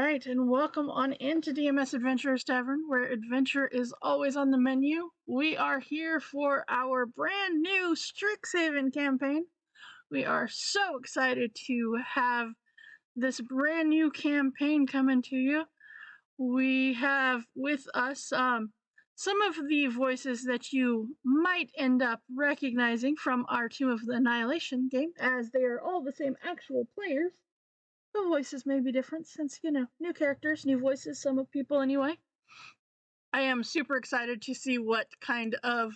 right, and welcome on into DMS Adventurers Tavern, where adventure is always on the menu. We are here for our brand new Strixhaven campaign. We are so excited to have this brand new campaign coming to you. We have with us some of the voices that you might end up recognizing from our Tomb of the Annihilation game, as they are all the same actual players. The voices may be different since, new characters, new voices, some of people anyway. I am super excited to see what kind of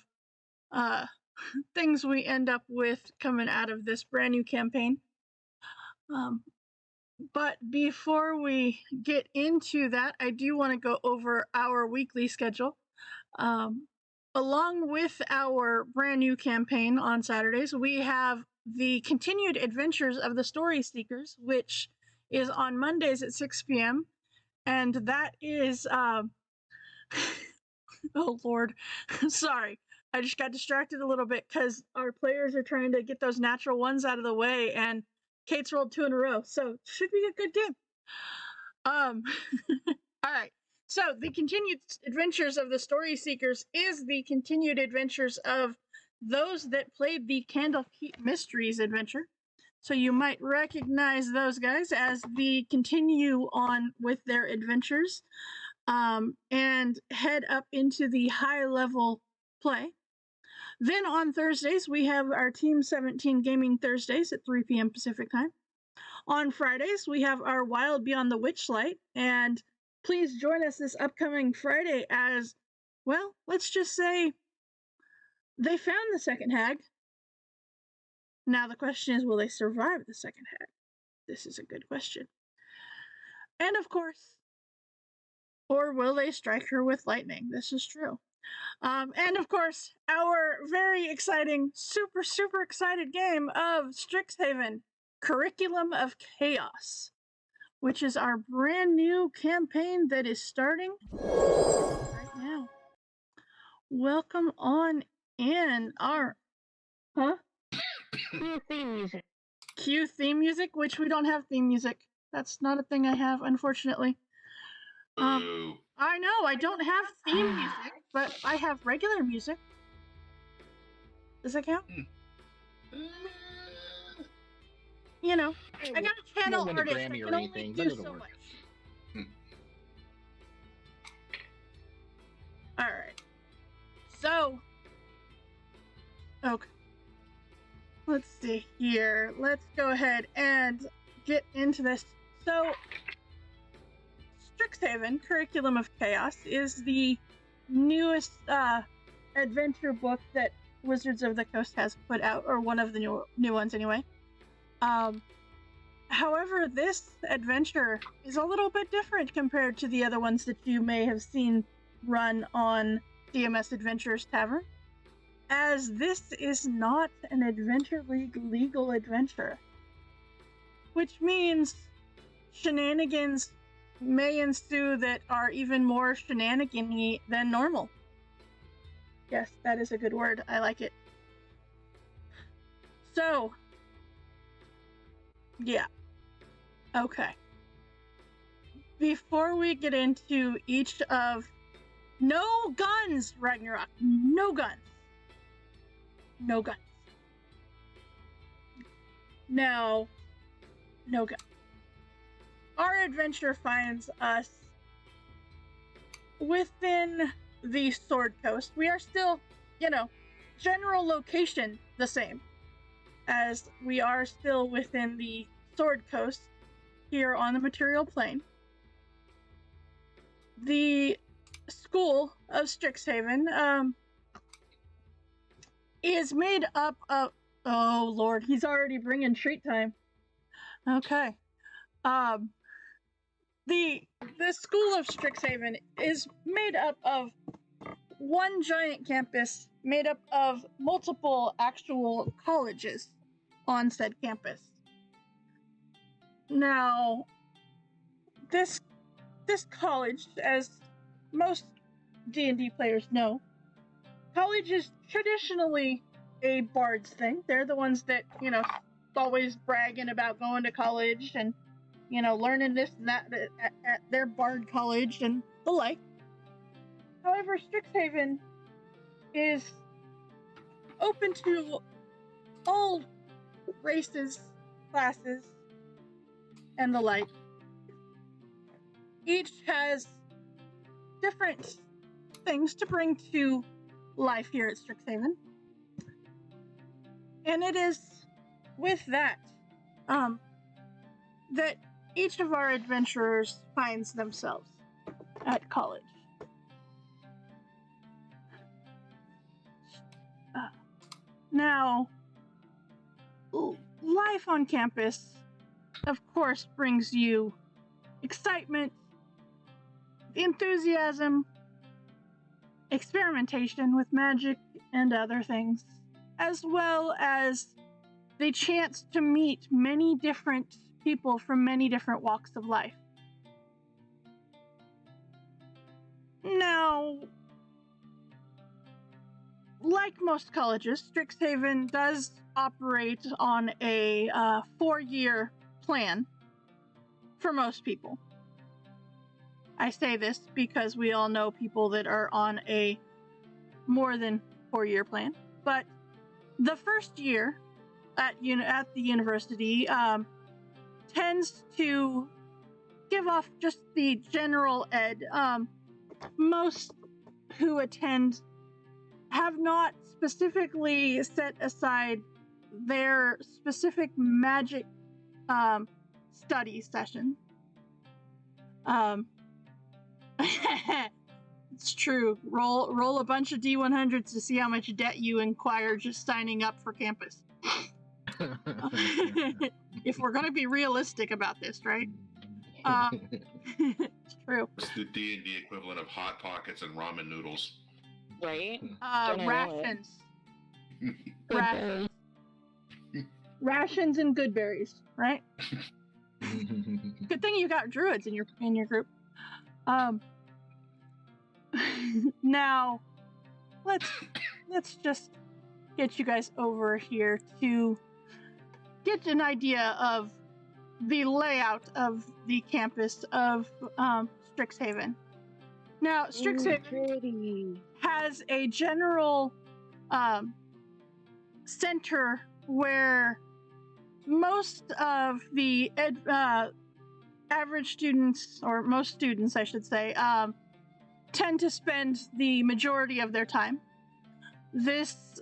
things we end up with coming out of this brand new campaign. But before we get into that, I do want to go over our weekly schedule. Along with our brand new campaign on Saturdays, we have the continued adventures of the Story Seekers, which is on Mondays at 6 p.m. And that is, oh Lord, sorry. I just got distracted a little bit because our players are trying to get those natural ones out of the way, and Kate's rolled 2 in a row, so should be a good game. All right. So the continued adventures of the Story Seekers is the continued adventures of those that played the Candlekeep Mysteries adventure. So you might recognize those guys as the continue on with their adventures and head up into the high level play. Then on Thursdays, we have our Team 17 Gaming Thursdays at 3 p.m. Pacific time. On Fridays, we have our Wild Beyond the Witchlight, and please join us this upcoming Friday as, well, let's just say they found the second hag. Now the question is, will they survive the second hag? This is a good question. And of course, or will they strike her with lightning? This is true. And of course, our very exciting, super, super excited game of Strixhaven, Curriculum of Chaos, which is our brand new campaign that is starting right now. Welcome on in. Cue theme music. Cue theme music, which we don't have theme music. That's not a thing I have, unfortunately. I know, I don't have theme music, but I have regular music. Does that count? You know, I got a channel artist. I can only do so much. Alright. So, okay. Let's see here. Let's go ahead and get into this. So, Strixhaven, Curriculum of Chaos, is the newest adventure book that Wizards of the Coast has put out, or one of the new ones anyway. However, this adventure is a little bit different compared to the other ones that you may have seen run on DMS Adventurers Tavern, as this is not an Adventure League legal adventure, which means shenanigans may ensue that are even more shenanigan-y than normal. Yes, that is a good word. I like it. So, yeah. Okay. Before we get into each of... No guns, Ragnarok! No guns! No guns. Now, no guns. Our adventure finds us within the Sword Coast. We are still, general location the same, as we are still within the Sword Coast here on the material plane. The school of Strixhaven is made up of... Oh, Lord, he's already bringing treat time. Okay. The school of Strixhaven is made up of one giant campus made up of multiple actual colleges on said campus. Now, this college, as most D&D players know, college is traditionally a bard's thing. They're the ones that, always bragging about going to college and learning this and that at their Bard College and the like. However, Strixhaven is open to all races, classes, and the like. Each has different things to bring to life here at Strixhaven. And it is with that that each of our adventurers finds themselves at college. Now, life on campus, of course, brings you excitement, enthusiasm, experimentation with magic and other things, as well as the chance to meet many different people from many different walks of life. Now, like most colleges, Strixhaven does operate on a 4-year plan for most people. I say this because we all know people that are on a more than 4-year plan. But the first year at the university tends to give off just the general ed. Most who attend have not specifically set aside their specific magic study session. It's true. Roll a bunch of D100s to see how much debt you incur just signing up for campus. If we're going to be realistic about this, right? It's true. It's the D&D equivalent of Hot Pockets and ramen noodles. Right? Rations. Rations. Rations and good berries, right? Good thing you got druids in your group. Now, let's just get you guys over here to get an idea of the layout of the campus of Strixhaven. Now, Strixhaven has a general center where most of the average students, or most students, I should say, tend to spend the majority of their time. This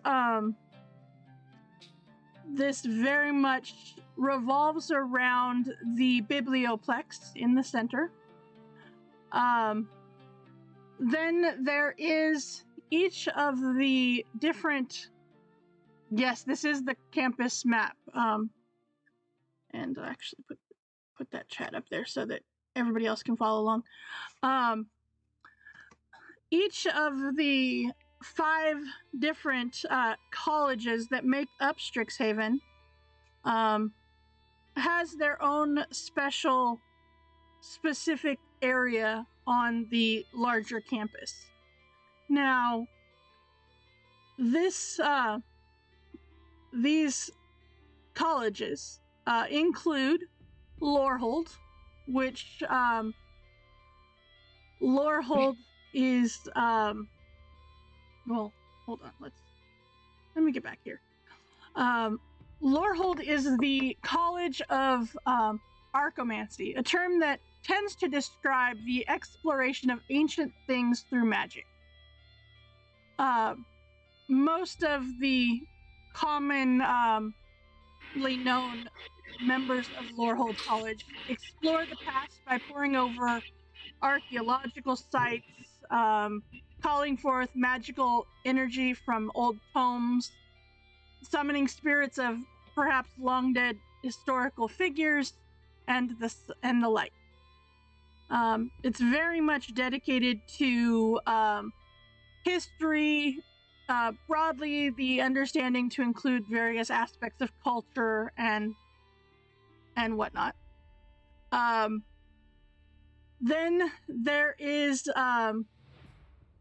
very much revolves around the Biblioplex in the center. Then there is each of the different... Yes, this is the campus map. And I'll actually put that chat up there so that everybody else can follow along. Each of the 5 different colleges that make up Strixhaven has their own specific area on the larger campus. Now, these colleges include Lorehold, which Lorehold is well, hold on, let me get back here. Lorehold is the College of Archomancy, a term that tends to describe the exploration of ancient things through magic. Most of the commonly known members of Lorehold College explore the past by poring over archaeological sites, calling forth magical energy from old tomes, summoning spirits of perhaps long dead historical figures, and the like. It's very much dedicated to history, broadly the understanding to include various aspects of culture and whatnot. Then there is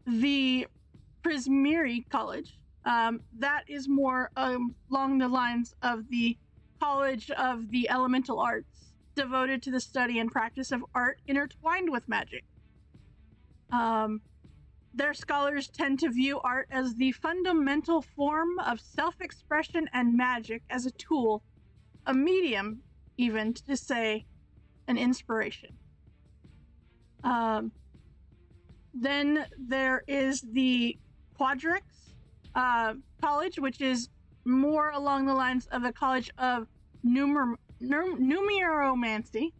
the Prismiri College. That is more along the lines of the College of the Elemental Arts, devoted to the study and practice of art intertwined with magic. Their scholars tend to view art as the fundamental form of self-expression and magic as a tool, a medium, even to say, an inspiration. Then there is the Quadrix College, which is more along the lines of a college of numeromancy,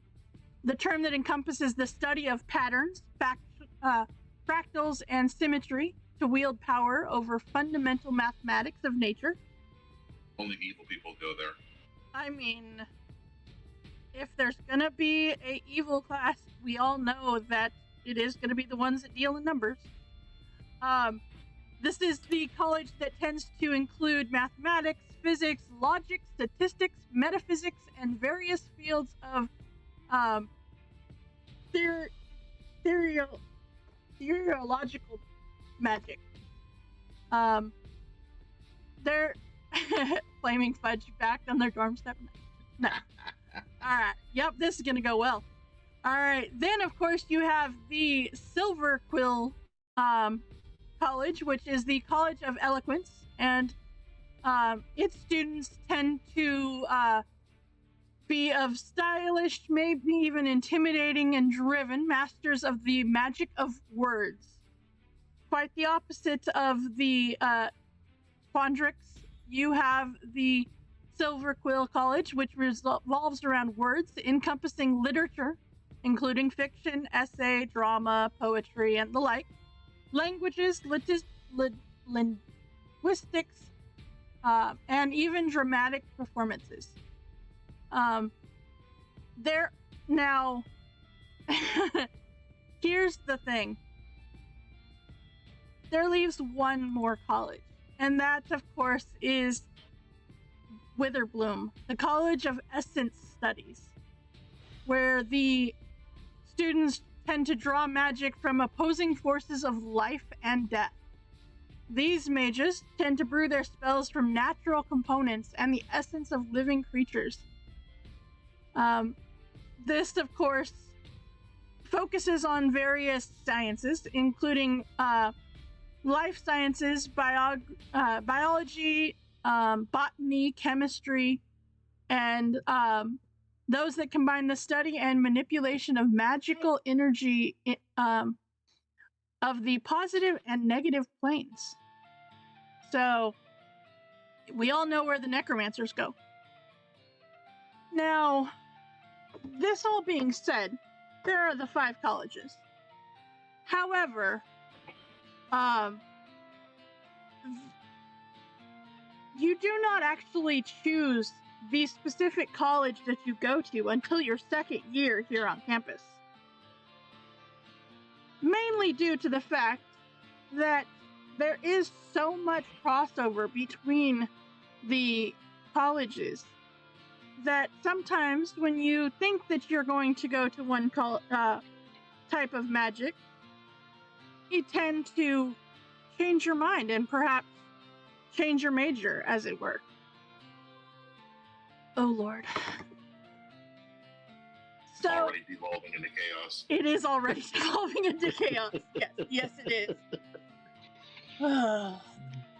the term that encompasses the study of patterns, fractals, and symmetry to wield power over fundamental mathematics of nature. Only evil people go there. I mean, if there's gonna be a evil class, we all know that it is gonna be the ones that deal in numbers. This is the college that tends to include mathematics, physics, logic, statistics, metaphysics, and various fields of theological magic. They're flaming fudge back on their dorm step. No. Alright. Yep, this is gonna go well. Alright, then of course you have the Silver Quill College, which is the College of Eloquence, and its students tend to be of stylish, maybe even intimidating and driven masters of the magic of words. Quite the opposite of the Quadrix. You have the Silver Quill College, which revolves around words, encompassing literature, including fiction, essay, drama, poetry, and the like, languages, linguistics, and even dramatic performances. Now, here's the thing. There leaves one more college, and that, of course, is Witherbloom, the College of Essence Studies, where the students tend to draw magic from opposing forces of life and death. These mages tend to brew their spells from natural components and the essence of living creatures. This, of course, focuses on various sciences, including life sciences, biology, botany, chemistry, and those that combine the study and manipulation of magical energy of the positive and negative planes. So, we all know where the necromancers go. Now, this all being said, there are the 5 colleges. However, you do not actually choose the specific college that you go to until your second year here on campus. Mainly due to the fact that there is so much crossover between the colleges that sometimes when you think that you're going to go to one type of magic, you tend to change your mind and perhaps change your major, as it were. Oh Lord. It's already devolving into chaos. It is already devolving into chaos. Yes, it is.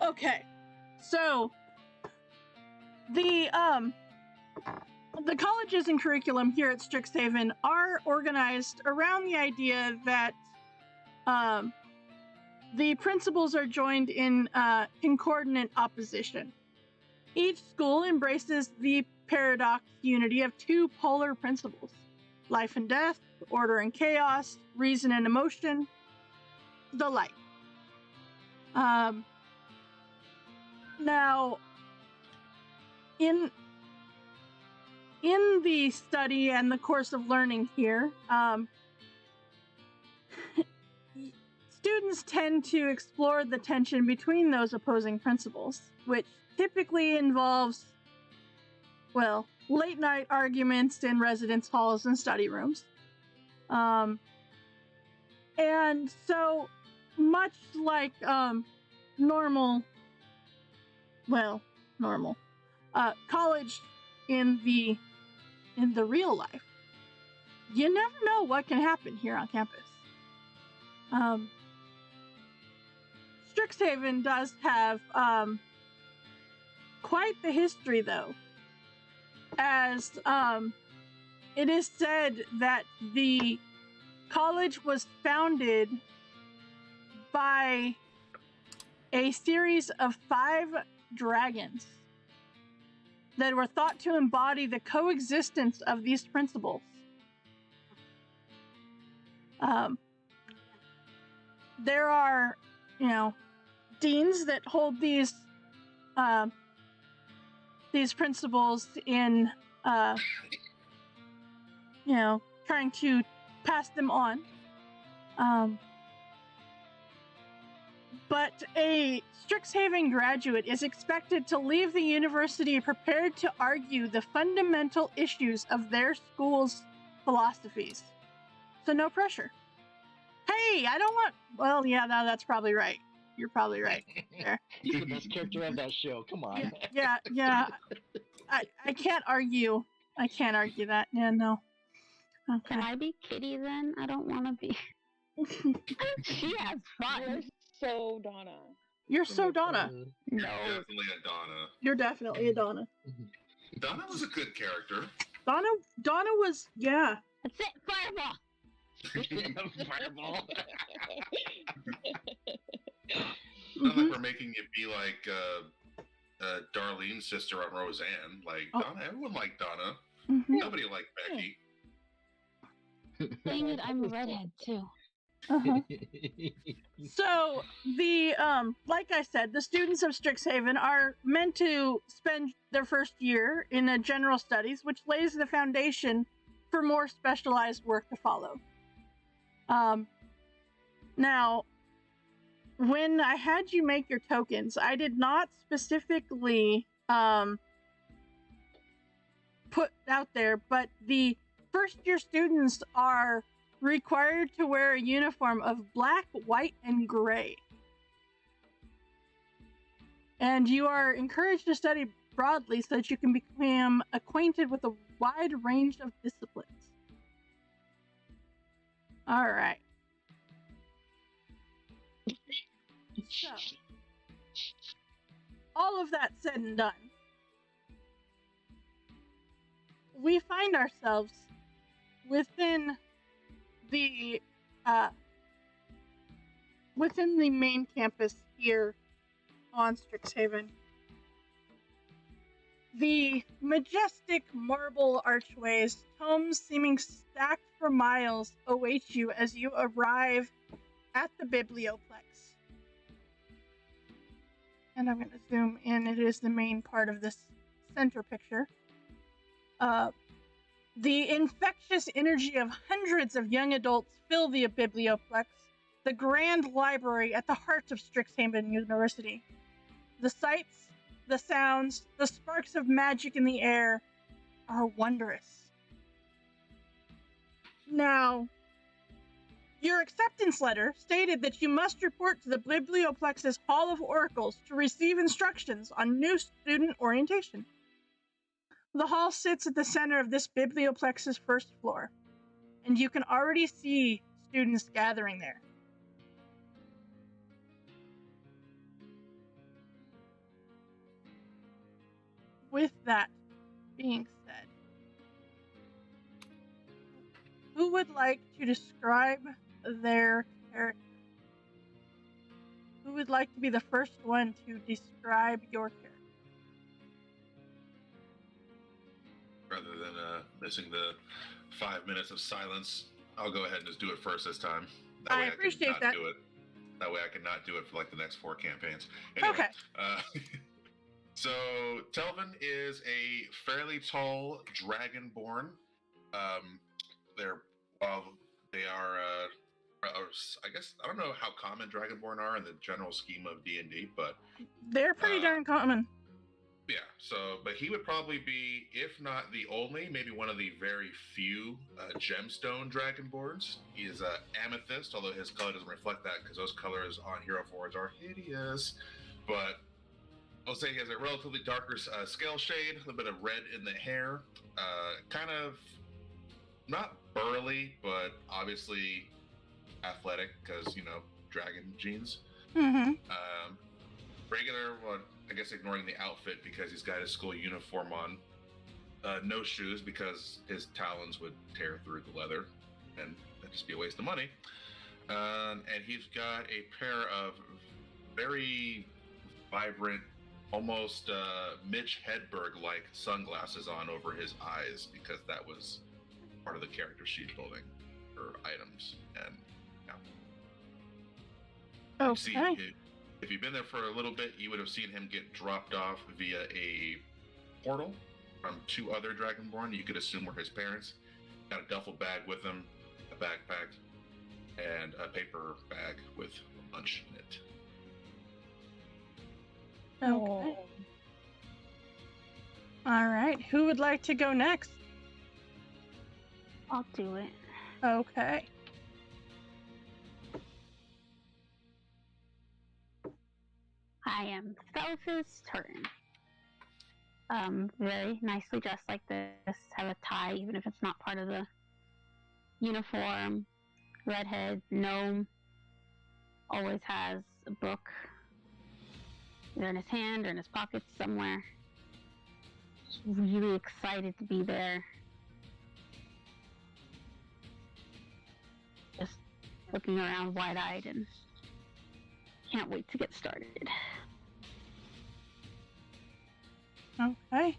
Okay, so the colleges and curriculum here at Strixhaven are organized around the idea that the principles are joined in concordant opposition. Each school embraces the paradox unity of 2 polar principles: life and death, order and chaos, reason and emotion, the like. Now, in the study and the course of learning here, students tend to explore the tension between those opposing principles, which typically involves, well, late-night arguments in residence halls and study rooms. And so, much like normal college in the real life, you never know what can happen here on campus. Strixhaven does have quite the history, though, as it is said that the college was founded by a series of 5 dragons that were thought to embody the coexistence of these principles. There are, deans that hold these principles in, trying to pass them on. But a Strixhaven graduate is expected to leave the university prepared to argue the fundamental issues of their school's philosophies. So no pressure. Hey, I don't want... Well, yeah, no, that's probably right. You're probably right there. He's the best character of that show. Come on. Yeah. I can't argue. I can't argue that. Yeah, no. Okay. Can I be Kitty then? I don't want to be. She has fun. So Donna. You're so Donna. No. Definitely a Donna. You're definitely a Donna. Donna was a good character. Donna was, yeah. That's it. Fireball. Fireball. Not like we're making you be like Darlene's sister on Roseanne. Like, Donna, everyone liked Donna. Mm-hmm. Nobody liked Becky. Dang it, I'm a redhead too. Uh-huh. So the like I said, the students of Strixhaven are meant to spend their first year in a general studies, which lays the foundation for more specialized work to follow. Now, when I had you make your tokens, I did not specifically put out there, but the first year students are required to wear a uniform of black, white, and gray. And you are encouraged to study broadly so that you can become acquainted with a wide range of disciplines. All right. So, all of that said and done, we find ourselves within the main campus here on Strixhaven. The majestic marble archways, tomes seeming stacked for miles, await you as you arrive at the Biblioplex. And I'm going to zoom in. It is the main part of this center picture. The infectious energy of hundreds of young adults fill the Biblioplex, the grand library at the heart of Strixhaven University. The sights, the sounds, the sparks of magic in the air are wondrous. Now, your acceptance letter stated that you must report to the Biblioplex's Hall of Oracles to receive instructions on new student orientation. The hall sits at the center of this Biblioplex's first floor, and you can already see students gathering there. With that being said, who would like to describe their character? Who would like to be the first one to describe your character? Rather than missing the 5 minutes of silence, I'll go ahead and just do it first this time. I appreciate that. Do it. That way I can not do it for like the next 4 campaigns. Anyway, Okay. So Telvin is a fairly tall dragonborn. They are, I guess, I don't know how common dragonborn are in the general scheme of D&D, but They're pretty darn common. yeah, but he would probably be, if not the only, maybe one of the very few gemstone dragonborns. He is amethyst, although his color doesn't reflect that because those colors on Hero Forge are hideous. But I'll say he has a relatively darker scale shade, a little bit of red in the hair, kind of not burly, but obviously athletic because, dragon genes. Mm-hmm. Regular, well, I guess ignoring the outfit because he's got his school uniform on. No shoes because his talons would tear through the leather, and that'd just be a waste of money. And he's got a pair of very vibrant, almost Mitch Hedberg-like sunglasses on over his eyes because that was part of the character sheet building for items. And Okay. you see, if you've been there for a little bit, you would have seen him get dropped off via a portal from 2 other Dragonborn. You could assume were his parents. Got a duffel bag with him, a backpack, and a paper bag with lunch in it. Okay. All right. Who would like to go next? I'll do it. Okay. I am Felph's turn. Very nicely dressed like this. Have a tie, even if it's not part of the uniform. Redhead, gnome. Always has a book either in his hand or in his pocket somewhere. Just really excited to be there. Just looking around wide-eyed and can't wait to get started. Okay.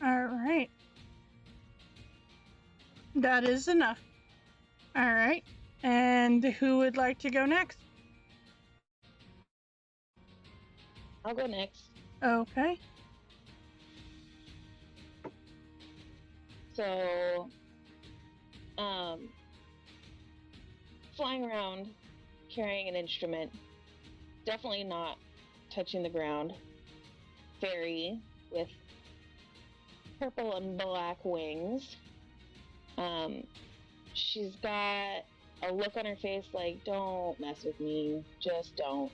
All right. That is enough. All right. And who would like to go next? I'll go next. Okay. So, flying around, carrying an instrument, definitely not touching the ground. Fairy with purple and black wings. She's got a look on her face like, don't mess with me, just don't.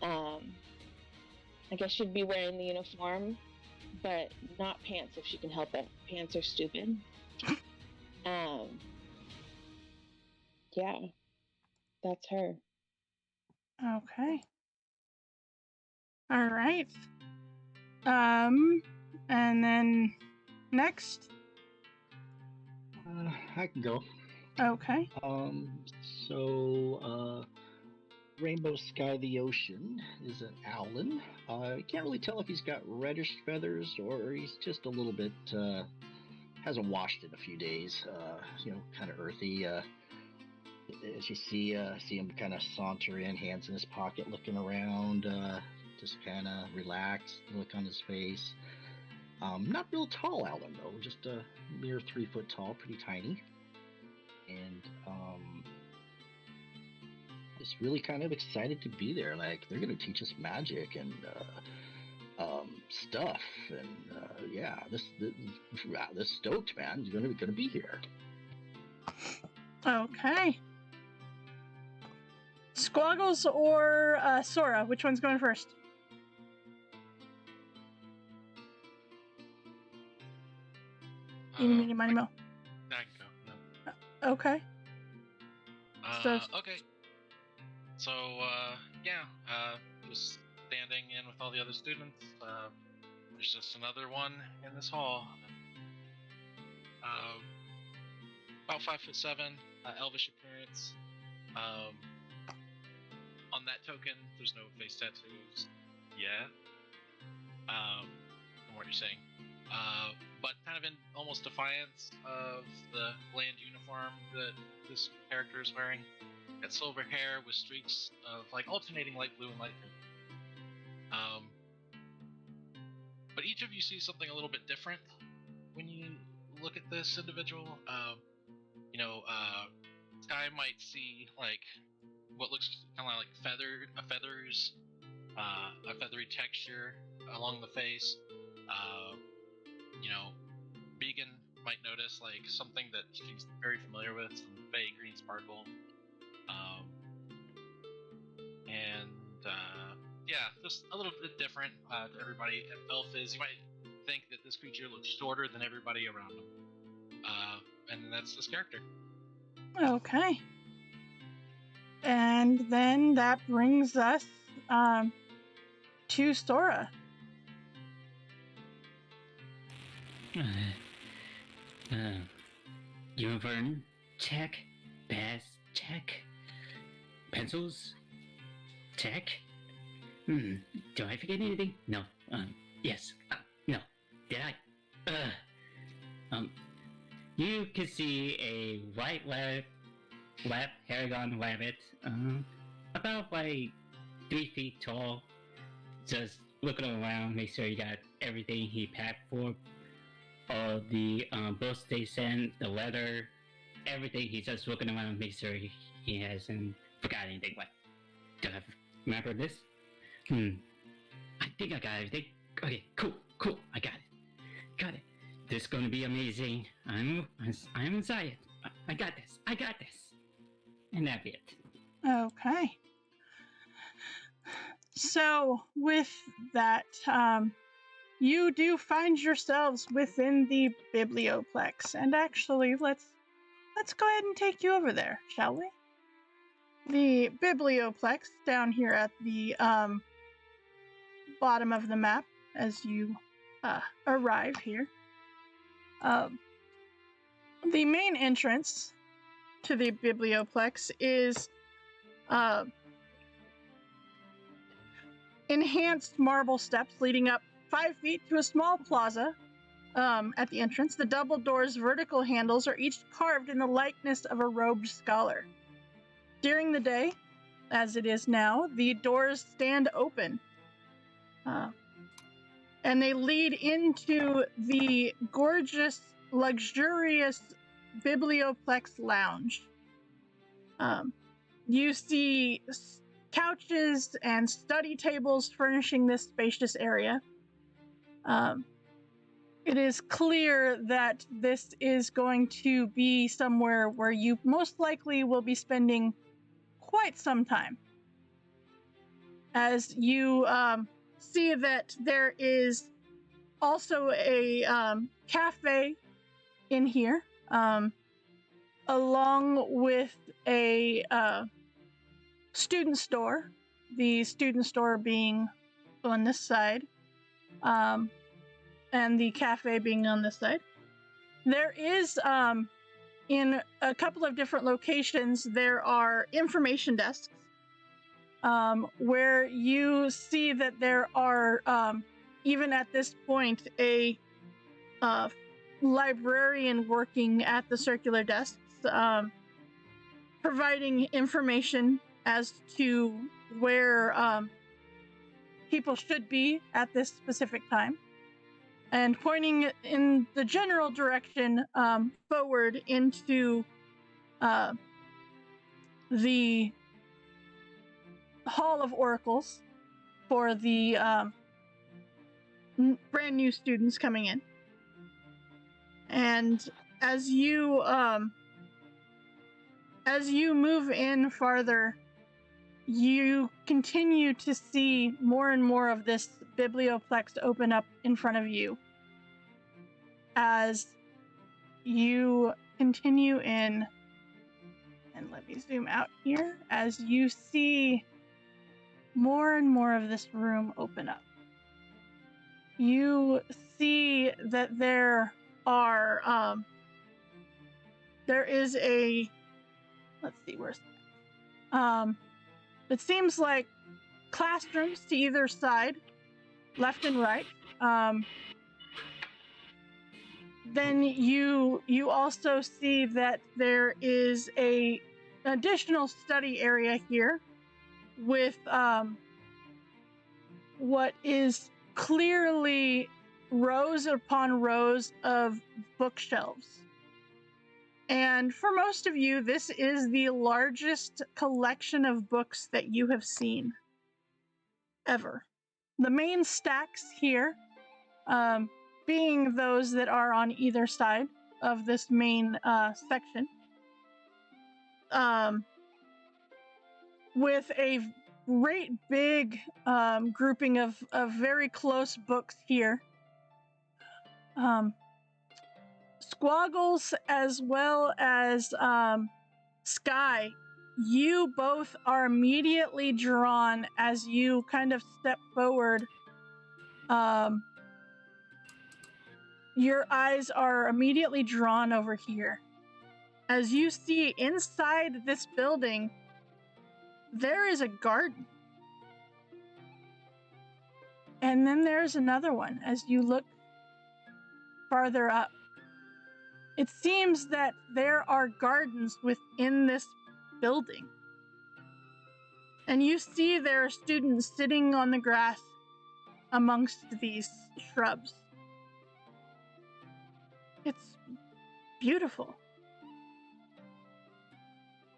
I guess she'd be wearing the uniform, but not pants if she can help it. Pants are stupid. Yeah, that's her. Okay. All right. And then next. I can go. Okay. Rainbow Sky the Ocean is an owlin. You can't really tell if he's got reddish feathers or he's just a little bit, hasn't washed in a few days, kind of earthy. As you see him kind of saunter in, hands in his pocket, looking around, just kind of relaxed, look on his face. Not real tall owlin though, just a mere 3 foot tall, pretty tiny. And, just really kind of excited to be there. Like, they're going to teach us magic and stuff. And this stoked, man. He's going to be here. Okay. Squaggles or Sora? Which one's going first? Eeny, meeny, miny, mo. I can go. No. Okay. Okay. So, just standing in with all the other students. There's just another one in this hall. About 5'7", elvish appearance. On that token, there's no face tattoos yet. From what you're saying. But kind of in almost defiance of the bland uniform that this character is wearing. Got silver hair with streaks of like alternating light blue and light green. But each of you see something a little bit different when you look at this individual. Sky might see like what looks kind of like feathers, a feathery texture along the face. Vegan might notice like something that she's very familiar with, some vague green sparkle. Just a little bit different to everybody. Elf is, you might think that this creature looks shorter than everybody around him. And that's this character. Okay. And then that brings us to Sora. Uniform check. Bass check. Pencils check. Do I forget anything? No. Yes. No. Did I? You can see a white lab Paragon rabbit, about like 3 feet tall, just looking around, make sure you got everything he packed for, all the books they sent, the letter, everything. He's just looking around, make sure he hasn't forgot anything. What? Do I remember this? I think I got everything. Okay, cool. I got it. This is gonna be amazing. I'm excited. I got this. And that'd be it. Okay. So with that, you do find yourselves within the Biblioplex, and actually, let's go ahead and take you over there, shall we? The Biblioplex down here at the bottom of the map as you arrive here. The main entrance to the Biblioplex is enhanced marble steps leading up 5 feet to a small plaza at the entrance. The double doors' vertical handles are each carved in the likeness of a robed scholar. During the day, as it is now, the doors stand open. And they lead into the gorgeous, luxurious Biblioplex Lounge. You see couches and study tables furnishing this spacious area. It is clear that this is going to be somewhere where you most likely will be spending quite some time. As you see that there is also a cafe in here, along with a student store, the student store being on this side, and the cafe being on this side. There is, in a couple of different locations, there are information desks, where you see that there are, even at this point, a librarian working at the circular desks, providing information as to where people should be at this specific time, and pointing in the general direction forward into the Hall of Oracles for the brand new students coming in. And as you move in farther, you continue to see more and more of this Biblioplex open up in front of you. As you continue in, and let me zoom out here, as you see more and more of this room open up. You see that there is a, let's see, where's it seems like classrooms to either side, left and right. Then you also see that there is a additional study area here with what is clearly rows upon rows of bookshelves. And for most of you, this is the largest collection of books that you have seen ever. The main stacks here being those that are on either side of this main section, with a great big grouping of Squaggles as well as Sky, you both are immediately drawn as you kind of step forward. Your eyes are immediately drawn over here. As you see inside this building, there is a garden. And then there's another one as you look farther up. It seems that there are gardens within this building. And you see there are students sitting on the grass amongst these shrubs. It's beautiful.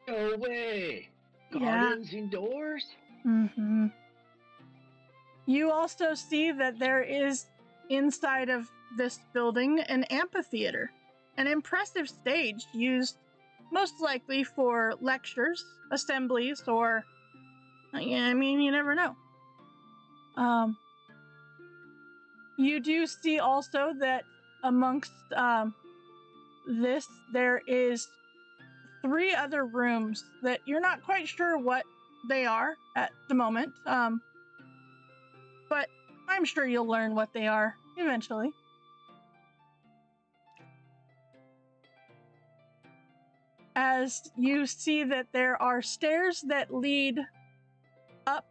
No way! Yeah. Gardens indoors? Mm-hmm. You also see that there is, inside of this building, an amphitheater, an impressive stage used most likely for lectures, assemblies, or, I mean, you never know. You do see also that amongst this, there is 3 other rooms that you're not quite sure what they are at the moment, but I'm sure you'll learn what they are eventually. As you see that there are stairs that lead up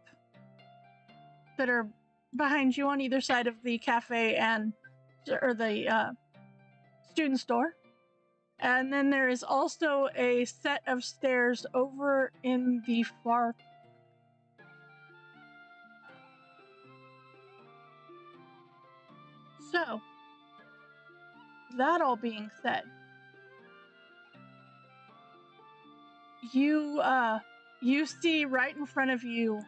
that are behind you on either side of the cafe and or the student store. And then there is also a set of stairs over in the far. So, that all being said, you see right in front of you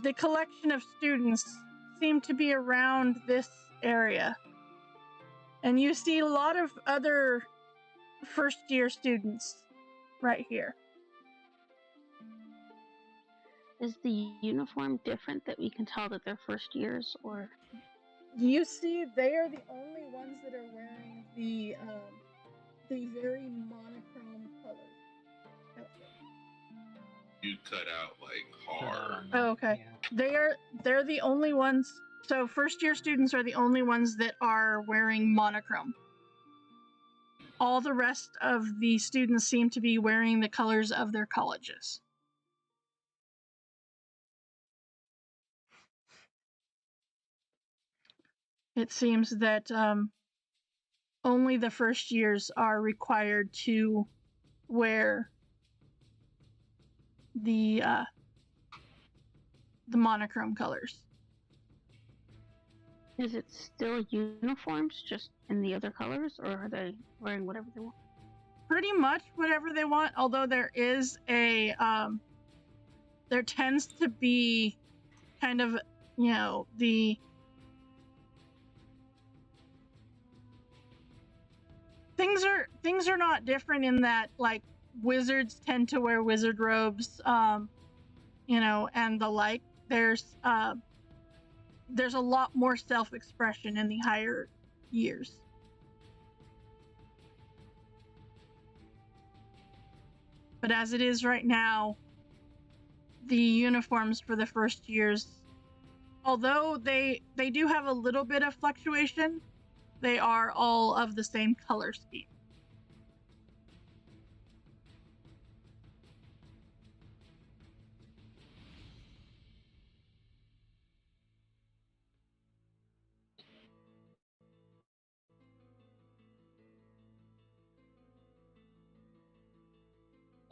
the collection of students seem to be around this area. And you see a lot of other first-year students right here. Is the uniform different that we can tell that they're first years, or? You see they are the only ones that are wearing the very monochrome color outfit. You cut out like hard. Oh, okay. Yeah. They're the only ones. So first-year students are the only ones that are wearing monochrome. All the rest of the students seem to be wearing the colors of their colleges. It seems that only the first years are required to wear the monochrome colors. Is it still uniforms, just in the other colors, or are they wearing whatever they want? Pretty much whatever they want, although there is a there tends to be kind of, you know, the things are not different in that, like, wizards tend to wear wizard robes, you know, and the like. There's a lot more self-expression in the higher years. But as it is right now, the uniforms for the first years, although they do have a little bit of fluctuation, they are all of the same color scheme.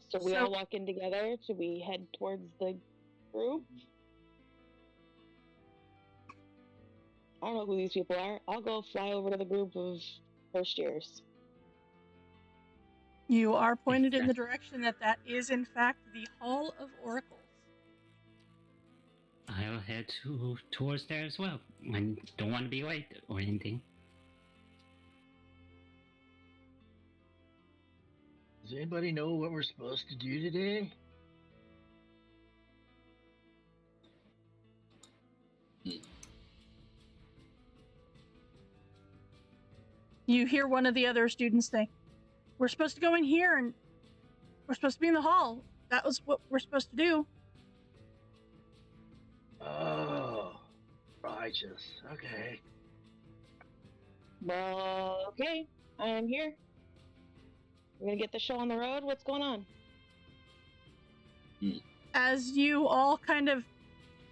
So we all walk in together. Should we head towards the group? I don't know who these people are. I'll go fly over to the group of first years. You are pointed in the direction that is in fact the Hall of Oracles. I'll head towards there as well. I don't want to be late or anything. Does anybody know what we're supposed to do today? You hear one of the other students say, "We're supposed to go in here and we're supposed to be in the hall. That was what we're supposed to do." Oh, righteous. Okay. Well, okay, I am here. We're gonna get the show on the road. What's going on? As you all kind of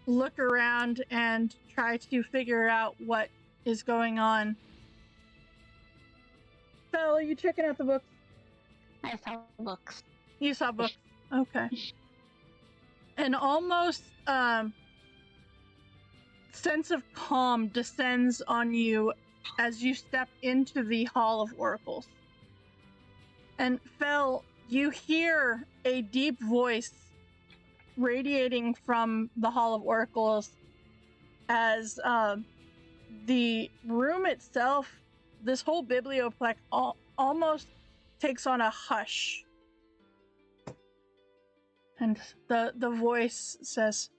look around and try to figure out what is going on. Phil, are you checking out the books? I saw books. You saw books. Okay. An almost sense of calm descends on you as you step into the Hall of Oracles. And Fel, you hear a deep voice radiating from the Hall of Oracles as the room itself, this whole biblioplex almost takes on a hush. And the voice says,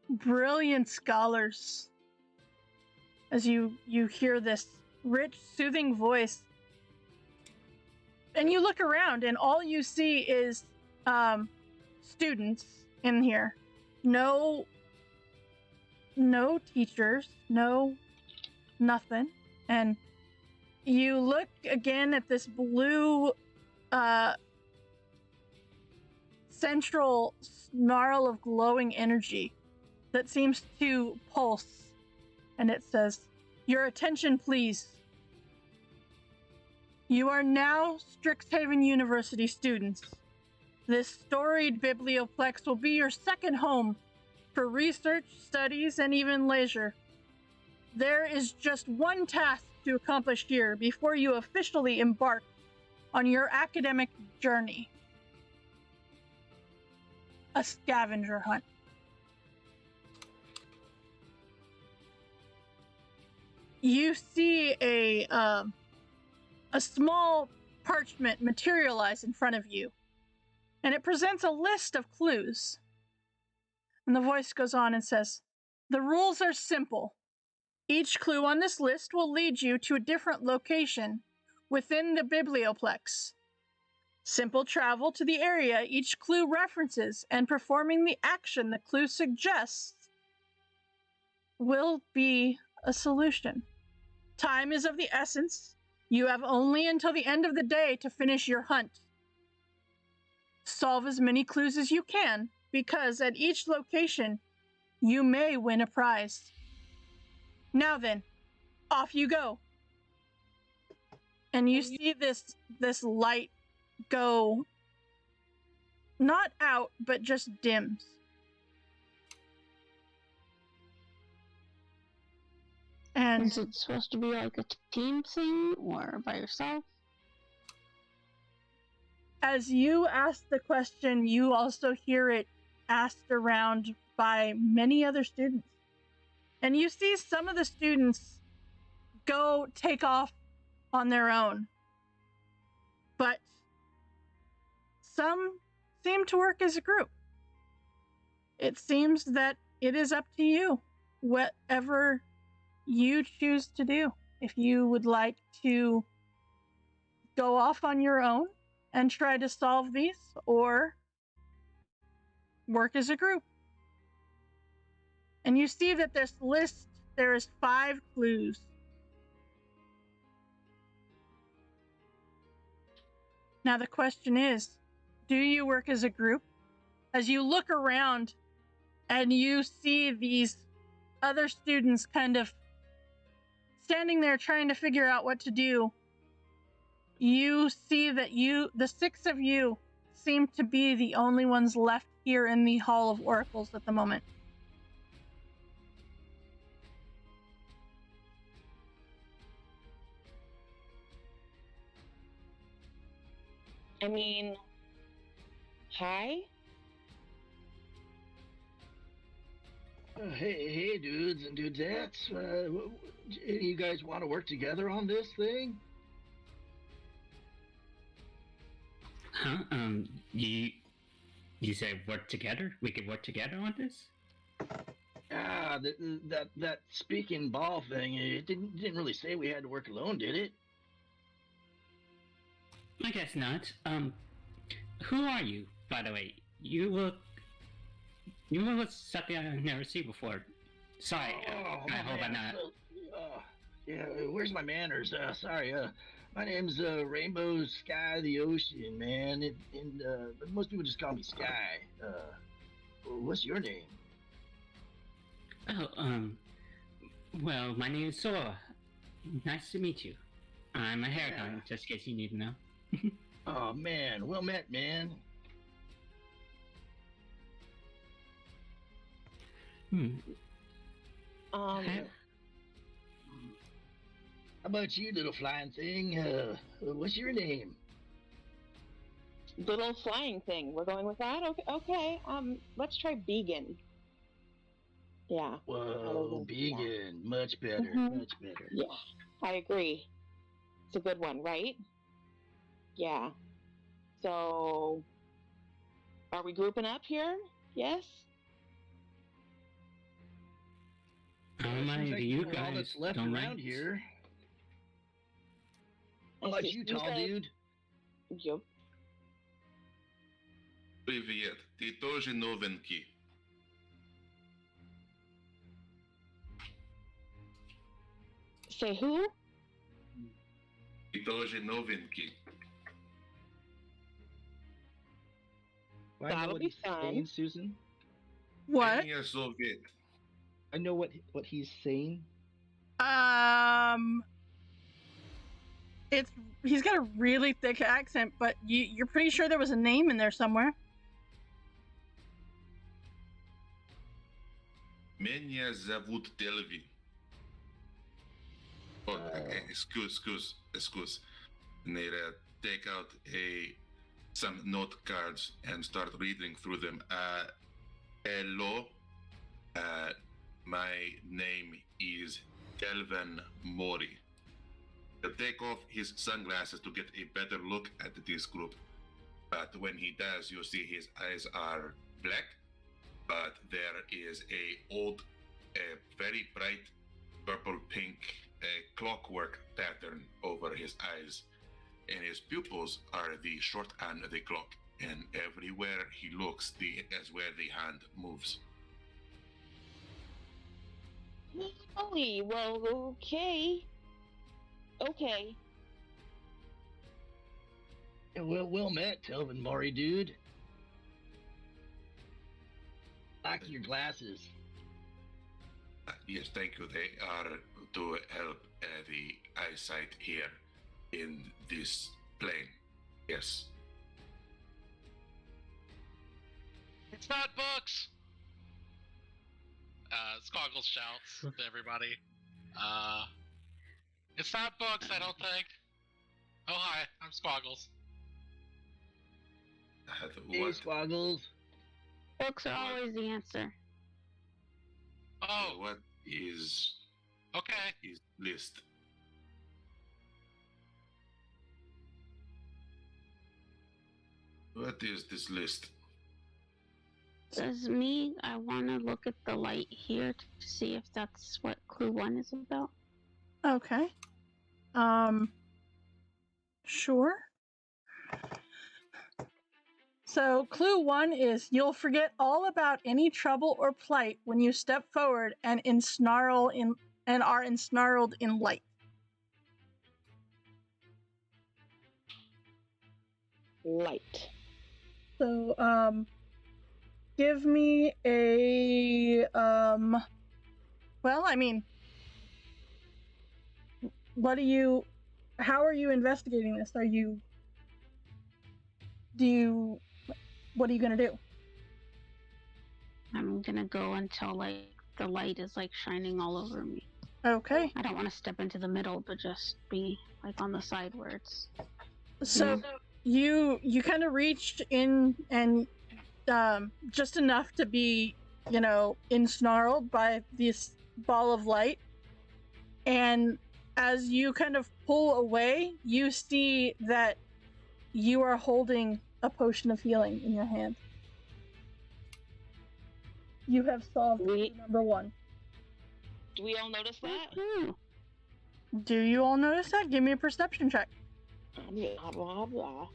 "Brilliant scholars." As you hear this rich, soothing voice. And you look around and all you see is students in here. No teachers, nothing. And you look again at this blue central snarl of glowing energy that seems to pulse, and it says, "Your attention, please. You are now Strixhaven University students. This storied biblioplex will be your second home for research, studies, and even leisure. There is just one task to accomplish here before you officially embark on your academic journey. A scavenger hunt." You see a small parchment materialize in front of you, and it presents a list of clues. And the voice goes on and says, "The rules are simple. Each clue on this list will lead you to a different location within the Biblioplex. Simple travel to the area each clue references and performing the action the clue suggests will be a solution. Time is of the essence. You have only until the end of the day to finish your hunt. Solve as many clues as you can, because at each location, you may win a prize. Now then, off you go." And you see this light go, not out, but just dims. And Is it supposed to be like a team thing or by yourself? as you ask the question, you also hear it asked around by many other students. And you see some of the students go take off on their own. But some seem to work as a group. It seems that it is up to you, whatever you choose to do. If you would like to go off on your own and try to solve these, or work as a group. And you see that this list, there is 5 clues. Now the question is, do you work as a group? As you look around and you see these other students kind of standing there trying to figure out what to do, you see that the 6 of you, seem to be the only ones left here in the Hall of Oracles at the moment. I mean, hi? Hey, dudes and dudettes. You guys want to work together on this thing? Huh? You said work together? We could work together on this? That speaking ball thing, it didn't really say we had to work alone, did it? I guess not. Who are you, by the way? You look something I've never seen before. Sorry, I hope I'm not. Yeah, where's my manners? Sorry, my name's Rainbow Sky the Ocean, man. But most people just call me Sky. What's your name? Oh, well, my name is Sora. Nice to meet you. I'm a Heragon, just in case you need to know. Oh, man, well met, man. Um, How about you, little flying thing? What's your name? little flying thing. We're going with that. Okay. Let's try Began. Yeah. Whoa, Began. Much better, much better. Yeah, I agree. It's a good one, right? Yeah. So, are we grouping up here? Yes? How many of you all guys that's left don't around like? here? How I about see. you, You tall said- dude? Yep. Привет, ты тоже новенький. Say who? Ты тоже новенький. I know That'll what be he's fun. saying, Susan. What? Меня зовут. I know what he's saying. He's got a really thick accent, but you're pretty sure there was a name in there somewhere. Меня зовут Delvi. Oh, excuse. Need to take out some note cards and start reading through them. Hello. My name is Kelvin Mori. He'll take off his sunglasses to get a better look at this group. But when he does, you'll see his eyes are black, but there is a very bright purple-pink clockwork pattern over his eyes. And his pupils are the short hand of the clock. And everywhere he looks, is where the hand moves. Holy, well, okay. Okay. Yeah, well met, Telvin Mori, dude. Like your glasses. Yes, thank you. They are to help the eyesight here in this plane. Yes. It's not books! Squaggles shouts to everybody. It's not books, I don't think. Oh, hi, I'm Squaggles. Hey, What? Squaggles. Books are always the answer. Oh, What is okay. his list? What is this list? Says me, I want to look at the light here to see if that's what clue 1 is about. Okay. Sure. So, clue 1 is you'll forget all about any trouble or plight when you step forward and are ensnarled in light. Light. So, give me a how are you investigating this? What are you gonna do? I'm gonna go until like the light is like shining all over me. Okay. I don't want to step into the middle, but just be like on the side where it's. So you kind of reached in and just enough to be, ensnarled by this ball of light. And as you kind of pull away, you see that you are holding a potion of healing in your hand. You have solved number 1. Do we all notice that? Woohoo. Do you all notice that? Give me a perception check. Blah, blah, blah.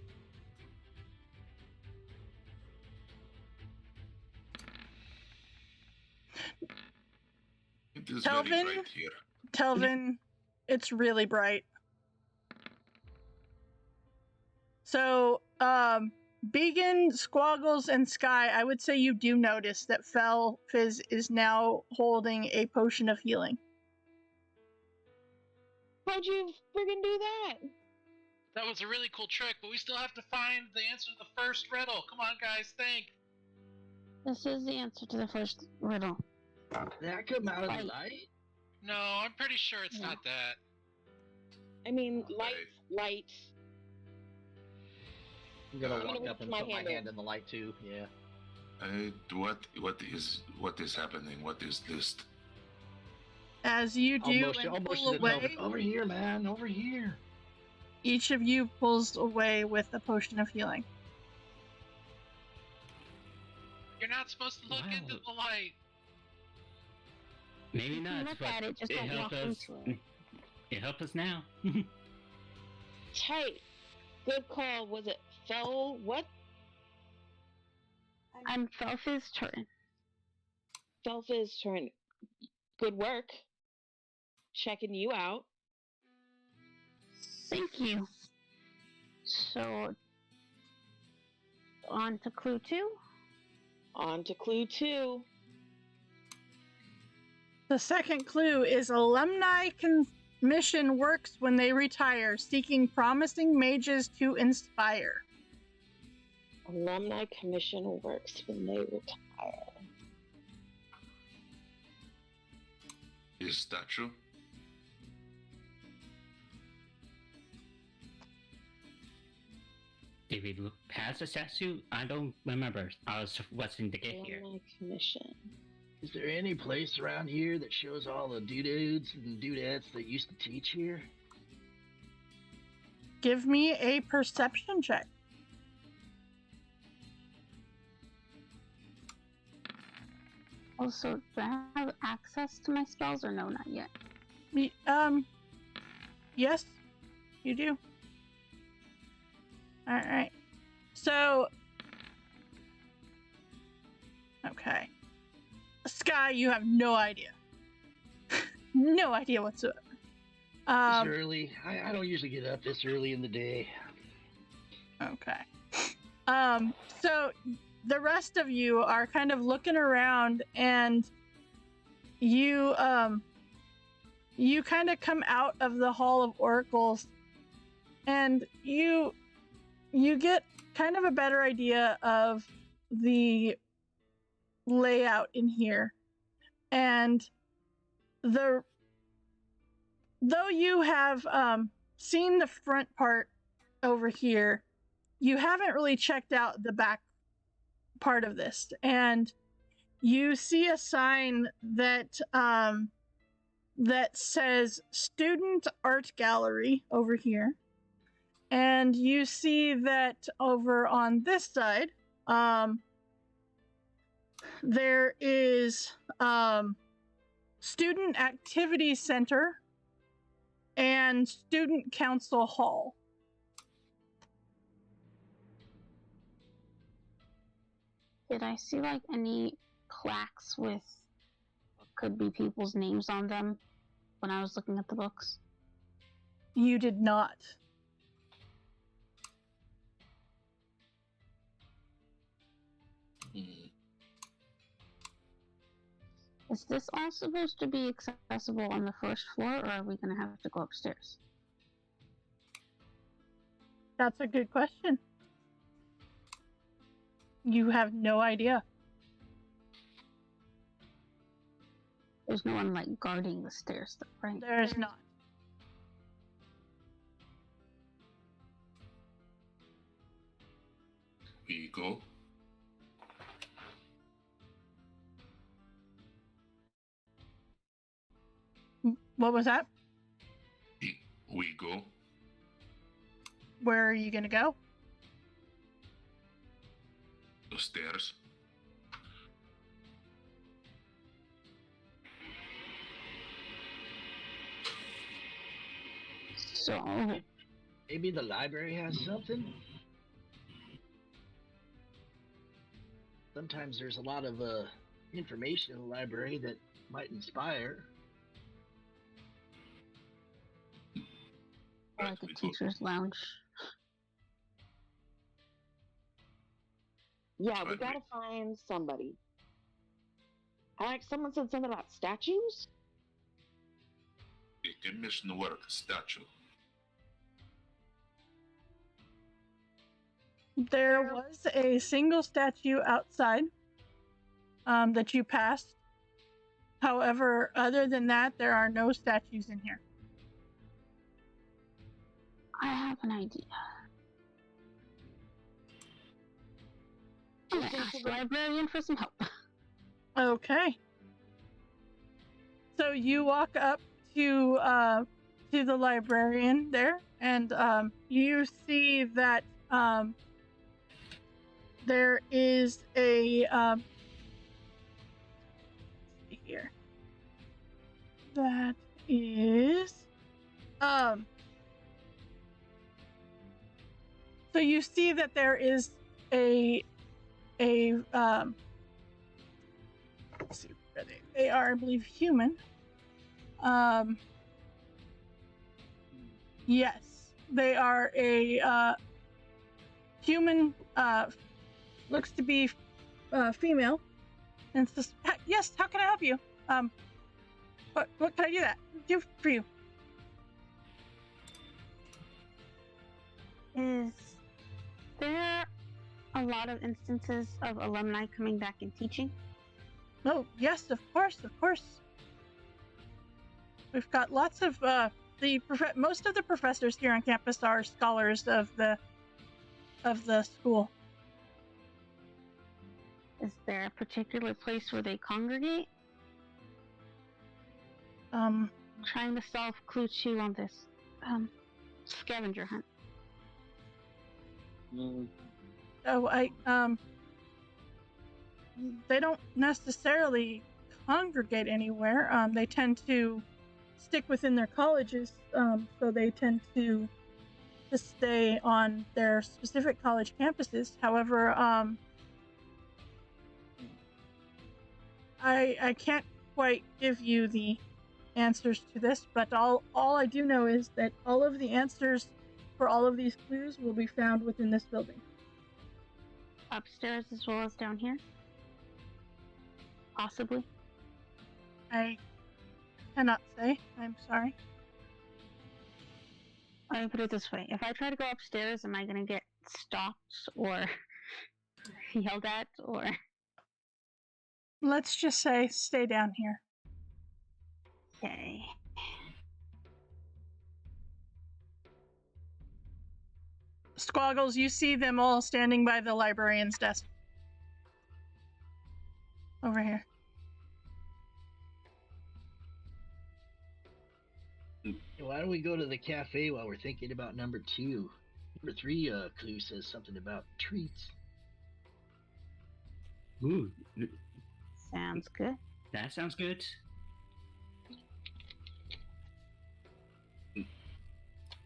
It is Telvin? very bright here. Telvin, it's really bright. So, Began, Squaggles, and Sky, I would say you do notice that Fizz is now holding a potion of healing. How'd you friggin' do that? That was a really cool trick, but we still have to find the answer to the first riddle. Come on, guys, think. This is the answer to the first riddle. That come out of the light? No, I'm pretty sure it's not that. I mean, Okay. light. I'm gonna I'm walk gonna up and put my put my hand hand in. in the light too. Yeah. What is happening? What is this? As you do I'll and motion pull to Telvin. away, Over here, man. Over here. each of you pulls away with a potion of healing. You're not supposed to look Wow. into the light. Maybe You can not, look but at it, just it don't helped walk us. into it. It helped us now. Tight. Good call. Was it fell? What? I'm Felf's turn. Felf's turn. Good work. Checking you out. Thank you. So, on to clue 2. On to clue 2. The second clue is alumni commission works when they retire, seeking promising mages to inspire. Alumni commission works when they retire. Is statue? Did we look past the statue? I don't remember. I was watching to get here. Alumni commission. Is there any place around here that shows all the dudes and dudettes that used to teach here? Give me a perception check. Also, do I have access to my spells or no, not yet? Yes, you do. Alright. So, okay. Sky, you have no idea. No idea whatsoever. This early? I don't usually get up this early in the day. Okay. So the rest of you are kind of looking around, and you kind of come out of the Hall of Oracles, and you get kind of a better idea of the layout in here. And though you have seen the front part over here, you haven't really checked out the back part of this. And you see a sign that that says Student Art Gallery over here. And you see that over on this side, there is Student Activity Center and Student Council Hall. Did I see like any plaques with what could be people's names on them when I was looking at the books? You did not. Is this all supposed to be accessible on the first floor, or are we going to have to go upstairs? That's a good question. You have no idea. There's no one like guarding the stairs, though, right? There's not. We go. What was that? We go. Where are you gonna go? The stairs. So, Maybe the library has something? Sometimes there's a lot of information in the library that might inspire. Or the teacher's lounge. Yeah, we gotta find somebody. Alex, someone said something about statues? Commission work statue. There was a single statue outside that you passed. However, other than that, there are no statues in here. I have an idea. I'm gonna ask the librarian for some help. Okay. So you walk up to the librarian there, and you see that there is a let's see here. That is so you see that there is a let's see where they are, I believe, human. Yes, they are a human. Looks to be female. And says, "Yes, how can I help you? What can I do for you?" Is there a lot of instances of alumni coming back and teaching? Oh, yes, of course. We've got lots of most of the professors here on campus are scholars of the school. Is there a particular place where they congregate? Trying to solve clue 2 on this scavenger hunt. Oh, they don't necessarily congregate anywhere. They tend to stick within their colleges, so they tend to stay on their specific college campuses. However, I can't quite give you the answers to this, but all I do know is that all of the answers for all of these clues will be found within this building. Upstairs as well as down here? Possibly. I cannot say. I'm sorry. Let me put it this way. If I try to go upstairs, am I going to get stopped or yelled at or... Let's just say stay down here. Okay. Squaggles, you see them all standing by the librarian's desk. Over here. Why don't we go to the cafe while we're thinking about number 2? Number 3 clue says something about treats. Ooh, Sounds good. that sounds good.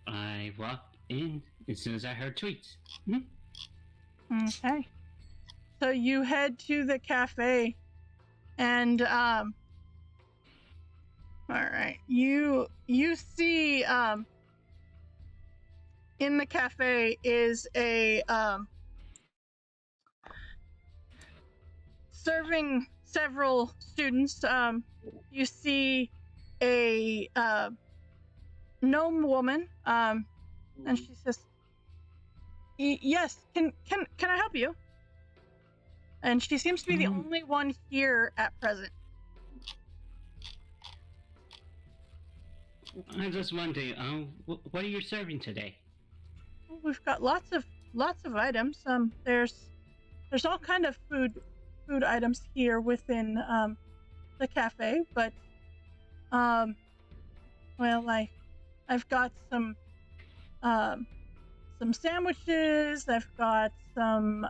I walked in as soon as I heard tweets. Okay. So you head to the cafe, and all right, you see in the cafe is a serving several students. You see a gnome woman, and she says, "Yes, can I help you?" And she seems to be the only one here at present. I was just wondering, what are you serving today? We've got lots of items. There's all kind of food items here within the cafe, but well, I've got some sandwiches. I've got some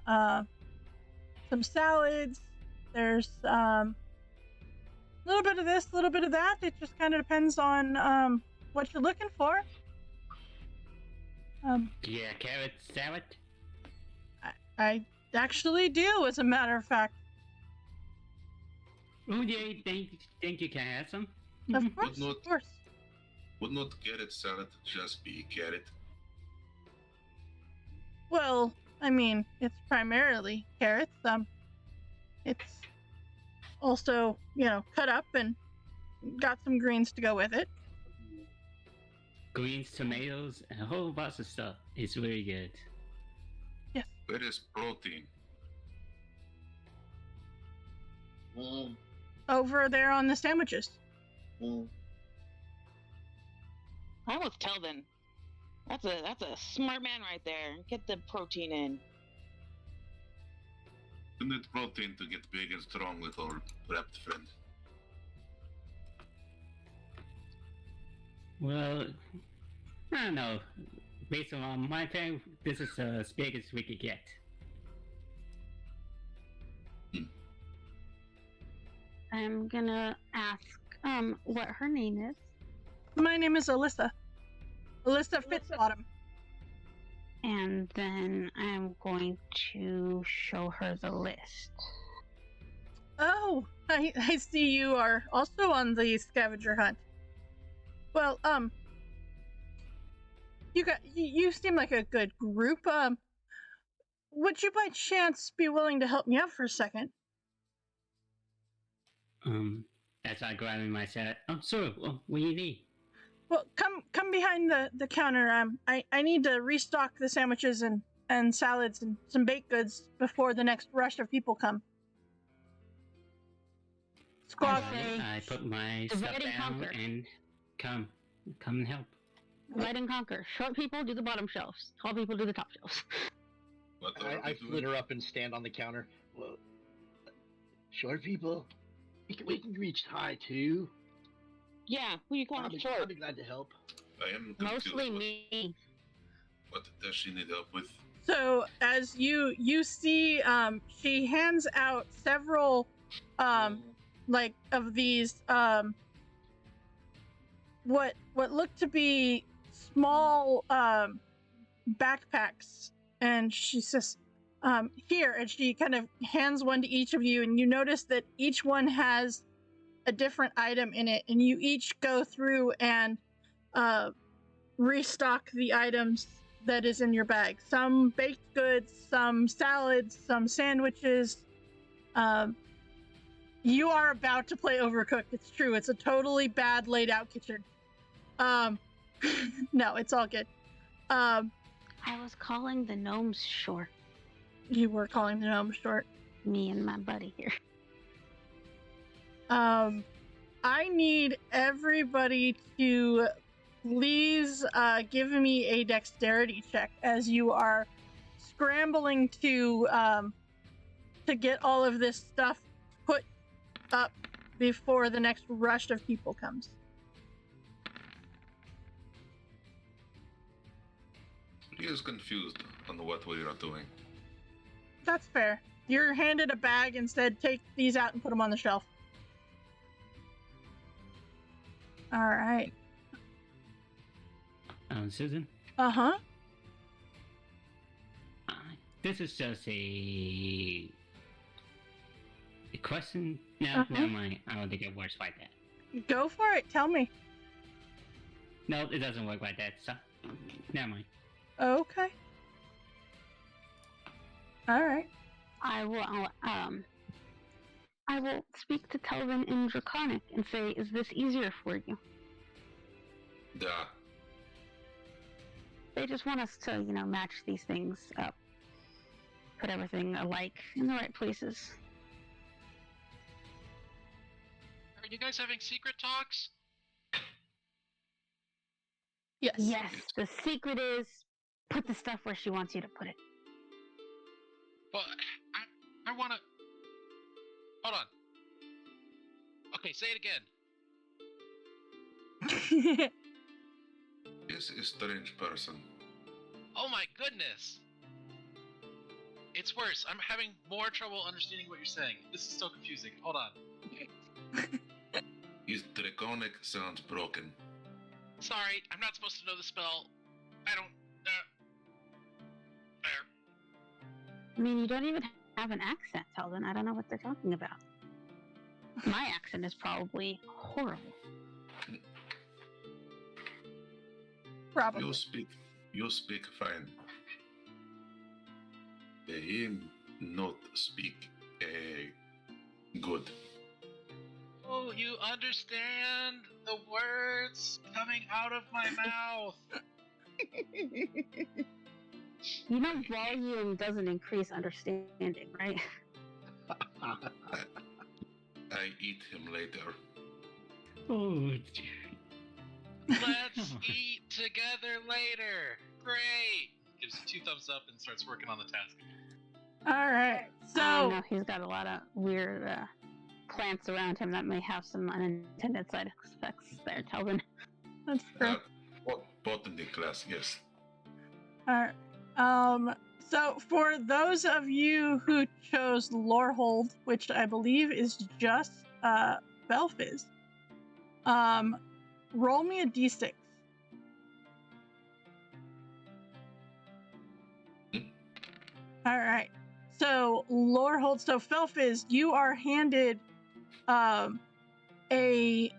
salads. There's a little bit of this, a little bit of that. It just kind of depends on what you're looking for. Yeah, carrot salad. I actually do, as a matter of fact. Oh, yeah, think you can have some? Of Mhm. course, not- of course. Would not carrot salad just be carrot? Well, I mean, it's primarily carrots. It's also, cut up and got some greens to go with it. Greens, tomatoes, and a whole bunch of stuff. It's really good. Where is protein? Over there on the sandwiches. I was Telvin. That's a smart man right there. Get the protein in. You need protein to get big and strong, little prepped friend. Well, I don't know. Based on my thing, this is as big as we could get. I'm gonna ask what her name is. My name is Alyssa. Alyssa Fitzbottom. And then I'm going to show her the list. Oh, I see you are also on the scavenger hunt. Well, you seem like a good group. Would you by chance be willing to help me out for a second? As I grabbing my salad. Oh, sure. What do you need? Well, come behind the counter. I need to restock the sandwiches and salads and some baked goods before the next rush of people come. Squawk. Okay. I put my Divide stuff and down conquer. and come and help. Divide and conquer. Short people do the bottom shelves. Tall people do the top shelves. What are I we doing? flitter up and stand on the counter. Well, short people, we can reach high too. Yeah, who you calling I'll short? be glad to help. I am confused. Mostly me. What does she need help with? So as you see, she hands out several like of these what look to be small backpacks, and she says, here, and she kind of hands one to each of you, and you notice that each one has a different item in it, and you each go through and restock the items that is in your bag. Some baked goods, some salads, some sandwiches. You are about to play Overcooked. It's true. It's a totally bad laid out kitchen. No, it's all good. I was calling the gnomes short. You were calling the gnome short. Me and my buddy here. I need everybody to please give me a dexterity check as you are scrambling to get all of this stuff put up before the next rush of people comes. He is confused on what we are doing. That's fair. You're handed a bag and said, take these out and put them on the shelf. All right. Susan? Uh-huh. This is just a question. No, never mind. I don't think it works like that. Go for it. Tell me. No, it doesn't work like that. So, never mind. Okay. All right. I will speak to Telvin in Draconic and say, is this easier for you? Duh. They just want us to, match these things up. Put everything alike in the right places. Are you guys having secret talks? Yes. Yes, the secret is put the stuff where she wants you to put it. But I wanna... Hold on. Okay, say it again. This is a strange person. Oh my goodness! It's worse. I'm having more trouble understanding what you're saying. This is so confusing. Hold on. His draconic sounds broken. Sorry, I'm not supposed to know the spell. I don't... mean, you don't even have an accent, Telvin. I don't know what they're talking about. My accent is probably horrible. Probably. You speak fine. Him not speak good. Oh, you understand the words coming out of my mouth. You know, volume doesn't increase understanding, right? I eat him later. Oh, Let's eat together later. Great. Gives 2 thumbs up and starts working on the task. All right. I So know he's got a lot of weird plants around him that may have some unintended side effects there, Telvin. that's true. Botany class, yes. All right. So for those of you who chose Lorehold, which I believe is just Belfiz, roll me a d6. All right. So Lorehold, so Felfiz, you are handed a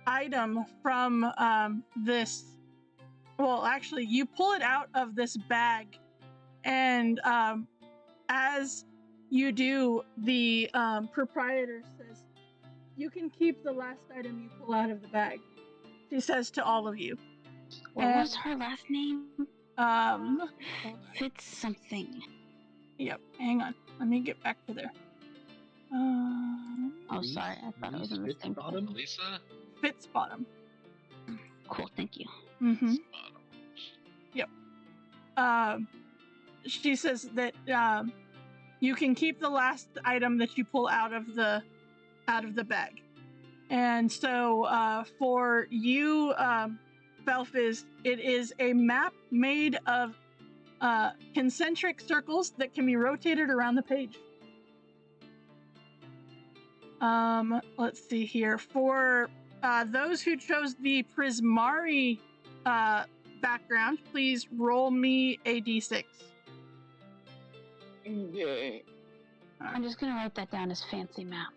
item from this. Well, actually, you pull it out of this bag, and as you do, the proprietor says, "You can keep the last item you pull out of the bag." She says to all of you. What And, was her last name? hold on. Fitz something. Yep. Hang on. Let me get back to there. Oh, sorry. I thought it was in the same place. Bottom. Melissa? Fitzbottom. Cool, thank you. Mm-hmm. Bottom. She says that you can keep the last item that you pull out of the bag, and so for you, Belfiz, it is a map made of concentric circles that can be rotated around the page. Let's see here. For those who chose the Prismari background, please roll me a d6. Yeah. I'm just gonna write that down as fancy map.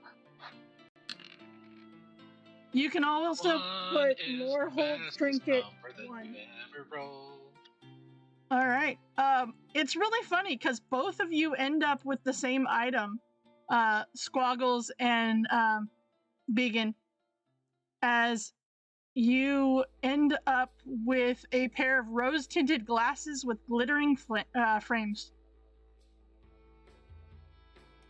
You can also One put is Lorehold fastest Trinket number that 1. you ever rolled. All right. It's really funny because both of you end up with the same item, Squaggles and Began, as you end up with a pair of rose-tinted glasses with glittering frames.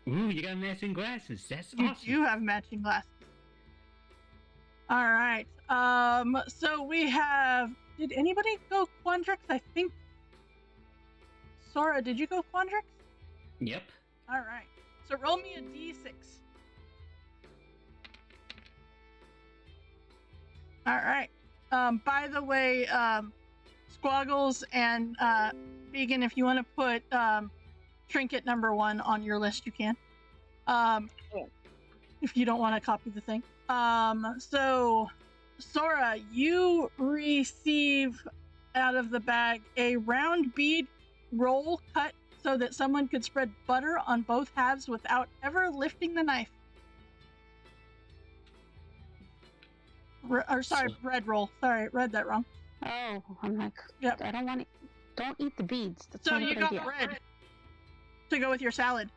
ooh, you got matching glasses. That's You awesome. do have matching glasses. All right. So we have. Did anybody go Quadrix? I think. Sora, did you go Quadrix? Yep. All right. So roll me a d6. All right. By the way, Squaggles and Vegan, if you want to put trinket number 1 on your list, you can. If you don't want to copy the thing. So Sora, you receive out of the bag a round bead roll cut so that someone could spread butter on both halves without ever lifting the knife. Bread roll. Sorry, read that wrong. Oh, I'm like, Yep. I don't want it. Don't eat the beads. That's So not a you good got idea. bread to go with your salad.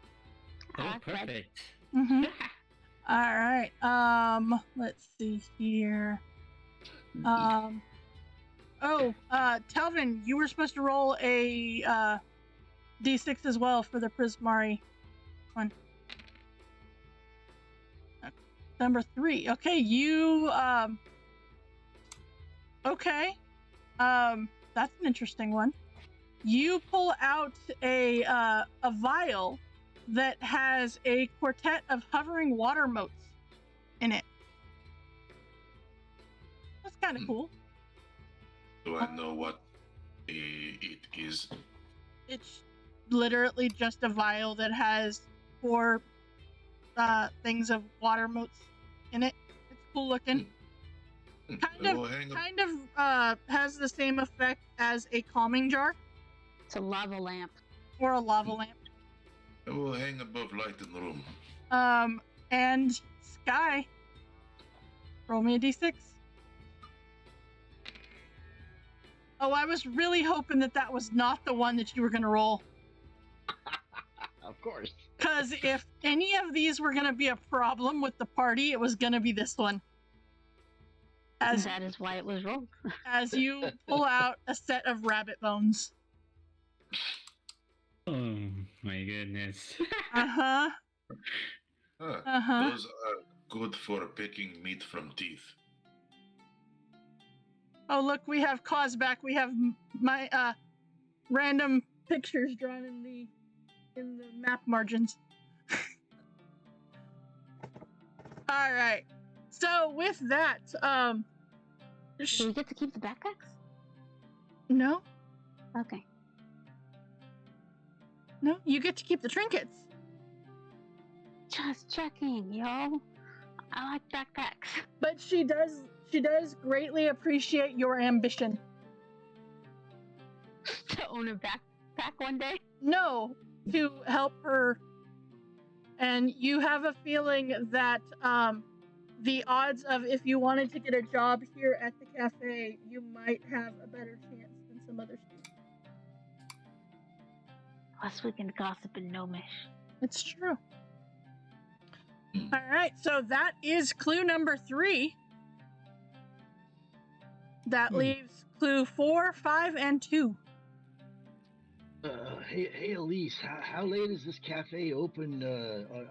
Oh, I like bread. perfect. Mm-hmm. All right. Let's see here. Telvin, you were supposed to roll a d6 as well for the Prismari one. Number 3. Okay, you okay. That's an interesting one. You pull out a vial that has a quartet of hovering water motes in it. That's kind of cool. Do I know what it is? It's literally just a vial that has 4 things of water motes in it. It's cool looking. Kind of has the same effect as a calming jar It's a lava lamp. or a lava lamp. I will hang above light in the room. And Sky, roll me a d6. Oh, I was really hoping that was not the one that you were going to roll. Of course. Because if any of these were going to be a problem with the party, it was going to be this one. That is why it was rolled. As you pull out a set of rabbit bones. Oh my goodness. Uh-huh. Those are good for picking meat from teeth. Oh, look, we have Cause back. We have my random pictures drawn in the map margins. All right. So with that, Do we get to keep the backpacks? no, Okay. no, you get to keep the trinkets. Just checking, yo. I like backpacks. But she does greatly appreciate your ambition. To own a backpack one day? No, to help her. And you have a feeling that the odds of if you wanted to get a job here at the cafe, you might have a better chance than some other students. Plus we can gossip in Gnomish. It's true. All right, so that is clue number 3. That leaves clue 4, 5, and 2. Hey, Elise, how late is this cafe open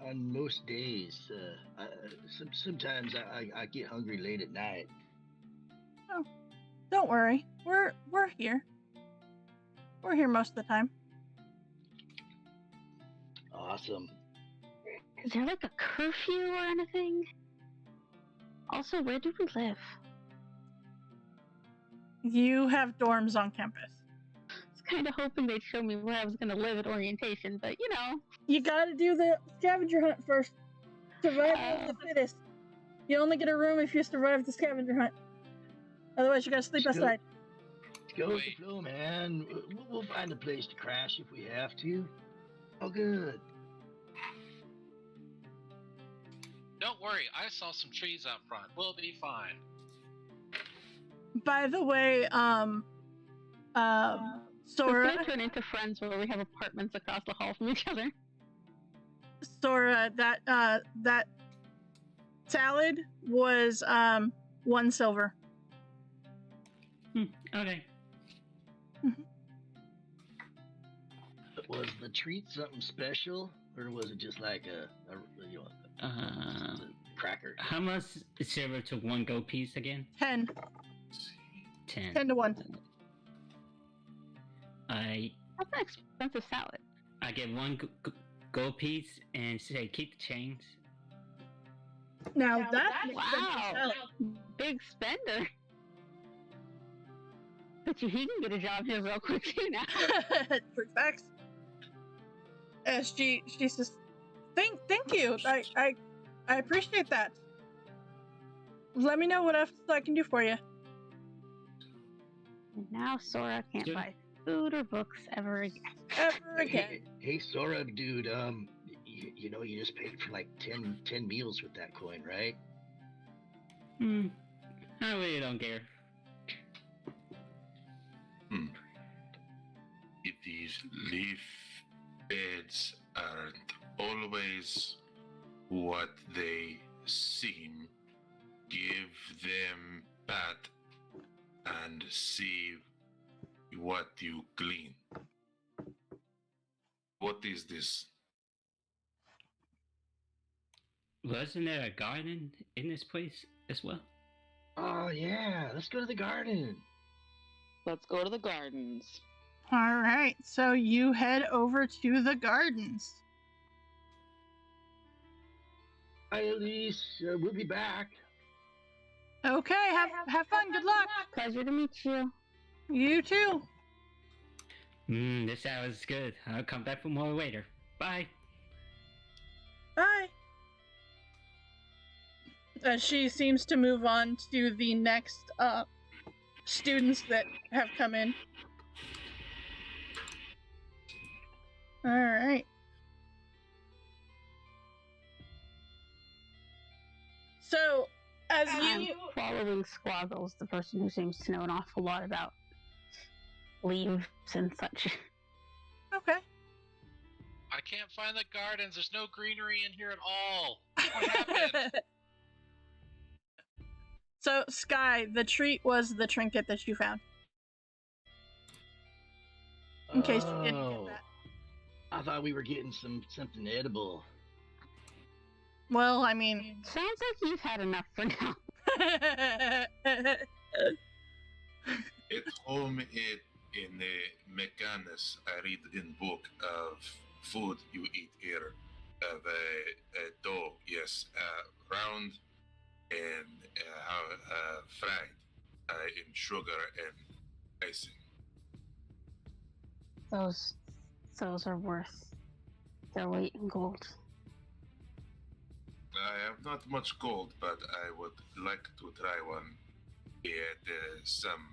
on most days? Sometimes I get hungry late at night. Oh, don't worry. We're here. We're here most of the time. Awesome. Is there like a curfew or anything? Also, where do we live? You have dorms on campus. I was kind of hoping they'd show me where I was going to live at orientation, but you know. You gotta do the scavenger hunt first. Survival of the fittest. You only get a room if you survive the scavenger hunt. Otherwise, you gotta sleep outside. Go with the flow, man. We'll find a place to crash if we have to. Oh, good. Don't worry, I saw some trees out front. We'll be fine. By the way, Sora. We're gonna turn into friends where we have apartments across the hall from each other. Sora, that salad was 1 silver. Okay. Was the treat something special, or was it just like a cracker? How much silver to 1 gold piece again? 10. 10. 10 to 1. That's an expensive salad. I get 1 gold piece and say keep the change. Now that's an Wow. expensive salad. Big spender. Bet you he can get a job here real quick too now. For facts. She says, thank you. I appreciate that. Let me know what else I can do for you. And now Sora can't Sure. buy food or books ever again. Ever again. Hey, Sora, dude. You know, you just paid for like 10 meals with that coin, right? I really don't care. If these leaf beds aren't always what they seem, give them pat and see what you glean. What is this? Wasn't there a garden in this place as well? Oh yeah, let's go to the garden. Let's go to the gardens. All right, so you head over to the gardens. Hi, Elise. We'll be back. Okay, have fun. Good luck. Pleasure to meet you. You too. This sounds good. I'll come back for more later. Bye. Bye. She seems to move on to the next students that have come in. All right. So, as I'm you following Squaggles, the person who seems to know an awful lot about leaves and such. okay. I can't find the gardens. There's no greenery in here at all. What happened? So, Sky, the treat was the trinket that you found. In case you didn't get that. I thought we were getting something edible. Well, I mean, Sounds like you've had enough for now. At home in Mechanis, I read in book of food you eat here. Of a dough, yes, round and fried in sugar and icing. Those are worth their weight in gold. I have not much gold, but I would like to try one at some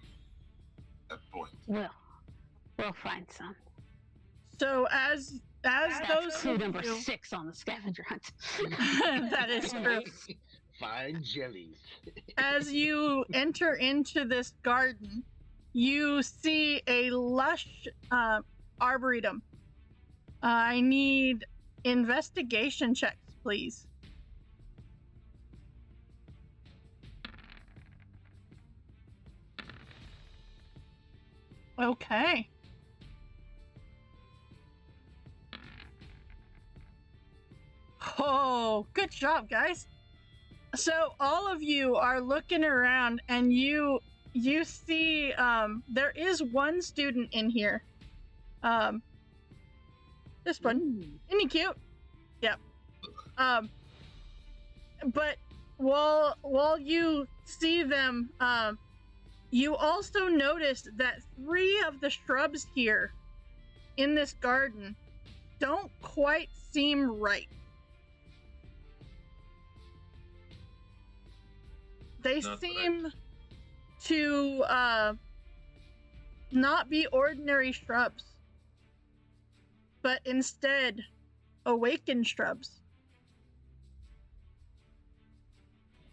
point. We'll find some. so as That's those clue of number you, 6 on the scavenger hunt. that is true. Fine jellies. As you enter into this garden, you see a lush arboretum. I need investigation checks, please. Okay. Oh, good job, guys. So all of you are looking around and you see there is one student in here. This one. Isn't he cute? Yep. But while you see them, you also noticed that 3 of the shrubs here in this garden don't quite seem right. They seem to not be ordinary shrubs, but instead awakened shrubs.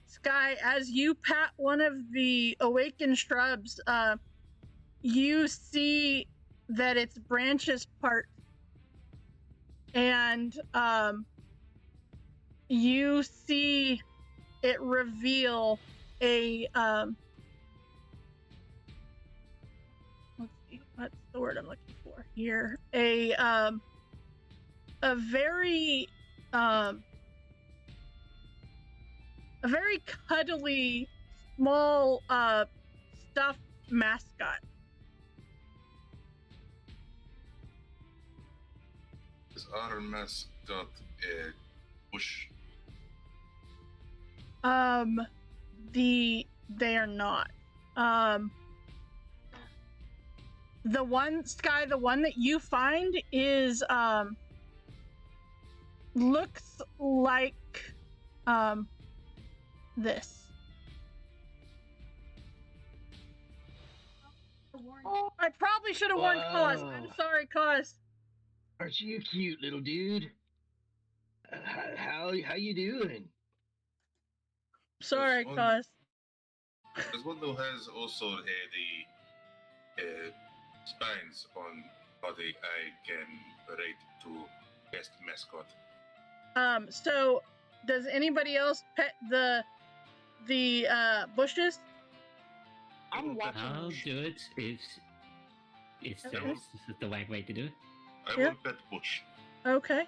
Sky, as you pat one of the awakened shrubs, you see that its branches part, and you see it reveal a let's see, what's the word I'm looking for here? A very cuddly small stuffed mascot. Is our mascot a bush? They are not. The one, Sky, the one that you find is looks like this. I probably should have warned Cause. I'm sorry, Cause. Aren't you cute, little dude? How you doing? Sorry, This one- Cause. This one though has also the spines on body I can rate to best mascot. So does anybody else pet the bushes? I'm watching. I'll do it if Okay. this is the right way to do it. I Yeah. will pet bush. Okay.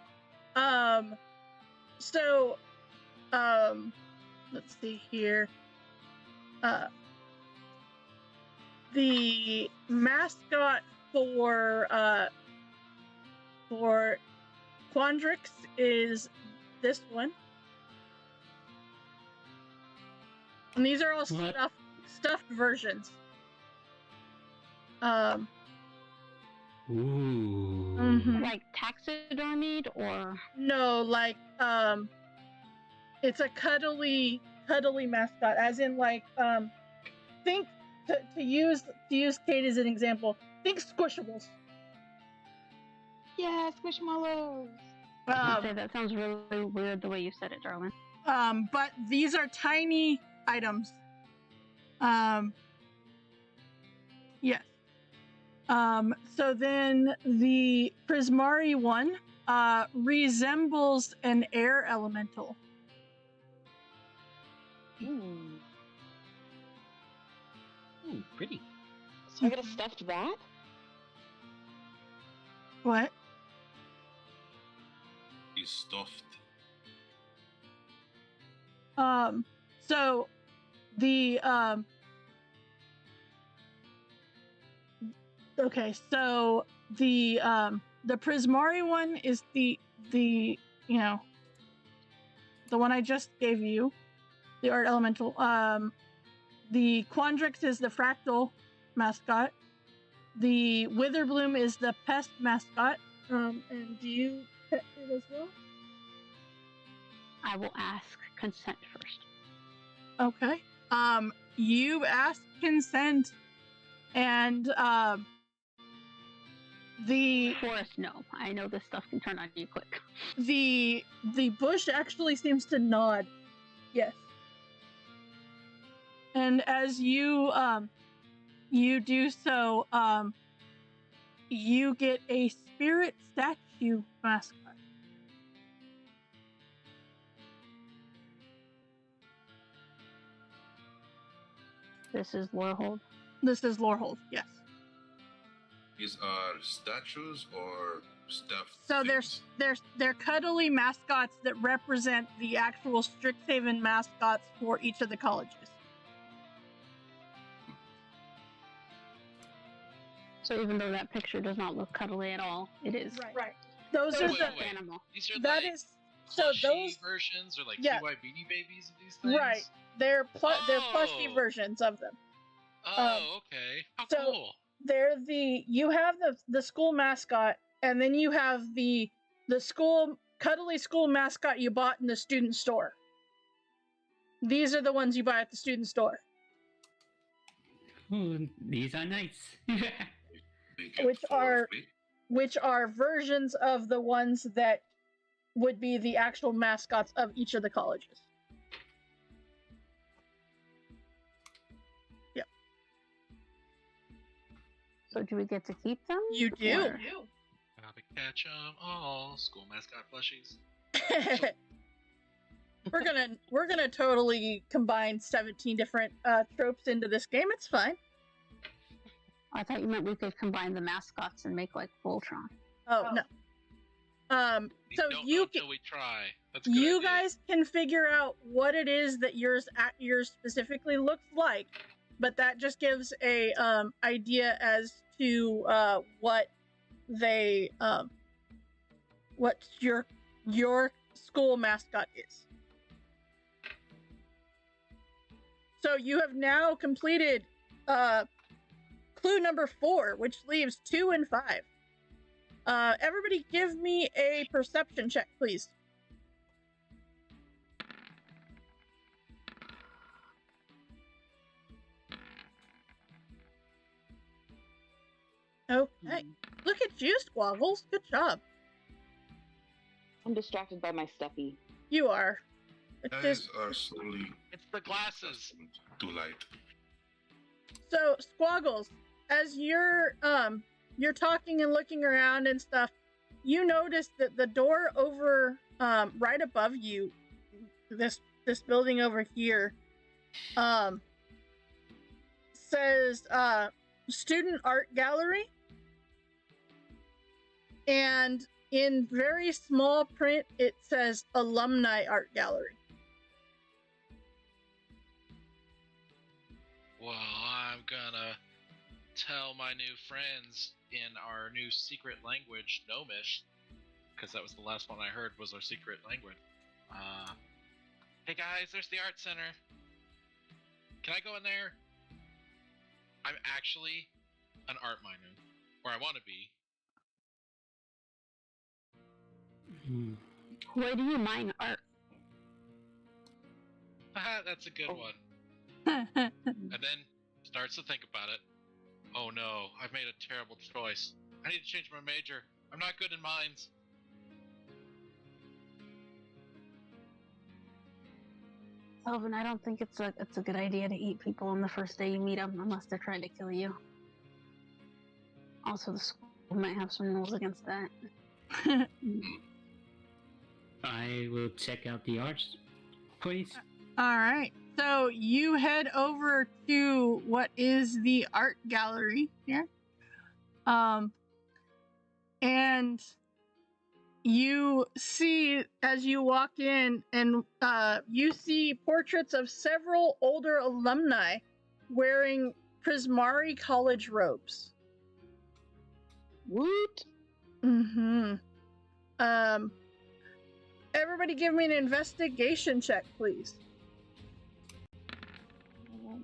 So let's see here. The mascot for Quadrix is this one. And these are all What? stuffed versions. Ooh. Mhm. Like taxidermied or No, like it's a cuddly mascot, as in like think to use Kate as an example, think Squishables. Yeah, Squishmallows. I'd say that sounds really weird the way you said it, darling. But these are tiny items. Yes. So then the Prismari one resembles an air elemental. Hmm. Ooh, pretty. So I got a stuffed bat? What? He's stuffed. So the okay, so the Prismari one is the you know, the one I just gave you, the art elemental. The Quadrix is the fractal mascot. The Witherbloom is the pest mascot. And do you pet it as well? I will ask consent first. Okay. You asked consent, and the Forest Gnome. I know this stuff can turn on you quick. the bush actually seems to nod. Yes. And as you you do so, you get a spirit statue mascot. This is Lorehold. This is Lorehold, yes. These are statues or stuffed So things? they're cuddly mascots that represent the actual Strixhaven mascots for each of the colleges. So even though that picture does not look cuddly at all, it is. Right. Those are Wait, the wait. Animal. These are that like is so plushy those versions or like yeah. TY Beanie Babies of these things? right. They're plushy Oh. versions of them. Oh, okay. How so- cool. They're you have the school mascot, and then you have the school cuddly school mascot you bought in the student store. These are the ones you buy at the student store, Ooh, these are nice. We get which four are- free. which are versions of the ones that would be the actual mascots of each of the colleges. So do we get to keep them? You do. Or- Gotta catch 'em all. School mascot plushies. we're gonna totally combine 17 different tropes into this game. It's fine. I thought you meant we could combine the mascots and make like Voltron. Oh no. We So don't know you until we try. That's a good you idea. guys can figure out what it is that yours specifically looks like, but that just gives a idea as to what they what your school mascot is. So you have now completed clue number 4, which leaves 2 and 5. Everybody give me a perception check, please. Okay. Look at you, Squaggles. Good job. I'm distracted by my stuffy. You are. It's just, Eyes are slowly It's the glasses. too light. so Squaggles, as you're talking and looking around and stuff, you notice that the door over right above you, this building over here, says student art gallery, and in very small print it says alumni art gallery. Well, I'm gonna tell my new friends in our new secret language, Gnomish, because that was the last one I heard was our secret language. Hey guys, there's the art center. Can I go in there? I'm actually an art miner, or I want to be. Hmm. Where do you mine art? Haha, that's a good Oh. one. And then starts to think about it. Oh no, I've made a terrible choice. I need to change my major. I'm not good in mines. Elvin, I don't think it's a good idea to eat people on the first day you meet them unless they're trying to kill you. Also, the school might have some rules against that. I will check out the arts, please. All right. So you head over to what is the art gallery here. And you see as you walk in, and you see portraits of several older alumni wearing Prismari College robes. Woot! Mm-hmm. Everybody give me an investigation check, please.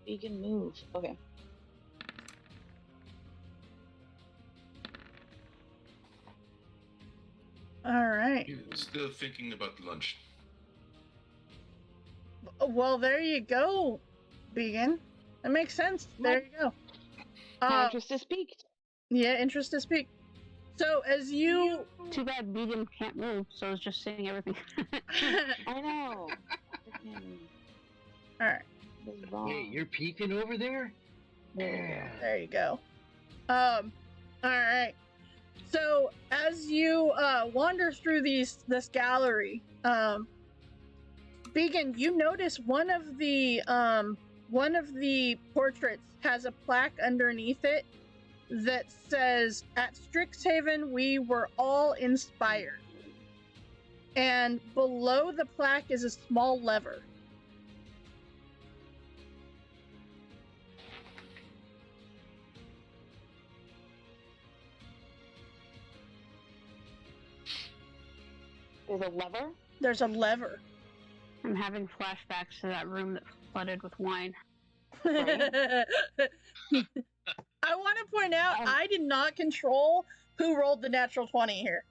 You can move. Okay. All right. Still thinking about lunch. Well, there you go, Vegan. That makes sense. There you go. Interest to speak. Yeah, interest to speak. So as you... Too bad Vegan can't move, so it's just saying everything. I know. All right. Hey, you're peeking over there? Yeah. There you go. All right. So as you wander through this gallery, Vegan, you notice one of the portraits has a plaque underneath it that says, "At Strixhaven, we were all inspired." And below the plaque is a small lever. There's a lever? There's a lever. I'm having flashbacks to that room that flooded with wine. I want to point out, I did not control who rolled the natural 20 here.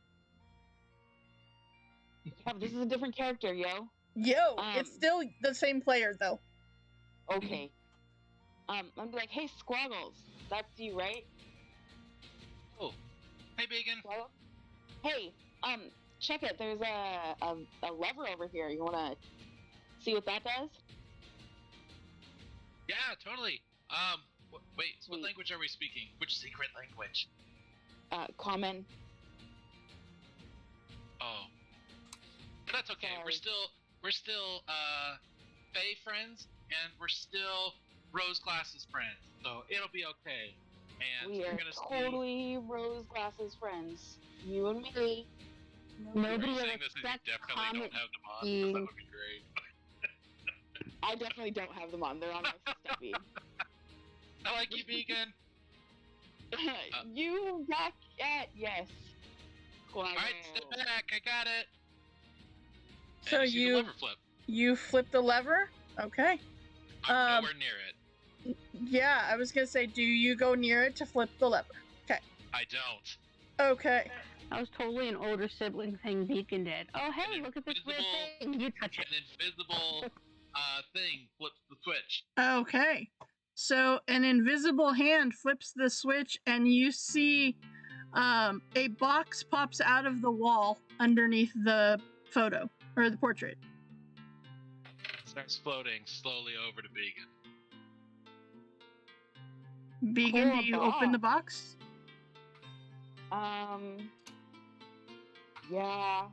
Oh, this is a different character, yo. Yo, it's still the same player, though. Okay. I'm like, hey, Squaggles, that's you, right? Oh, hey, Bacon. Squaggles? Hey, check it. There's a lever over here. You wanna see what that does? Yeah, totally. Wait, Sweet. what language are we speaking? Which secret language? Common. Oh. But that's okay. Sorry. We're still Fae friends, and we're still Rose Glasses friends. So it'll be okay. And We you're are gonna totally Rose Glasses friends. You and me. Nobody You're will saying this and you expect definitely Comet don't have them on. being... That would be great. I definitely don't have them on. They're on my steppy. I like you, Vegan. You got cat, yes. Alright, step back. I got it. So And see the lever flip. you flip the lever? Okay. I'm nowhere near it. Yeah, I was gonna say, do you go near it to flip the lever? Okay. I don't. Okay. That was totally an older sibling thing Beacon did. Oh, hey, look at this weird thing. You touch it. An invisible thing flips the switch. Okay. So an invisible hand flips the switch, and you see a box pops out of the wall underneath the photo or the portrait. Starts floating slowly over to Vegan. Vegan, Cool do you open the box? Yeah.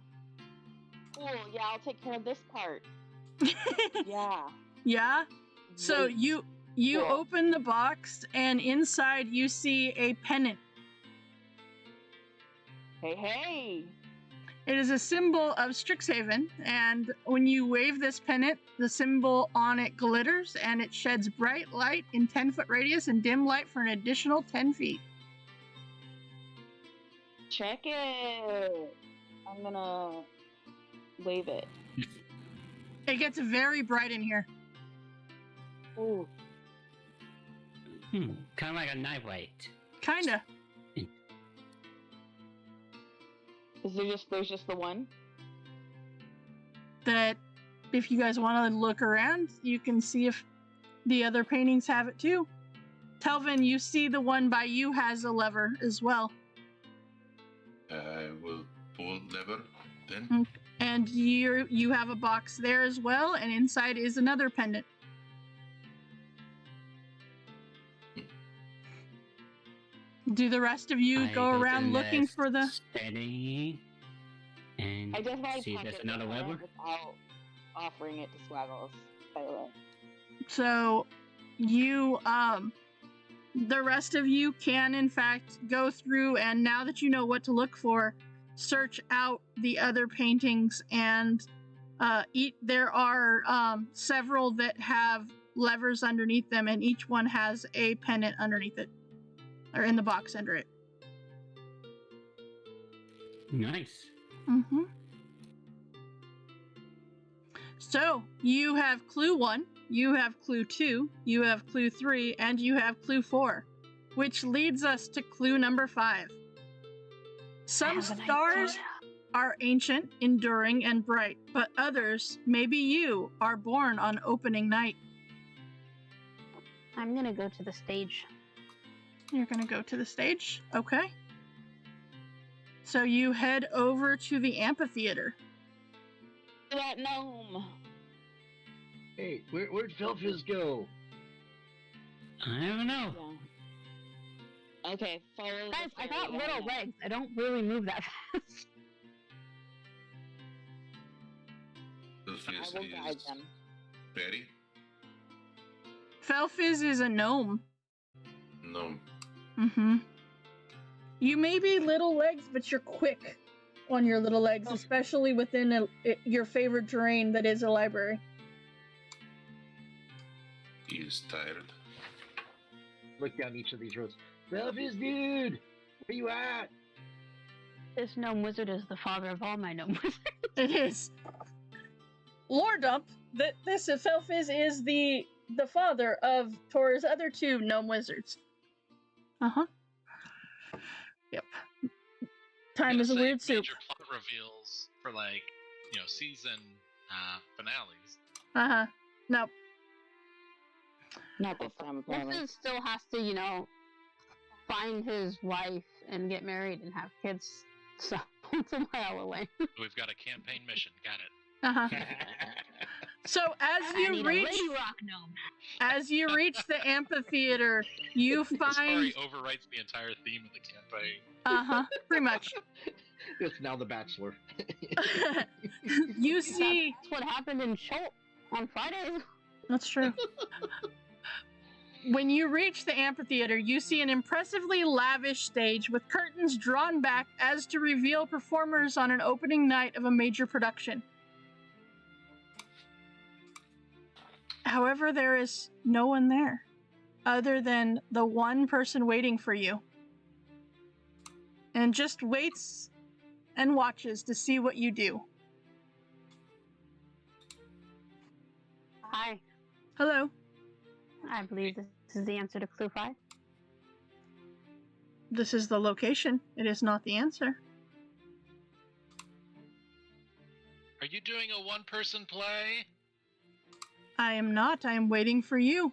Cool, yeah, I'll take care of this part. Yeah. Yeah. So Wait. you Cool. open the box, and inside you see a pennant. Hey. It is a symbol of Strixhaven, and when you wave this pennant, the symbol on it glitters, and it sheds bright light in 10-foot radius and dim light for an additional 10 feet. Check it. I'm gonna wave it. It gets very bright in here. Ooh. Kind of like a night light. Kinda. There's just the one? That if you guys want to look around, you can see if the other paintings have it too. Telvin, you see the one by you has a lever as well. I will pull lever then. And you have a box there as well, and inside is another pendant. Do the rest of you I go to around looking nest for the... steady and I definitely see if tuck there's it another in there lever. without offering it to Swaggles, by the way. So you, the rest of you can in fact go through, and now that you know what to look for, search out the other paintings, and there are several that have levers underneath them, and each one has a pendant underneath it, or in the box under it. Nice. Mm-hmm. So you have clue 1, you have clue 2, you have clue 3, and you have clue 4, which leads us to clue number 5. Some stars are ancient, enduring, and bright, but others, maybe you, are born on opening night. I'm gonna go to the stage. You're gonna go to the stage? Okay. So you head over to the amphitheater. That gnome! Hey, where'd Felfiz go? I don't know. Yeah. Okay, follow Guys, the I got fairy little line. legs. I don't really move that fast. Felfiz I will guide is them. Betty? Felfiz is a gnome. No. Mm-hmm. You may be little legs, but you're quick on your little legs, especially within your favorite terrain that is a library. He is tired. Look down each of these rows. Felfiz, dude! Where you at? This gnome wizard is the father of all my gnome wizards. It is. Lore dump. This Felfiz is the father of Tor's other 2 gnome wizards. Uh-huh. Yep. Time is a weird soup. Major plot reveals for season finales. Uh-huh. Nope. Not this time, apparently. Wizard still has to, find his wife and get married and have kids. So it's a while away. We've got a campaign mission. Got it. Uh-huh. So as I you need a reach lady rock gnome. as you reach the amphitheater, you This find story overwrites the entire theme of the campaign. uh-huh, pretty much. It's now The Bachelor. You see That's what happened in Schultz on Fridays. That's true. When you reach the amphitheater, you see an impressively lavish stage with curtains drawn back as to reveal performers on an opening night of a major production. However, there is no one there, other than the one person waiting for you. And just waits and watches to see what you do. Hi. Hello. I believe this is the answer to clue 5. This is the location. It is not the answer. Are you doing a one-person play? I am not. I am waiting for you.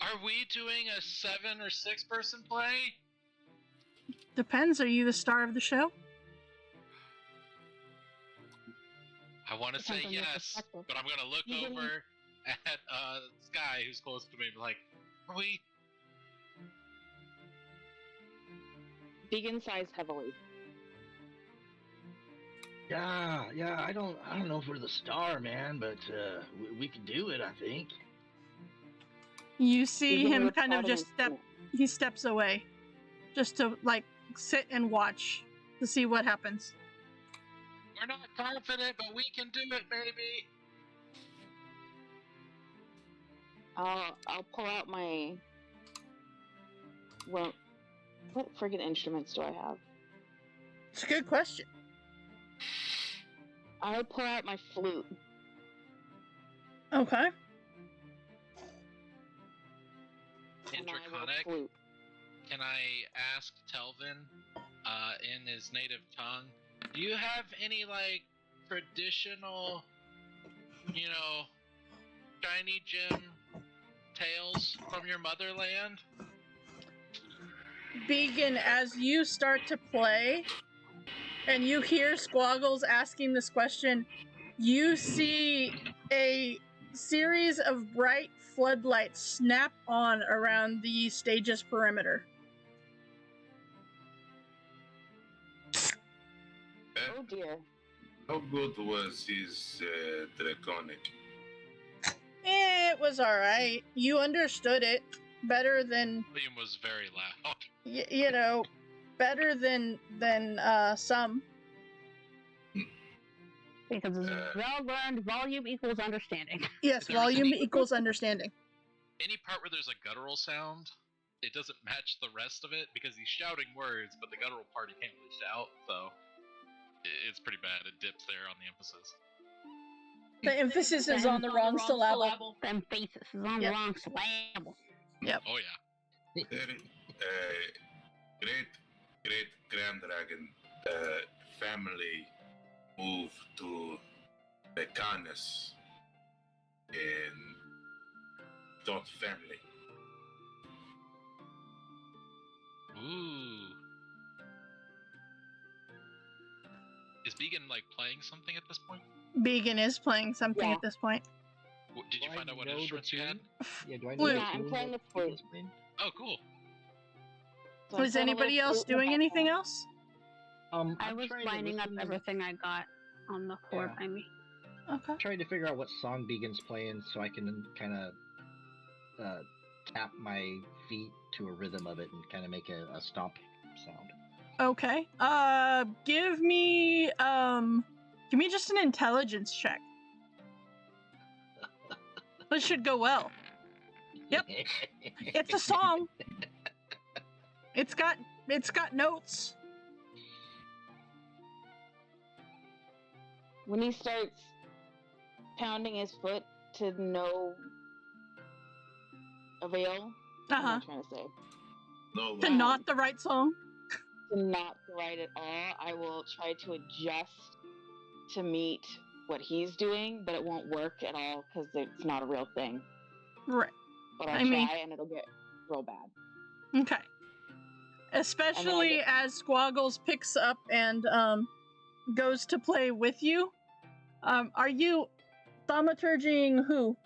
Are we doing a 7 or 6-person play? Depends. Are you the star of the show? I want to say Depends on your yes, perspective. but I'm gonna look You didn't- over at Sky, who's close to me, and be like, "Are we?" Vegan size heavily. Yeah, I don't know if we're the star, man, but we can do it, I think. You see Vegan him with kind of powder just and- he steps away. Just to, sit and watch to see what happens. We're not confident, but we can do it, baby. I'll pull out my... Well, what friggin' instruments do I have? It's a good question. I would pull out my flute. Okay. And I will Indraconic. flute. Can I ask Telvin, in his native tongue, do you have any traditional, shiny gem tales from your motherland? Vegan, as you start to play, and you hear Squaggles asking this question, you see a series of bright floodlights snap on around the stage's perimeter. Oh dear. How good was his draconic? It was alright. You understood it better than, William was very loud. you know, better than some. Because it's well learned, volume equals understanding. Yes, There's volume any- equals understanding. Any part where there's a guttural sound, it doesn't match the rest of it because he's shouting words, but the guttural part he can't really shout, so it's pretty bad. It dips there on the emphasis. The emphasis is on the wrong syllable. The emphasis is on the wrong syllable. Yep. Oh yeah. Great Grand Dragon family moved to the Canis in Dot family. Ooh. Is Began like playing something at this point? Began is playing something Yeah. at this point. Did you Do I find out what know the instruments you had? tune? Yeah, do I know Flute. the Yeah, I'm tune playing that the flute. Beacon's playing? Oh, cool. So I'm Is playing a anybody little else flute in the doing anything background. else? I I'm was trying to lining up listen- everything I got on the floor Yeah. by me. Okay. Trying to figure out what song Beacon's playing so I can kind of tap my feet to a rhythm of it and kind of make a stomp sound. Okay. Give me just an intelligence check. This should go well. Yep. It's a song. It's got notes. When he starts pounding his foot to no avail, what am I trying to say? No, To not the right song. To not right at all, I will try to adjust to meet what he's doing, but it won't work at all because it's not a real thing. Right. But I'll I mean- try and it'll get real bad. Okay. Especially as Squaggles picks up and goes to play with you. Are you thaumaturging who?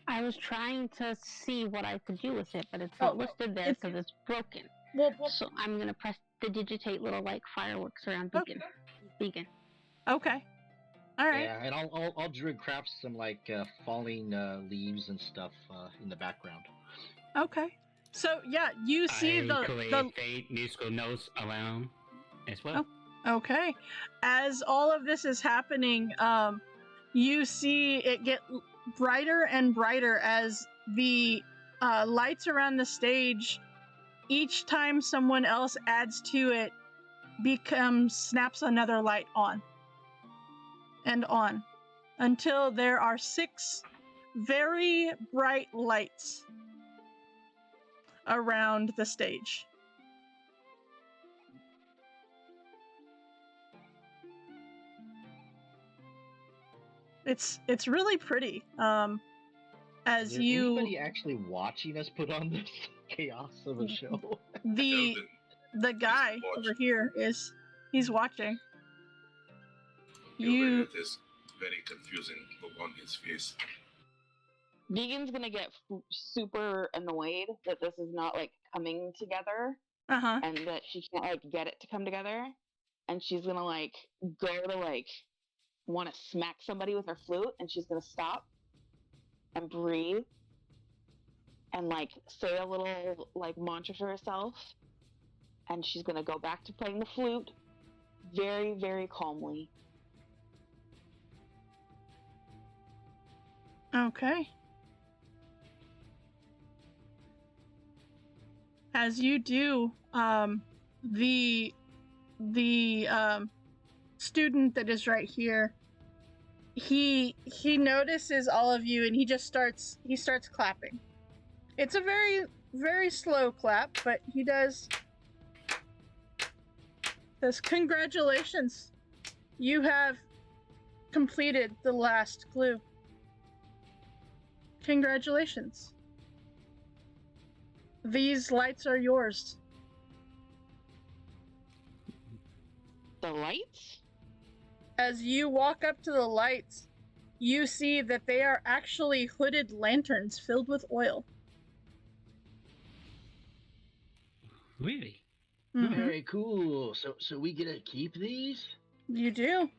I was trying to see what I could do with it, but it's not listed there because it's broken. Well, So I'm gonna press the digitate little like fireworks around Beacon. Beacon. okay. All right. Yeah, and I'll druid craft some like falling leaves and stuff in the background. Okay. So yeah, you see I create fade musical notes around as well. Okay. As all of this is happening, you see it get brighter and brighter as the lights around the stage, each time someone else adds to it, snaps another light on. And on. Until there are 6 very bright lights around the stage. It's really pretty. As Is there you anybody actually watching us put on this chaos of a show? the guy over here he's watching. You It is very confusing on his face. Deegan's gonna get super annoyed that this is not like coming together uh-huh. and that she can't like get it to come together, and she's gonna like go to like want to smack somebody with her flute, and she's gonna stop and breathe and like say a little like mantra to herself, and she's gonna go back to playing the flute very, very calmly. Okay. As you do, the student that is right here, he notices all of you and he starts clapping. It's a very, very slow clap, but he says, "Congratulations, you have completed the last clue. Congratulations. These lights are yours." The lights? As you walk up to the lights, you see that they are actually hooded lanterns filled with oil. Really? Mhm. Very cool. So we get to keep these? You do.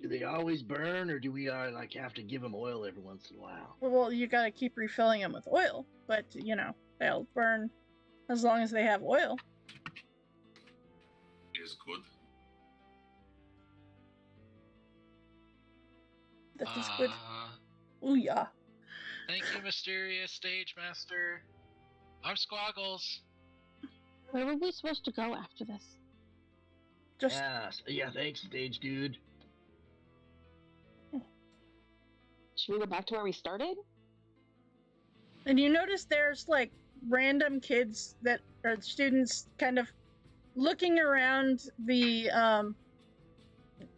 Do they always burn, or do we like have to give them oil every once in a while? Well, you gotta keep refilling them with oil, but you know, they'll burn as long as they have oil. Is good. That is good. Ooh, yeah. Thank you, mysterious stage master. I'm Squaggles. Where were we supposed to go after this? Just Yeah, thanks, stage dude. Should we go back to where we started? and you notice there's like random kids that are students kind of looking around the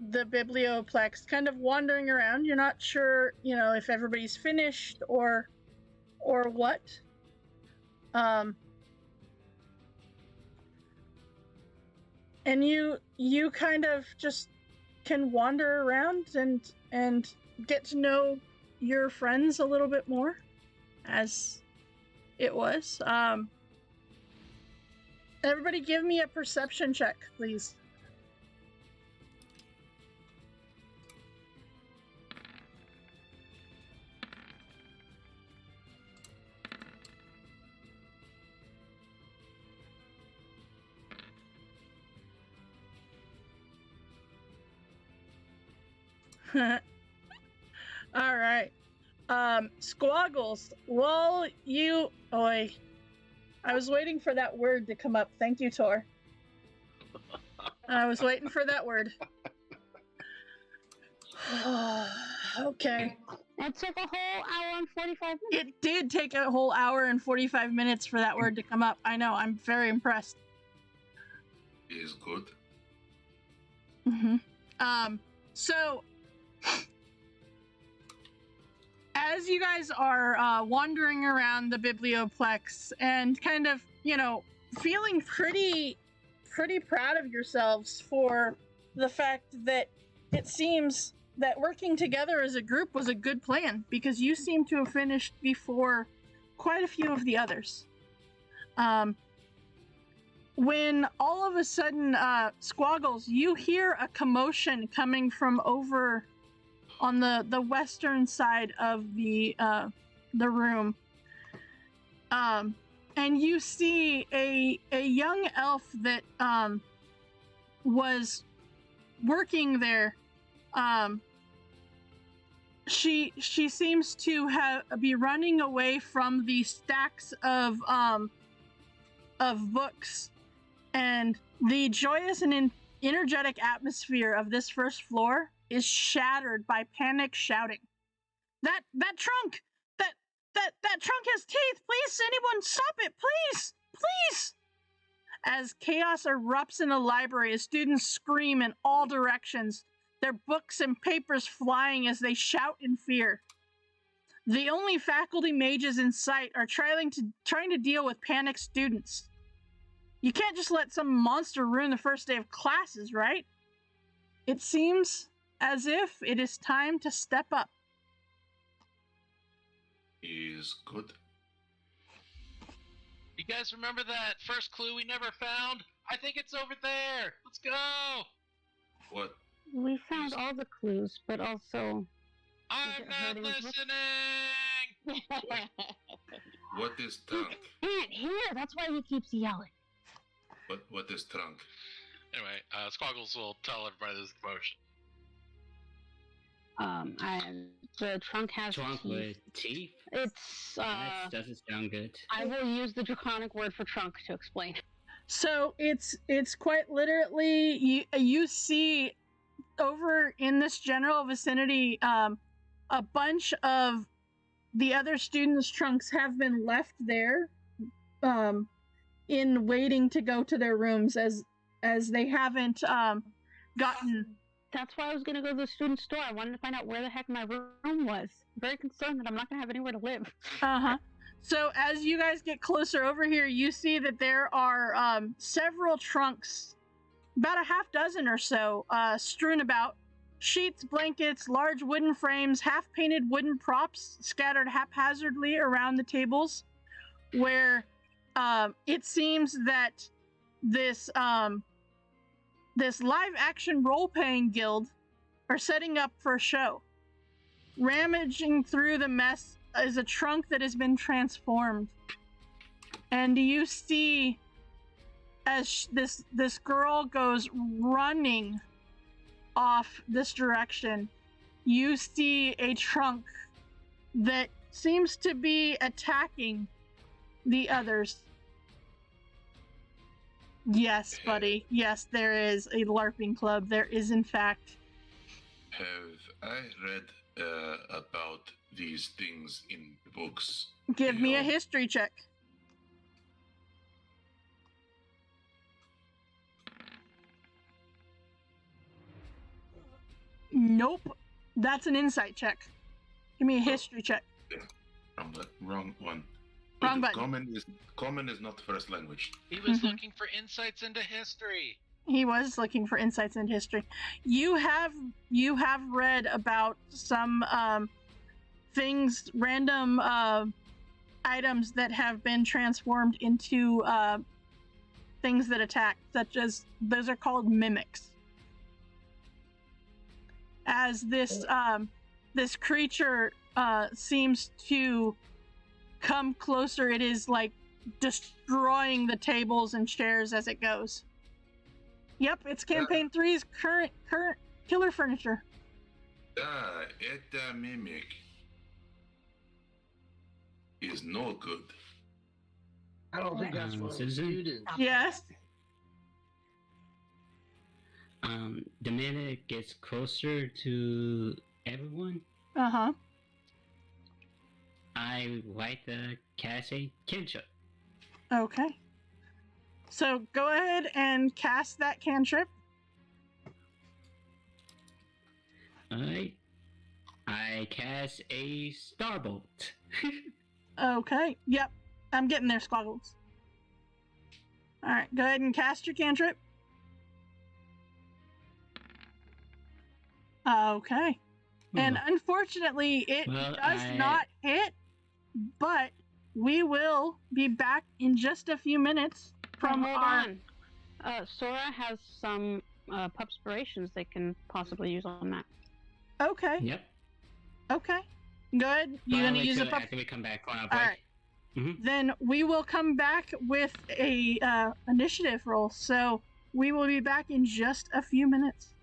Biblioplex, kind of wandering around. You're not sure, you know, if everybody's finished or what. And you kind of just can wander around and get to know your friends a little bit more, as it was. Everybody give me a perception check, please. All right. Squaggles, while you... Oi. I was waiting for that word to come up. Thank you, Tor. I was waiting for that word. Okay. It took a whole hour and 45 minutes. It did take a whole hour and 45 minutes for that word to come up. I know. I'm very impressed. Is good. Mm-hmm. So... as you guys are wandering around the Biblioplex and kind of, you know, feeling pretty proud of yourselves for the fact that it seems that working together as a group was a good plan, because you seem to have finished before quite a few of the others. When all of a sudden, Squaggles, you hear a commotion coming from over on the western side of the room, and you see a young elf that was working there. She seems to be running away from the stacks of books, and the joyous and energetic atmosphere of this first floor is shattered by panic shouting. That trunk! That trunk has teeth! Please, anyone, stop it! Please! Please! As chaos erupts in the library, as students scream in all directions, their books and papers flying as they shout in fear. The only faculty mages in sight are trying to deal with panicked students. You can't just let some monster ruin the first day of classes, right? It seems as if it is time to step up. Is good. You guys remember that first clue we never found? I think it's over there. Let's go. What? We found all the clues, but also... I'm not listening. What is He trunk? can't hear. That's why he keeps yelling. What is trunk? Anyway, Squaggles will tell everybody this commotion. The trunk has Trunk teeth. with teeth? It's, That doesn't sound good. I will use the draconic word for trunk to explain. So it's quite literally, you see over in this general vicinity, a bunch of the other students' trunks have been left there, in waiting to go to their rooms, as they haven't gotten. That's why I was going to go to the student store. I wanted to find out where the heck my room was. I'm very concerned that I'm not going to have anywhere to live. So as you guys get closer over here, you see that there are several trunks, about a half dozen or so, strewn about. Sheets, blankets, large wooden frames, half-painted wooden props scattered haphazardly around the tables, where it seems that this this live-action role-playing guild are setting up for a show. Rummaging through the mess is a trunk that has been transformed, and you see as this girl goes running off this direction, you see a trunk that seems to be attacking the others. Yes, buddy. Yes, there is a LARPing club. There is, in fact. Have I read about these things in books? Give me a history check. Nope. That's an insight check. Give me a history check. Wrong one. Wrong button. Common is not first language. He was looking for insights into history. He was looking for insights into history. You have read about some things, random items that have been transformed into things that attack, such as those are called mimics. As this this creature seems to come closer, it is like destroying the tables and chairs as it goes. Yep, it's campaign 3's current killer furniture. That mimic is no good. I don't think that's what you did. Yes. The minute gets closer to everyone, I like to cast a cantrip. Okay. So go ahead and cast that cantrip. Alright. I cast a starbolt. Okay. Yep. I'm getting there, Squaggles. Alright, go ahead and cast your cantrip. Okay. And unfortunately, it does not hit, but we will be back in just a few minutes from hold our... on. Sora has some pupspirations they can possibly use on that. Okay. Yep. Okay. Good. You gonna use a pup? After we come back on our All break. right. Then we will come back with a initiative roll. So we will be back in just a few minutes.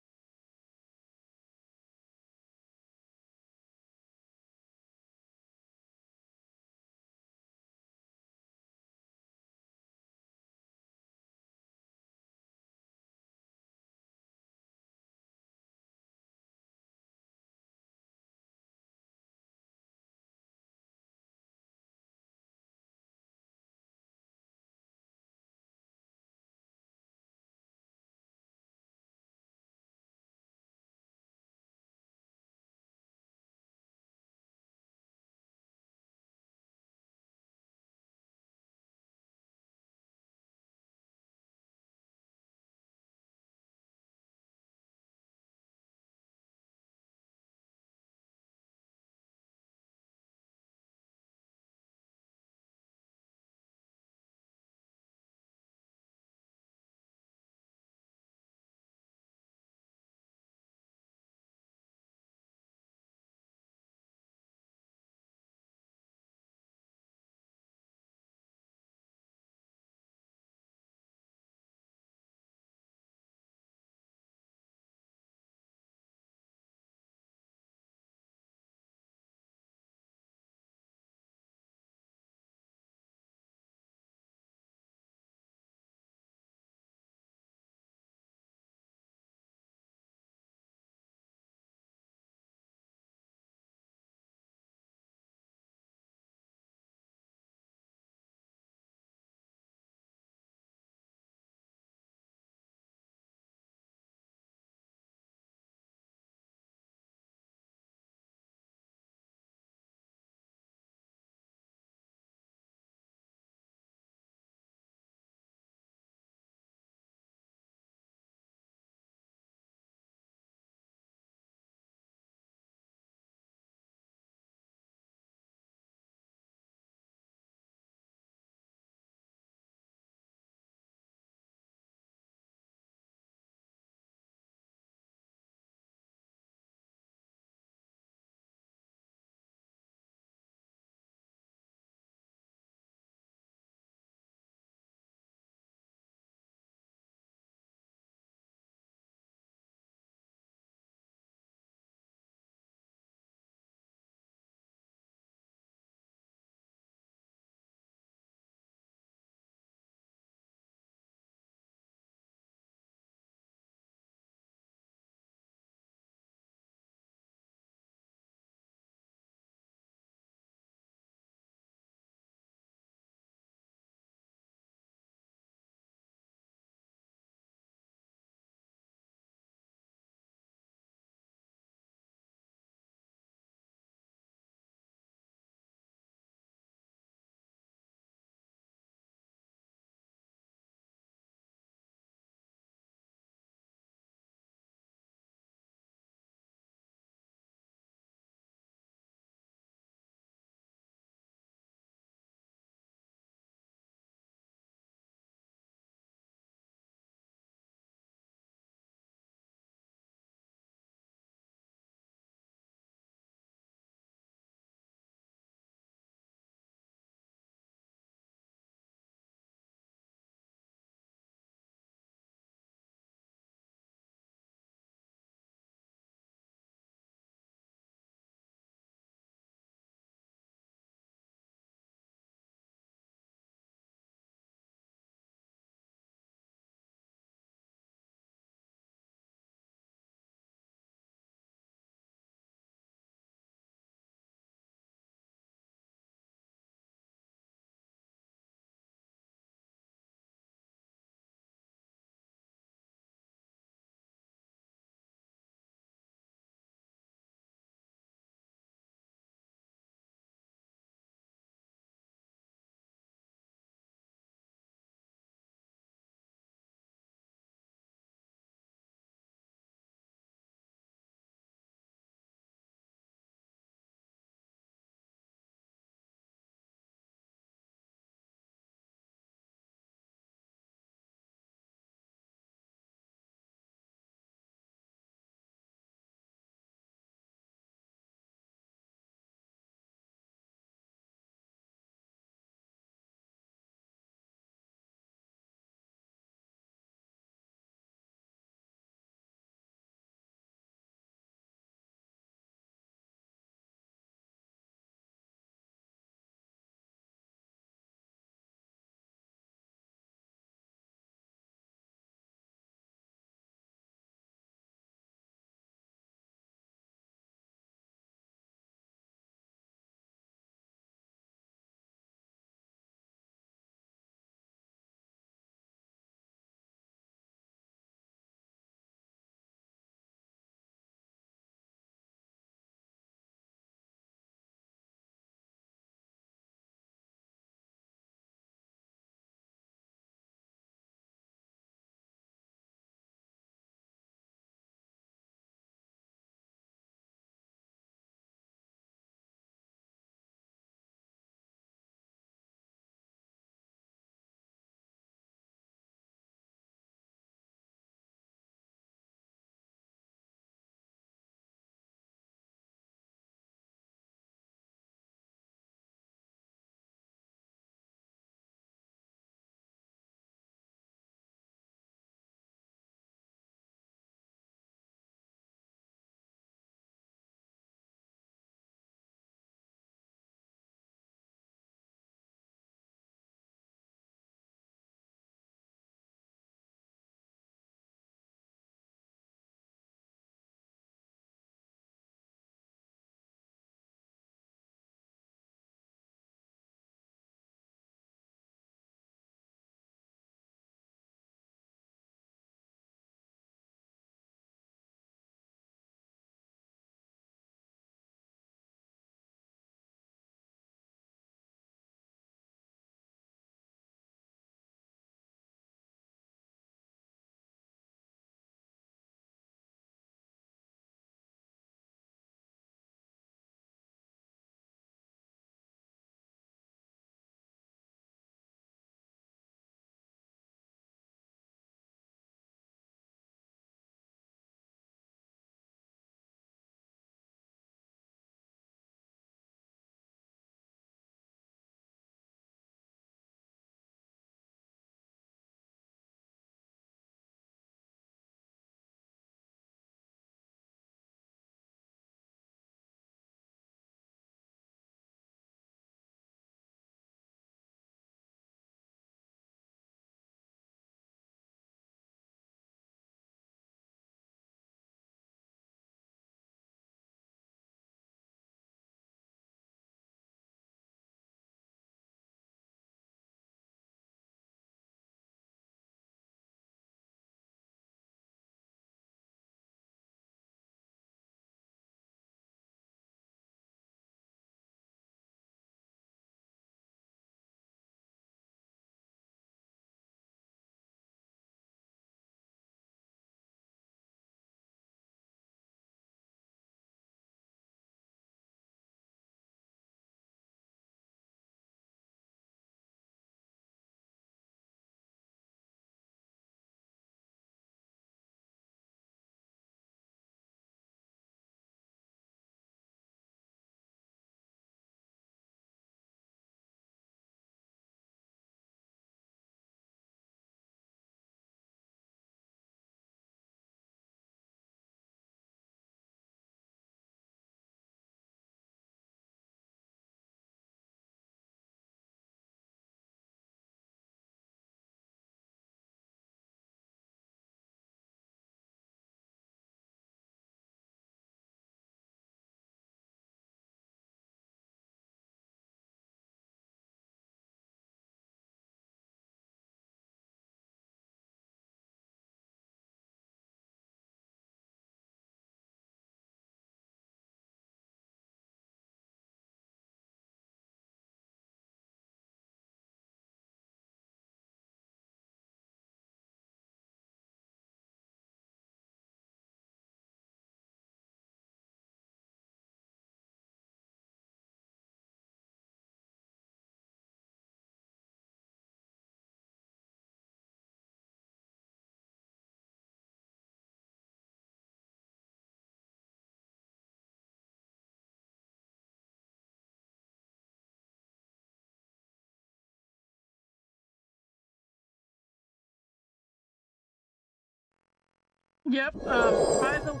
Yep. By the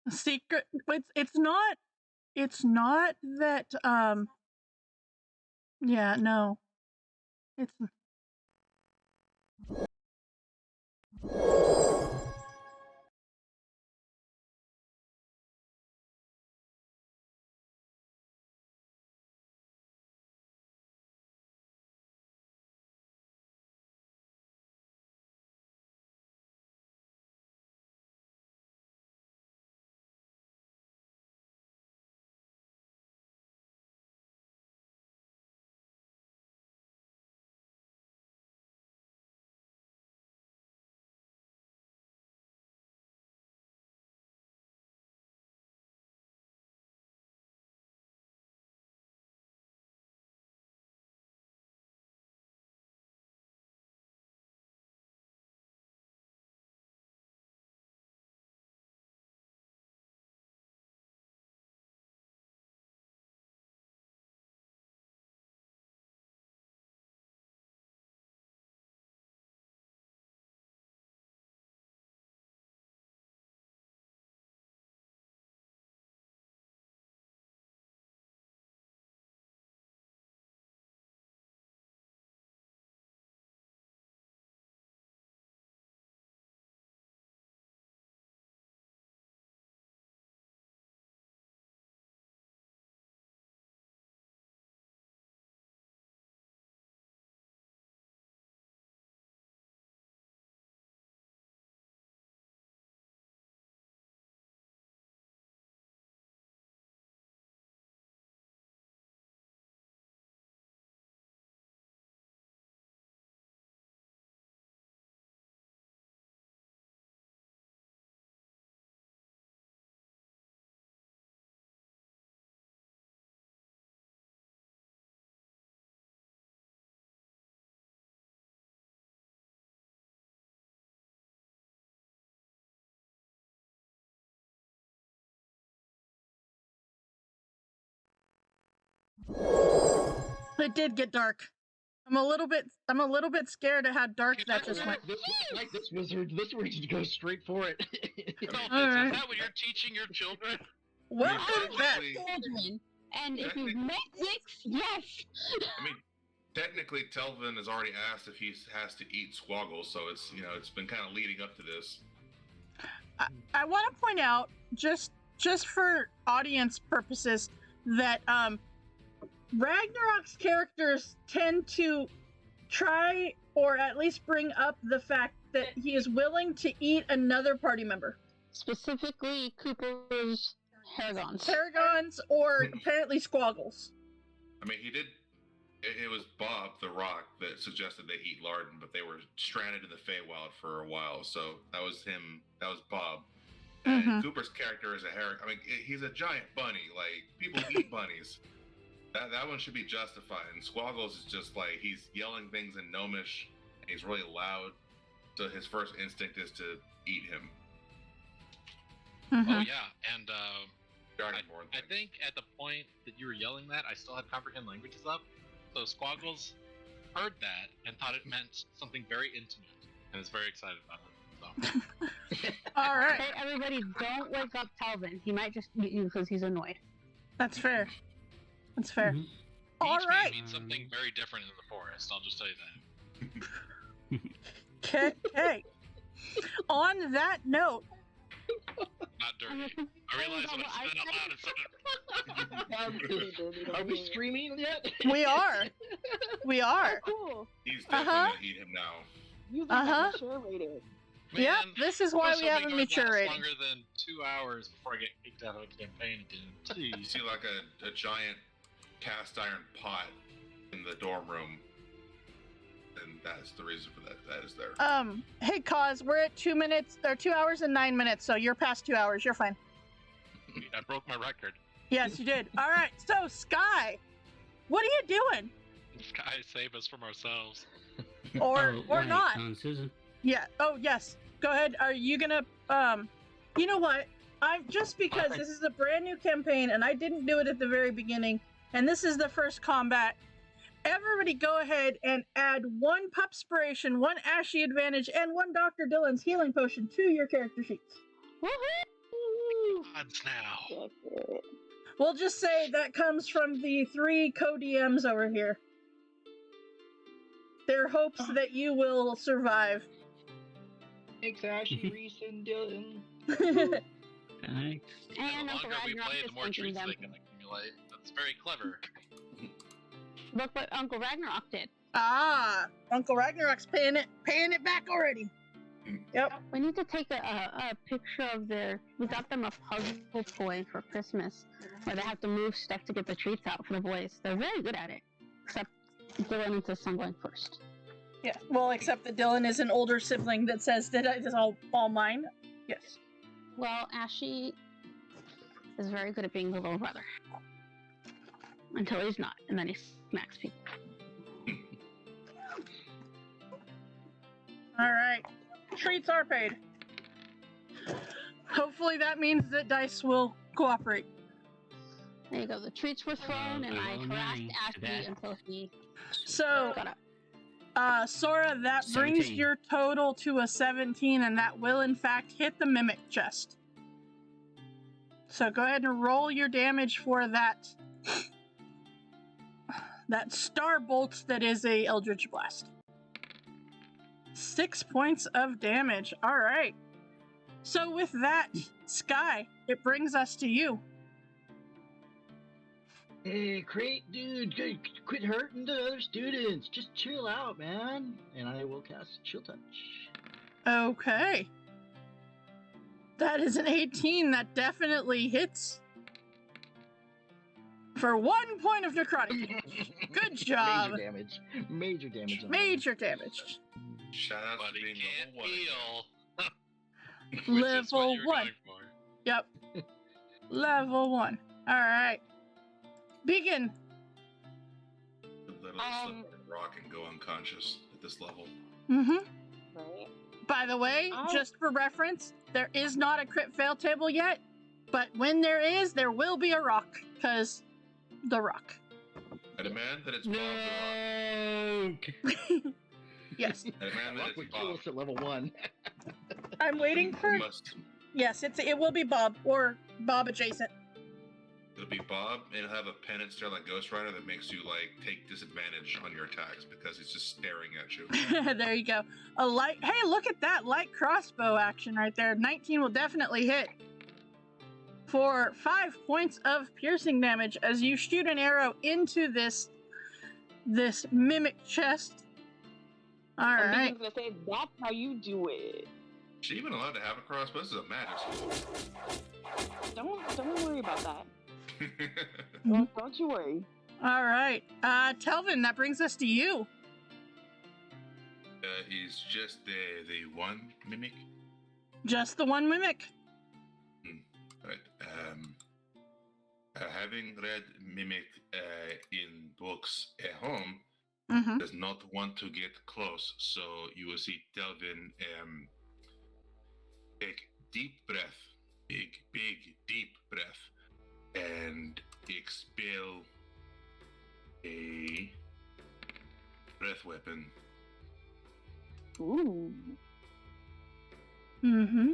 secret, it's not. It's not that. Yeah. No. It's. It did get dark. I'm a little bit scared at how dark that just went. This wizard goes straight for it. Is that what you're teaching your children? Welcome back. Children. And if you've met Zix, yes. I mean, technically, Telvin has already asked if he has to eat squaggles, so it's been kind of leading up to this. I want to point out, just for audience purposes, that Ragnarok's characters tend to try, or at least bring up, the fact that he is willing to eat another party member. Specifically, Cooper's Haragons. Haragons, or apparently Squaggles. I mean, he did. It was Bob the Rock that suggested they eat Larden, but they were stranded in the Feywild for a while, so that was him. That was Bob. And Cooper's character is a Harag. I mean, he's a giant bunny. Like, people eat bunnies. That one should be justified. And Squaggles is just like, he's yelling things in Gnomish, and he's really loud. So his first instinct is to eat him. Oh yeah, and I things. think at the point that you were yelling that, I still had comprehend languages up. So Squaggles heard that and thought it meant something very intimate, and is very excited about it. So. All right. Hey, everybody, don't wake up Telvin. He might just eat you because he's annoyed. That's fair. That's fair. All Each right. means something very different in the forest. I'll just tell you that. Okay. On that note. Not dirty. I realize when I said it out loud, it Are we streaming yet? We are. We are. Oh, cool. He's definitely gonna eat him now. Using that mature rating. Yep, this is why we haven't mature rating. Longer than 2 hours before I get kicked out of a campaign again. You see like a giant cast iron pot in the dorm room, and that's the reason for that. That is there. Hey, Cause, we're at 2 minutes, or 2 hours and 9 minutes, so you're past 2 hours. You're fine. I broke my record. Yes, you did. All right, so Sky, what are you doing? Sky, save us from ourselves. Or right, not? Susan. Yeah. Oh, yes. Go ahead. Are you gonna? You know what? I'm just because this is a brand new campaign and I didn't do it at the very beginning, and this is the first combat, everybody go ahead and add 1 Pupspiration, 1 Ashy Advantage, and 1 Dr. Dylan's Healing Potion to your character sheets. Woohoo! Odds now. We'll just say that comes from the 3 co-DMs over here. Their hopes that you will survive. Thanks, Ashley, Reese, and Dylan. Nice. And the Uncle longer we Ragnarok play, is the more thanking treats them. they can accumulate. That's very clever. Look what Uncle Ragnarok did. Uncle Ragnarok's paying it back already. Yep. We need to take a picture of we got them a puzzle toy for Christmas where they have to move stuff to get the treats out for the boys. They're very good at it. Except Dylan insists on going first. Yeah. Well, except that Dylan is an older sibling that says that it is all mine. Yes. Well, Ashy is very good at being the little brother. Until he's not, and then he smacks people. Alright. Treats are paid. Hopefully that means that dice will cooperate. There you go. The treats were thrown, and I harassed Ashley until he So, got up. Sora, that brings 17. your total to a 17, and that will in fact hit the mimic chest. So go ahead and roll your damage for that star bolt that is a Eldritch Blast. 6 points of damage. All right. So with that, Sky, it brings us to you. Hey, Crate, dude, quit hurting the other students. Just chill out, man. And I will cast Chill Touch. Okay. That is an 18. That definitely hits. For 1 point of necrotic damage. Good job. Major damage. Major damage. on Major damage. Shout out But to he being can't level 1. heal. Which is Level what you're 1. going for. Yep. Level 1. Alright. Begin. Literally slip on a rock and go unconscious at this level. Mm-hmm. Right. By the way, Oh. just for reference, there is not a crit fail table yet, but when there is, there will be a rock, because the rock. I demand that it's Bob the No. Yes. Rock. I demand that Rock it's would kill Bob. us at level 1. I'm waiting for... You must. Yes, it will be Bob, or Bob adjacent. It'll be Bob, and he'll have a penance there like Ghost Rider that makes you like take disadvantage on your attacks because he's just staring at you. There you go. A light... Hey, look at that light crossbow action right there. 19 will definitely hit. For 5 points of piercing damage as you shoot an arrow into this mimic chest. Alright. I was gonna say, that's how you do it. Is she even allowed to have a crossbow? This is a magic school. Don't worry about that. Don't you worry. Alright. Telvin, that brings us to you. He's just the one mimic. Just the one mimic. Right. Having read mimic in books at home, Mm-hmm. does not want to get close. So you will see Telvin take deep breath, big deep breath, and expel a breath weapon. Ooh. Mm-hmm.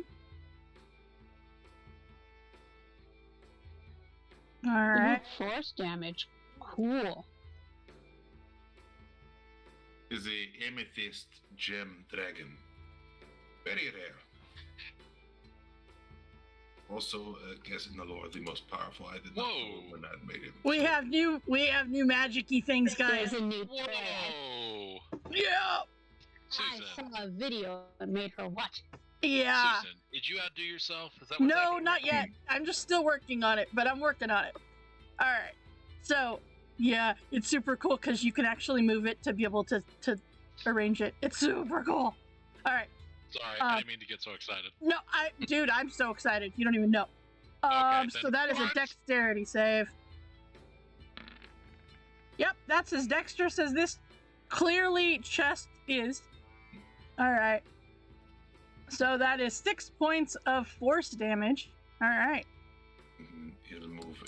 Alright. Force damage. Cool. Is a amethyst gem dragon. Very rare. Also, guess in the lore, the most powerful. I did not know Whoa. when I made it. We have new magic-y things, guys. There's a new Whoa! toy. Yeah! Susan, I saw a video and made her watch it. Yeah. Susan, did you outdo yourself? Is that what's No, happening? not yet. I'm just still working on it, but I'm working on it. Alright. So, yeah, it's super cool because you can actually move it to be able to arrange it. It's super cool. Alright. Sorry, I didn't mean to get so excited. No, dude, I'm so excited. You don't even know. Okay, So then that is a what? dexterity save. Yep, that's as dexterous as this clearly chest is. Alright. So that is 6 points of force damage. Alright. He'll move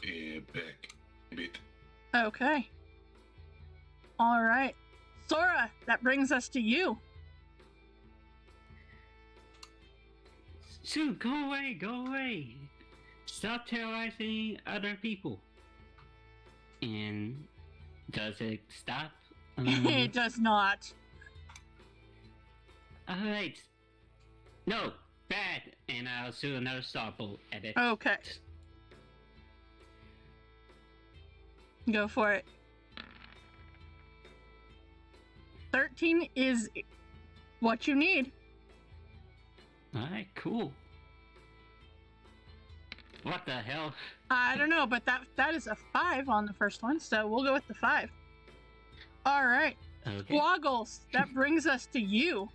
back a bit. Okay. All right. Sora, that brings us to you. Shoot, go away, go away. Stop terrorizing other people. And does it stop? It does not. Alright. No, bad. And I'll shoot another starbolt at it. Okay. Go for it. 13 is what you need. Alright, cool. What the hell? I don't know, but that is a 5 on the first one, so we'll go with the 5. All right. Okay. Squaggles, that brings us to you.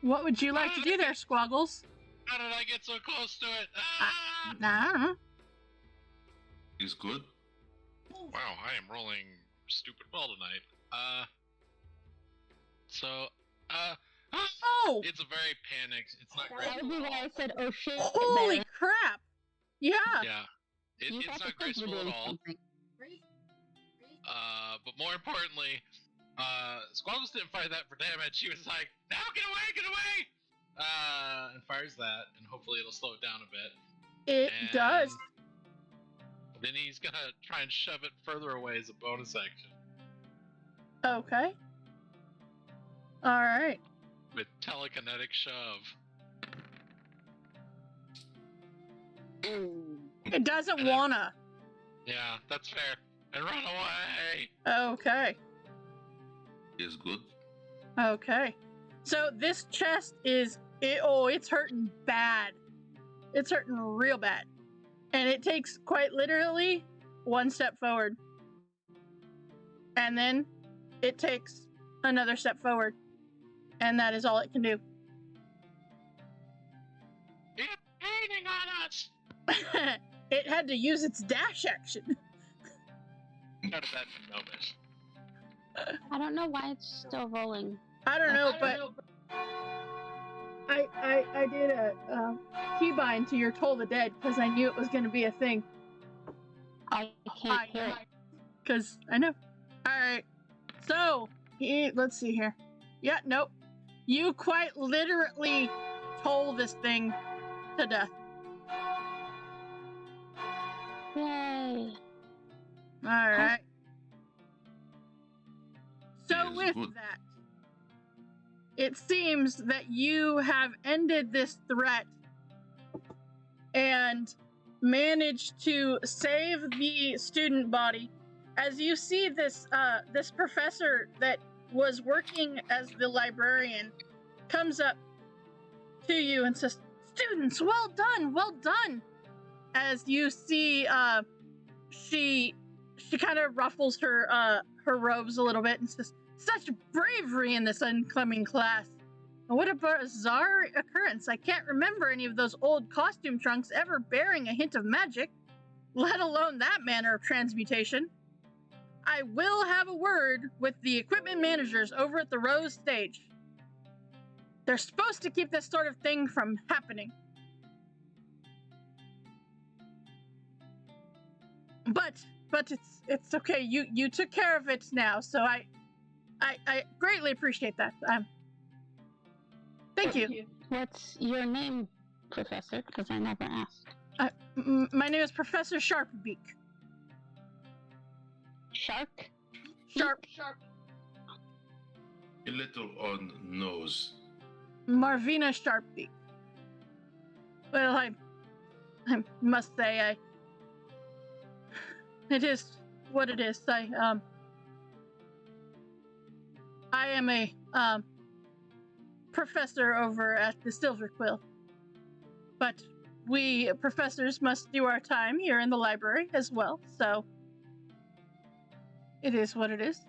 What would you like to do there, Squaggles? How did I get so close to it? I don't know. Is good. Wow, I am rolling stupid well tonight. Oh! It's a very panicked. It's not That would be graceful at why I all. said, "Oh shit!" Holy there. crap! Yeah. Yeah, You it's got to not think we're graceful at doing all. something. But more importantly, Squaggles didn't fire that for damage. She was like, "Now get away, get away!" And fires that, and hopefully it'll slow it down a bit. It And does. Then he's gonna try and shove it further away as a bonus action Okay. All right. with telekinetic shove. It doesn't wanna. Yeah, that's fair. And run away. Okay. Is good. Okay. So this chest is it's hurting bad. It's hurting real bad. And it takes quite literally 1 step forward. And then it takes another step forward. And that is all it can do. It's raining on us. It had to use its dash action. How did that be gnomish? I don't know why it's still rolling. I don't know, but I did a keybind to your Toll the Dead because I knew it was going to be a thing. I can't hear it. Because I know. Alright. So, let's see here. Yeah, nope. You quite literally toll this thing to death. Yay! Alright. So Yes, with good. that, it seems that you have ended this threat and managed to save the student body. As you see this this professor that was working as the librarian comes up to you and says, "Students, well done, well done." As you see she kind of ruffles her robes a little bit and says, "Such bravery in this incoming class. And what a bizarre occurrence. I can't remember any of those old costume trunks ever bearing a hint of magic, let alone that manner of transmutation. I will have a word with the equipment managers over at the Rose stage. They're supposed to keep this sort of thing from happening. But it's okay. You took care of it now, so I greatly appreciate that. Thank you. What's your name, Professor? Because I never asked. My name is Professor Sharpbeak. Shark? Sharp. A little on nose. Marvina Sharpbeak. Well, I must say, it is what it is. I am a professor over at the Silver Quill. But we professors must do our time here in the library as well, so it is what it is.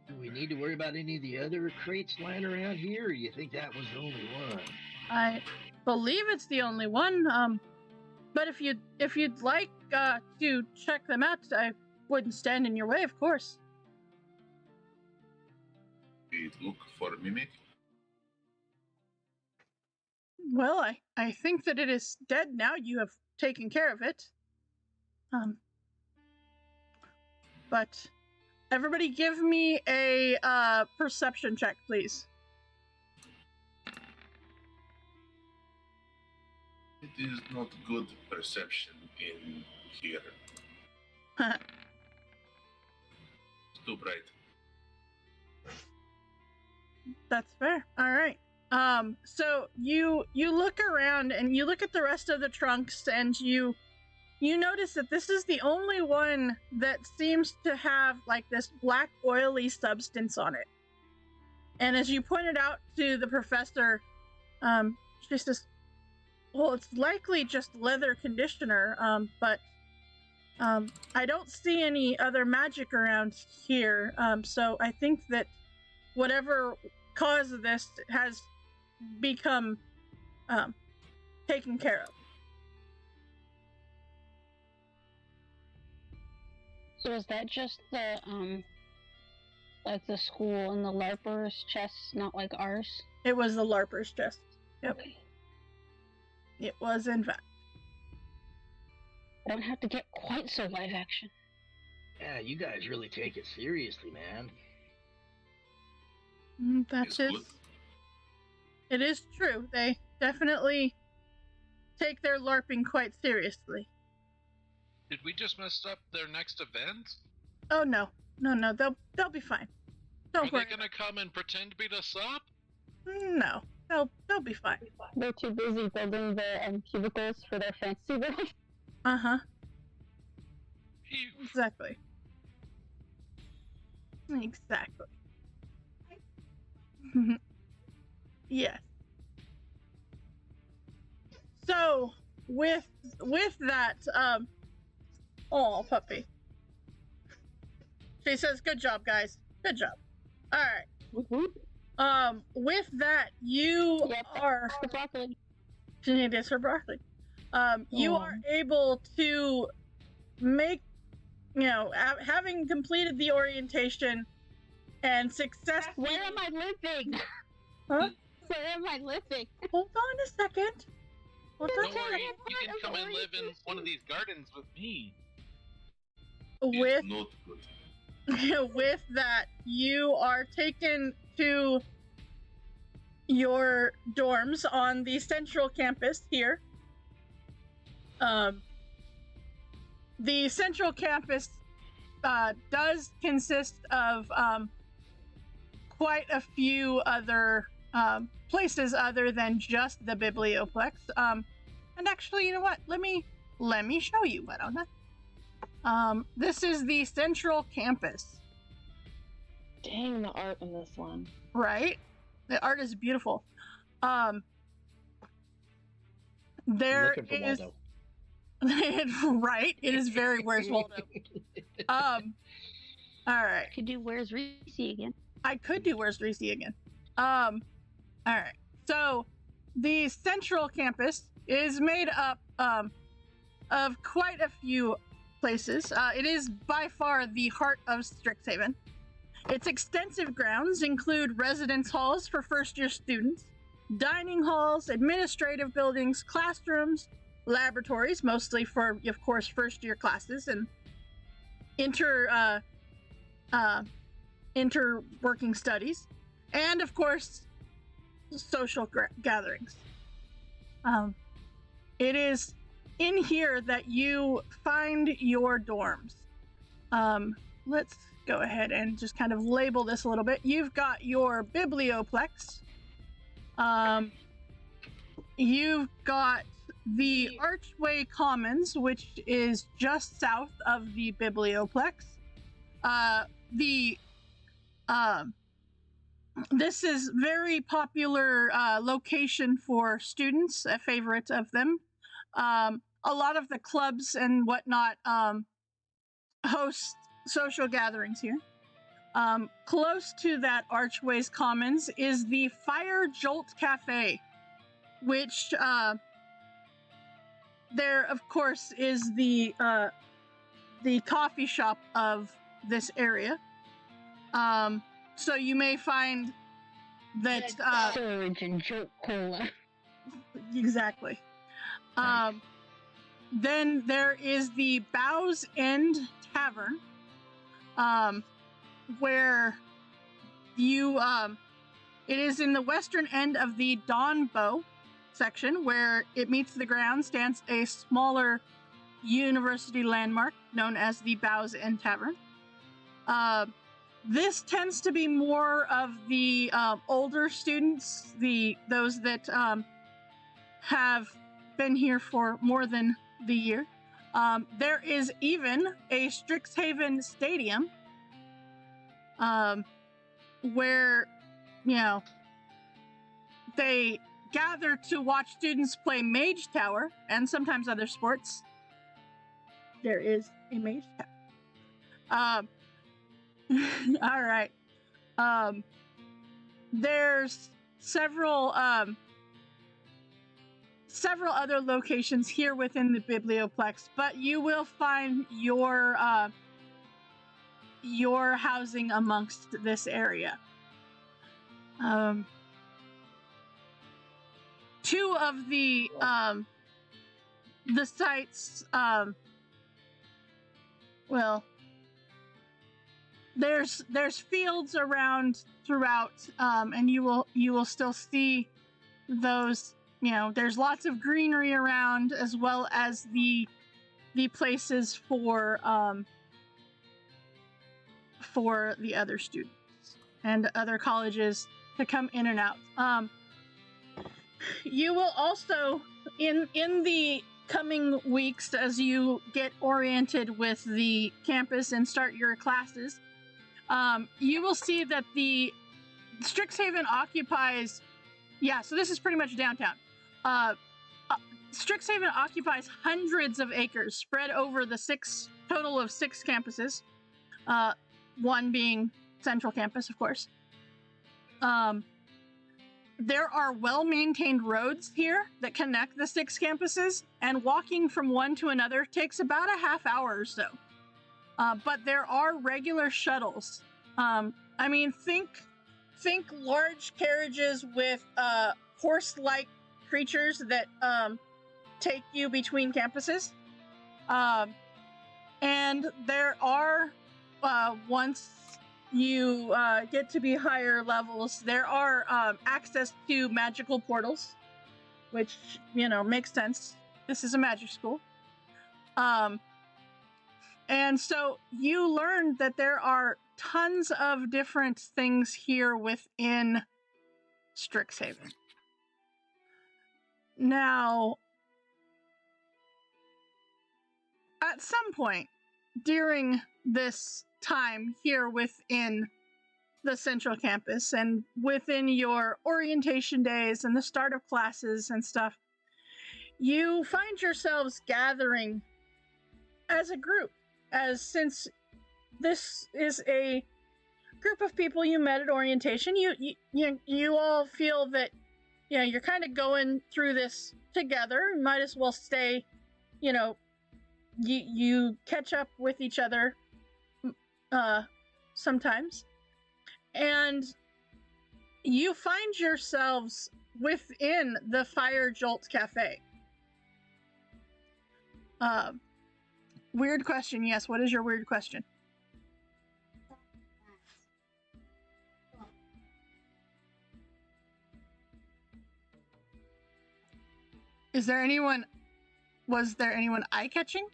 Do we need to worry about any of the other crates lying around here, or you think that was the only one? I believe it's the only one. But if you'd like to check them out, I wouldn't stand in your way, of course. We look for mimic. Well, I think that it is dead now. You have taken care of it. But everybody give me a perception check, please. It is not good perception in here. It's too bright. That's fair. All right. So you look around and you look at the rest of the trunks and you notice that this is the only one that seems to have like this black oily substance on it. And as you pointed out to the professor, she says, well, it's likely just leather conditioner, but I don't see any other magic around here. So I think that whatever caused this has become taken care of. So is that just the like the school and the LARPers chests, not like ours? It was the LARPers chest. Yep. Okay. It was, in fact. I don't have to get quite so live action. Yeah, you guys really take it seriously, man. It's good. It is true. They definitely take their LARPing quite seriously. Did we just mess up their next event? Oh no, they'll be fine. Don't Are worry. they gonna come and pretend to beat us up? No, they'll be fine. They're too busy building the cubicles for their fancy world. Uh-huh. Phew. Exactly. Exactly. Yes. So with that, oh puppy. She says, "Good job, guys. Good job." All right. With that, you are. The broccoli. It is her broccoli. You are able to make, having completed the orientation and successfully. Where am I living? Huh? Where am I living? Hold on a second. Hold on. Don't worry, you can come and live in one of these gardens with me. With It's not good. with that, you are taken to your dorms on the central campus here. The central campus does consist of quite a few other places other than just the Biblioplex. And actually, you know what? Let me show you, why don't I? This is the central campus. Dang, the art in this one. Right? The art is beautiful. There Looking for is Waldo. right. It is very Where's Waldo. All right. Could do Where's Reese again. I could do Where's Reese again. All right. So the central campus is made up of quite a few places. It is by far the heart of Strixhaven. Its extensive grounds include residence halls for first-year students, dining halls, administrative buildings, classrooms, laboratories, mostly for, of course, first-year classes, and inter-working studies, and, of course, social gatherings. It is in here that you find your dorms. Let's go ahead and just kind of label this a little bit. You've got your Biblioplex. You've got the Archway Commons, which is just south of the Biblioplex. This is very popular location for students, a favorite of them. A lot of the clubs and whatnot host social gatherings here. Close to that Archways Commons is the Fire Jolt Cafe, which there, of course, is the coffee shop of this area. So you may find that Surge and Jolt Cola. exactly. Then there is the Bowsen Tavern, where you it is in the western end of the Dawnbow section, where it meets the ground stands a smaller university landmark known as the Bowsen Tavern. This tends to be more of the older students, those that have been here for more than the year. There is even a Strixhaven stadium, where, you know, they gather to watch students play Mage Tower and sometimes other sports. There is a Mage Tower. All right. There's several other locations here within the Biblioplex, but you will find your housing amongst this area. Two of the sites, well, there's fields around throughout, and you will still see those. You know, there's lots of greenery around, as well as the places for the other students and other colleges to come in and out. You will also, in the coming weeks, as you get oriented with the campus and start your classes, you will see that the Strixhaven occupies, so this is pretty much downtown. Strixhaven occupies hundreds of acres spread over the total of 6 campuses, one being Central Campus, of course. There are well-maintained roads here that connect the 6 campuses, and walking from one to another takes about a half hour or so. But there are regular shuttles. I mean, think large carriages with horse-like creatures that take you between campuses. And there are, once you get to be higher levels, there are access to magical portals, which, you know, makes sense. This is a magic school. And so you learn that there are tons of different things here within Strixhaven. Now, at some point during this time here within the Central Campus and within your orientation days and the start of classes and stuff, you find yourselves gathering as a group, since this is a group of people you met at orientation. You all feel that, you know, you're kind of going through this together. You might as well stay, you know, you catch up with each other sometimes. And you find yourselves within the Fire Jolt Cafe. Weird question, yes. What is your weird question? Was there anyone eye-catching?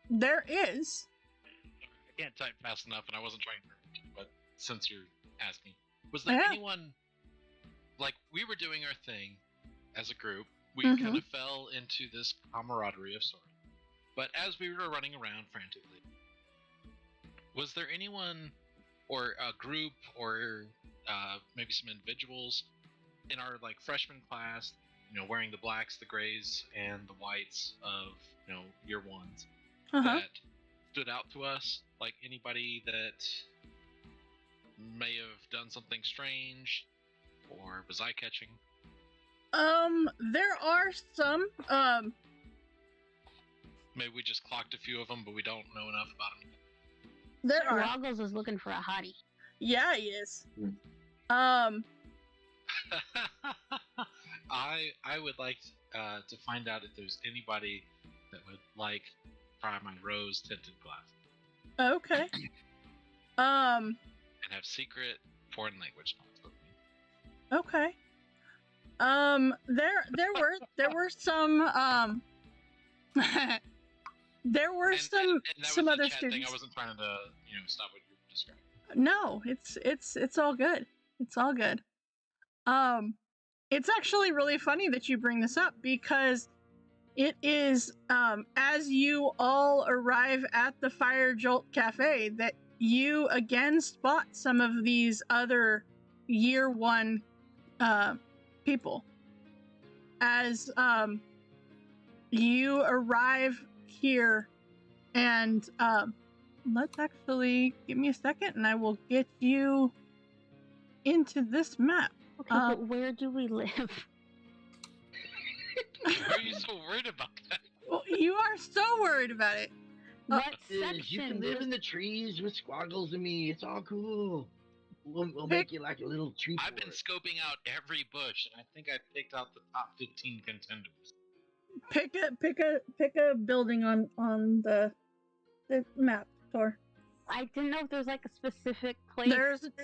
There is. I can't type fast enough, and I wasn't trying to, but since you're asking, was there anyone, like, we were doing our thing as a group, we kind of fell into this camaraderie of sorts, but as we were running around frantically, was there anyone, or a group, or maybe some individuals in our, like, freshman class, you know, wearing the blacks, the grays, and the whites of, you know, year ones, that stood out to us? Like, anybody that may have done something strange or was eye-catching? There are some. Maybe we just clocked a few of them, but we don't know enough about them. There are. Roggles is looking for a hottie. Yeah, he is. I would like to find out if there's anybody that would like try my rose tinted glass Okay. and have secret foreign language knowledge with me. Okay. There were some there were And that some was other the chat thing. students. I wasn't trying to stop what you were describing. No, it's all good. It's all good. It's actually really funny that you bring this up because it is as you all arrive at the Fire Jolt Cafe that you again spot some of these other year one people. As you arrive here, and let's actually give me a second and I will get you into this map. Okay, but where do we live? Why are you so worried about that? Well, you are so worried about it. What You section? can live in the trees with Squaggles and me. It's all cool. We'll Pick- make you like a little tree I've been fort. scoping out every bush, and I think I picked out the top 15 contenders. Pick a building on the map, Thor. I didn't know if there was like a specific place.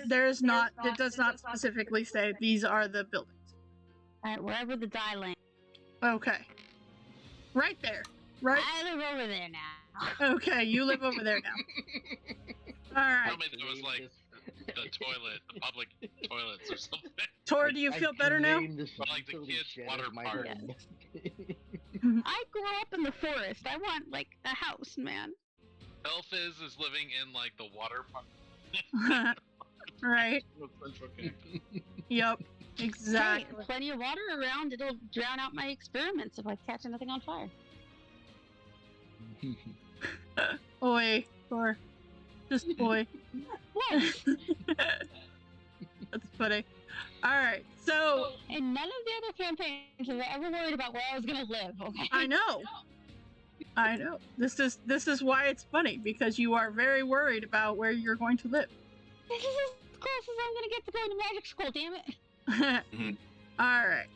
There's not. It does not specifically say these are the buildings. Wherever the die land. Okay. Right there. Right. I live over there now. Okay, you live over there now. All right. Tell me there was like the toilet, the public toilets or something. Tor, do you feel better now? Or like the kids' water park. I grew up in the forest. I want like a house, man. Elfiz is living in like the water park. Right. Yep. Hey, Exactly. plenty of water around. It'll drown out my experiments if I catch anything on fire. Oi, Thor. Just oi. What? That's funny. All right. So In none of the other campaigns have I ever worried about where I was gonna live. Okay. I know. I know. This is why it's funny because you are very worried about where you're going to live. This is as close as I'm gonna get to going to magic school. Damn it. All right.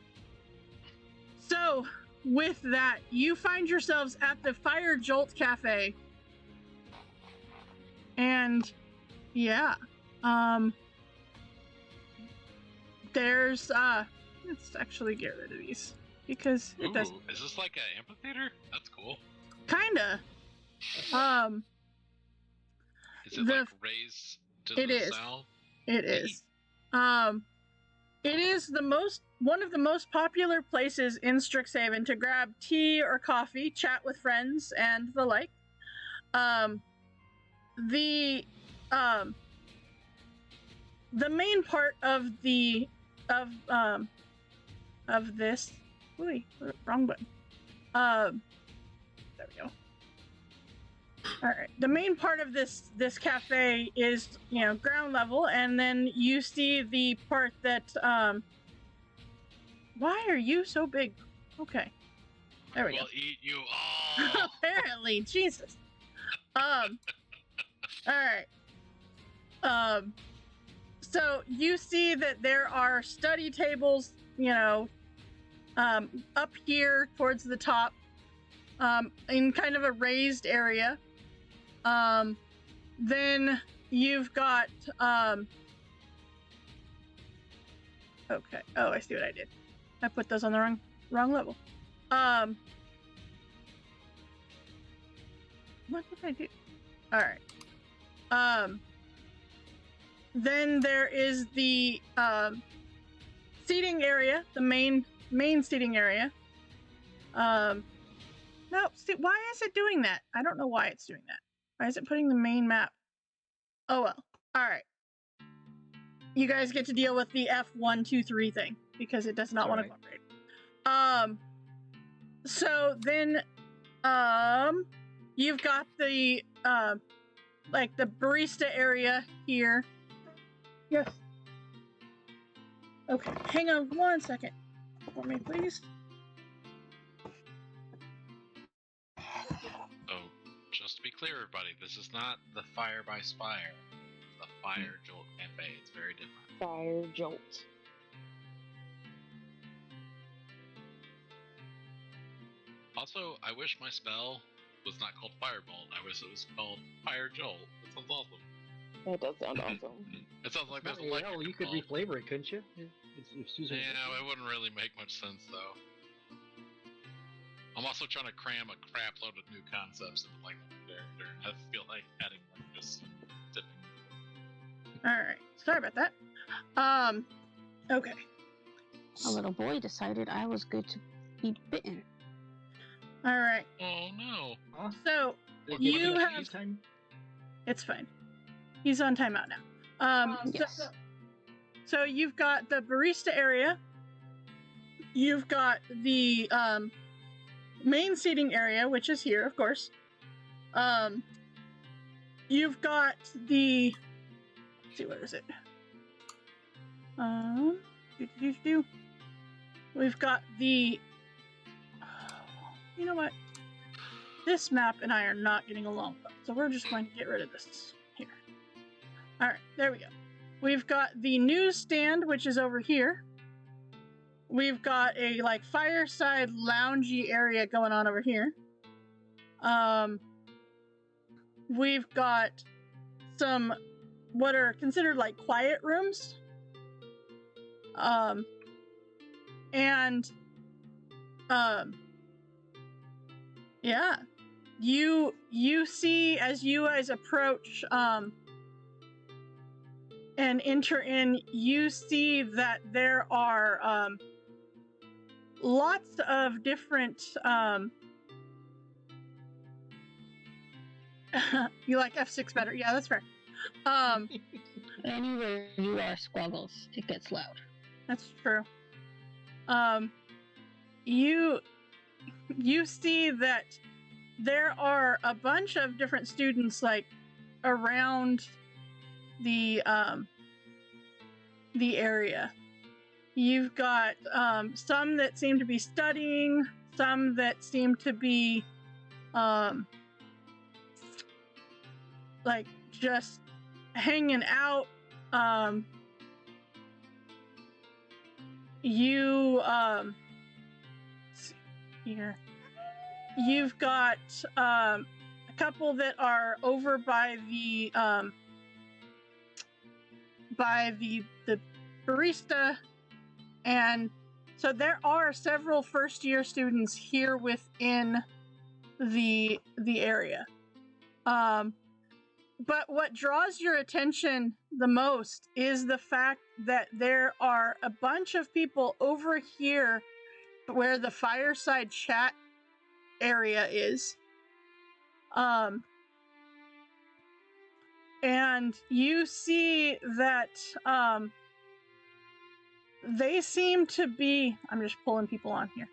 So, with that, you find yourselves at the Fire Jolt Cafe. And yeah, there's let's actually get rid of these because it does Ooh, is this like an amphitheater? That's cool. kinda. Is it The- like raised to it the is. south? It is. It is one of the most popular places in Strixhaven to grab tea or coffee, chat with friends, and the like. The main part of this. Wait, wrong button. There we go. All right. The main part of this cafe is, ground level, and then you see the part that why are you so big? Okay. There we go. We'll eat you all. Apparently, Jesus. All right. So you see that there are study tables, up here towards the top, in kind of a raised area. Then you've got, okay. Oh, I see what I did. I put those on the wrong level. What did I do? All right. Then there is the seating area, the main seating area. No, see, why is it doing that? I don't know why it's doing that. Why is it putting the main map? Oh well. All right. You guys get to deal with the F123 thing because it does not want to cooperate. So then, you've got the like the barista area here. Yes. Okay, hang on 1 second for me, please. Oh, just to be clear, everybody, this is not the Fire by Spire. It's the Fire Jolt Cafe. It's very different. Fire Jolt. Also, I wish my spell was not called Firebolt. I wish it was called Fire Jolt. That sounds awesome. That does sound awesome. It sounds like there's a Hell, you could reflavor it, couldn't you? If Susan. Yeah, it wouldn't really make much sense though. I'm also trying to cram a crap load of new concepts into like one character. I feel like adding like just tipping. Alright. Sorry about that. Okay. A little boy decided I was good to be bitten. Alright. Oh no. Huh? So, you have... Time? It's fine. He's on timeout now. Yes. So you've got the barista area. You've got the main seating area, which is here, of course. You've got the... Let's see, where is it? We've got the... You know what? This map and I are not getting along well, so we're just going to get rid of this. Here. Alright, there we go. We've got the newsstand, which is over here. We've got a, like, fireside loungy area going on over here. We've got some, what are considered, like, quiet rooms. Yeah. You see, as you guys approach, and enter in, you see that there are, lots of different, you like F6 better? Yeah, that's fair. Anywhere you are squaggles, it gets loud. That's true. You see that there are a bunch of different students, like, around the area. You've got some that seem to be studying, some that seem to be like just hanging out. Let's see here. You've got a couple that are over by the barista, and so there are several first-year students here within the area. But what draws your attention the most is the fact that there are a bunch of people over here where the fireside chat area is. And you see that they seem to be... I'm just pulling people on here.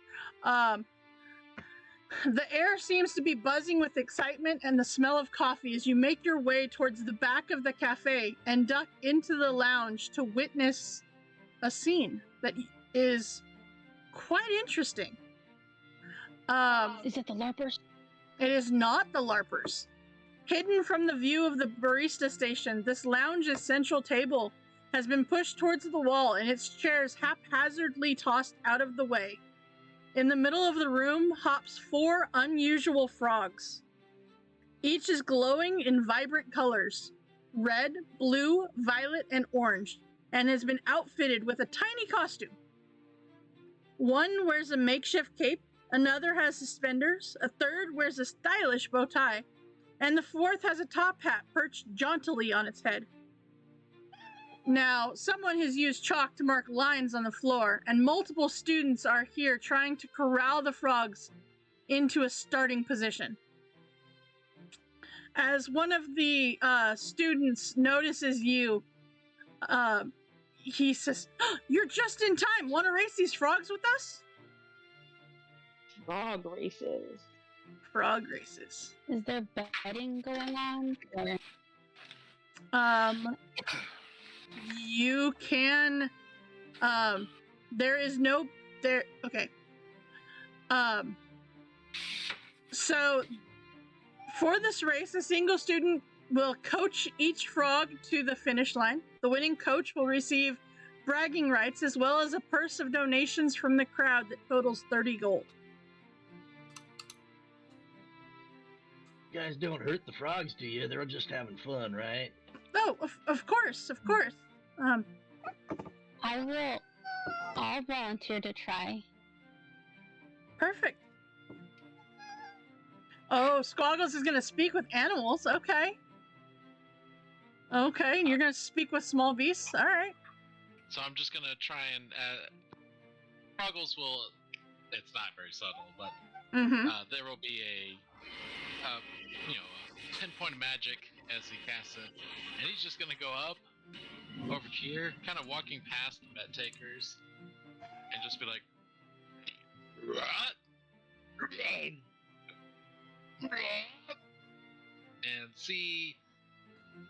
The air seems to be buzzing with excitement and the smell of coffee as you make your way towards the back of the cafe and duck into the lounge to witness a scene that is quite interesting. Is it the LARPers? It is not the LARPers. Hidden from the view of the barista station, this lounge's central table has been pushed towards the wall and its chairs haphazardly tossed out of the way. In the middle of the room hops 4 unusual frogs. Each is glowing in vibrant colors: red, blue, violet, and orange, and has been outfitted with a tiny costume. One wears a makeshift cape, another has suspenders, a third wears a stylish bow tie, and the fourth has a top hat perched jauntily on its head. Now, someone has used chalk to mark lines on the floor, and multiple students are here trying to corral the frogs into a starting position. As one of the students notices you, he says, "Oh, you're just in time! Want to race these frogs with us?" Frog races. Frog races. Is there betting going on? Or... You can, there is no, there, okay. So, for this race, a single student will coach each frog to the finish line. The winning coach will receive bragging rights as well as a purse of donations from the crowd that totals 30 gold. You guys don't hurt the frogs, do you? They're just having fun, right? Oh, of course, of course. I'll volunteer to try. Perfect. Oh, Squaggles is gonna speak with animals. Okay. Okay, and you're gonna speak with small beasts. All right. So I'm just gonna try and Squaggles will. It's not very subtle, but there will be a 10 point of magic as he casts it, and he's just gonna go up over here, kind of walking past the bet takers, and just be like, "What?" and see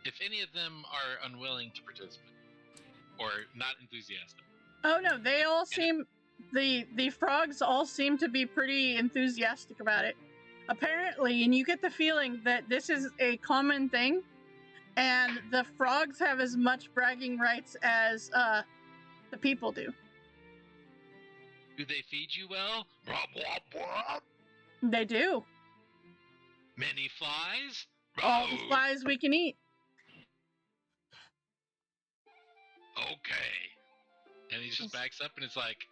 if any of them are unwilling to participate or not enthusiastic. Oh no, they all seem the frogs all seem to be pretty enthusiastic about it. Apparently, and you get the feeling that this is a common thing, and the frogs have as much bragging rights as the people do. Do they feed you well? They do. Many flies? All the flies we can eat. Okay. And he just backs up and it's like,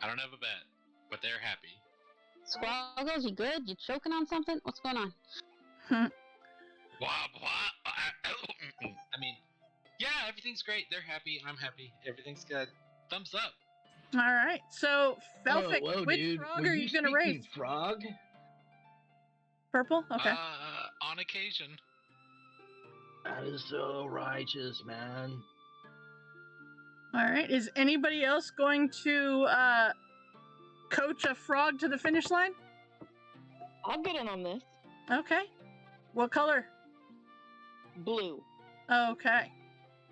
I don't have a bet, but they're happy. Squaggles, you good? You choking on something? What's going on? I mean, yeah, everything's great. They're happy. I'm happy. Everything's good. Thumbs up. All right. So, Felfic, whoa, which dude. frog Were are you gonna raise? Frog? Purple? Okay. On occasion. That is so righteous, man. All right. Is anybody else going to coach a frog to the finish line? I'll get in on this. Okay. What color? Blue. Okay.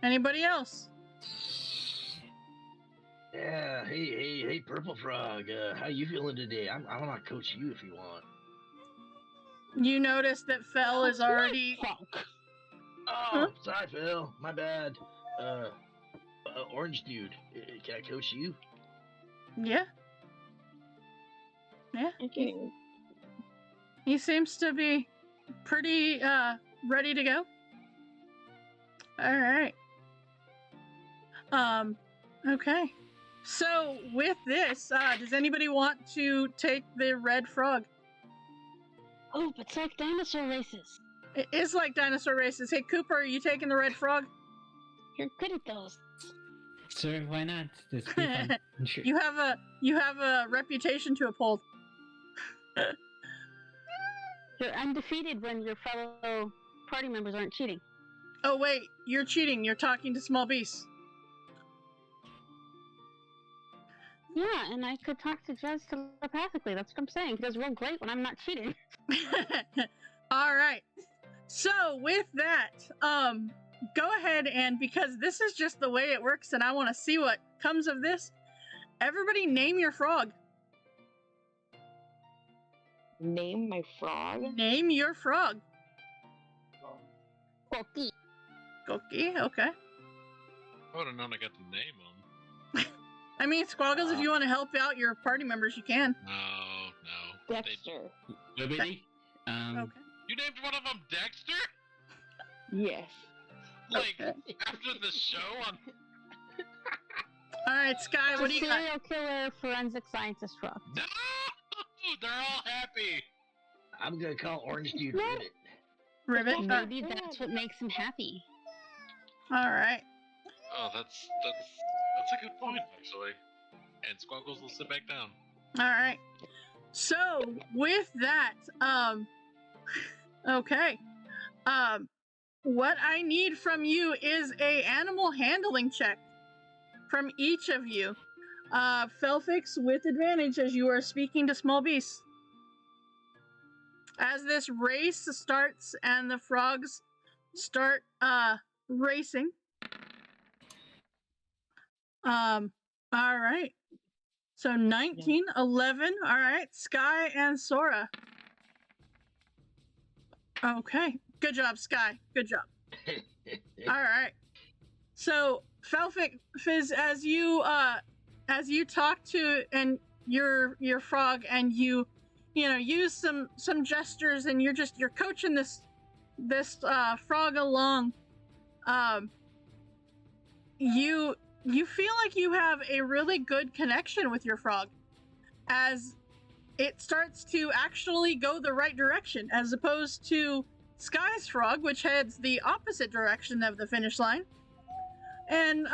Anybody else? Yeah, hey, Purple Frog. How you feeling today? I'm gonna coach you if you want. You notice that Fel is already. Oh, sorry, Phil. My bad. Orange dude. Can I coach you? Yeah. Yeah. Okay. He seems to be pretty ready to go. All right. Okay. So with this, does anybody want to take the red frog? Oh, but it's like dinosaur races. It is like dinosaur races. Hey, Cooper, are you taking the red frog? You're good at those. Sure, why not? This be fun. Sure. You have a reputation to uphold. You're undefeated when your fellow party members aren't cheating. Oh wait, you're cheating. You're talking to small beasts. Yeah, and I could talk to Jez telepathically. That's what I'm saying. He does real great when I'm not cheating. All right. So with that, go ahead and, because this is just the way it works, and I want to see what comes of this. Everybody, name your frog. Name my frog? Name your frog. Coqui. Coqui, okay. I would have known I got the name on. I mean, Squaggles, if you want to help out your party members, you can. No. Dexter. Liberty? Okay. You named one of them Dexter? Yes. Like, Okay. after the show on... All right, Sky, what do you got? Serial killer forensic scientist frog. No! They're all happy! I'm gonna call Orange Dude No. Ribbit. Ribbit. Maybe that's what makes him happy. All right. Oh, that's a good point, actually. And Squaggles will sit back down. All right. So with that, okay. What I need from you is a animal handling check from each of you. Felfix with advantage as you are speaking to small beasts. As this race starts and the frogs start racing. All right. So 19, 11. All right. Sky and Sora. Okay. Good job, Sky. Good job. All right. So Felfix, as you talk to and your frog, and you use some gestures, and you're coaching this frog along. You feel like you have a really good connection with your frog, as it starts to actually go the right direction, as opposed to Sky's frog, which heads the opposite direction of the finish line. And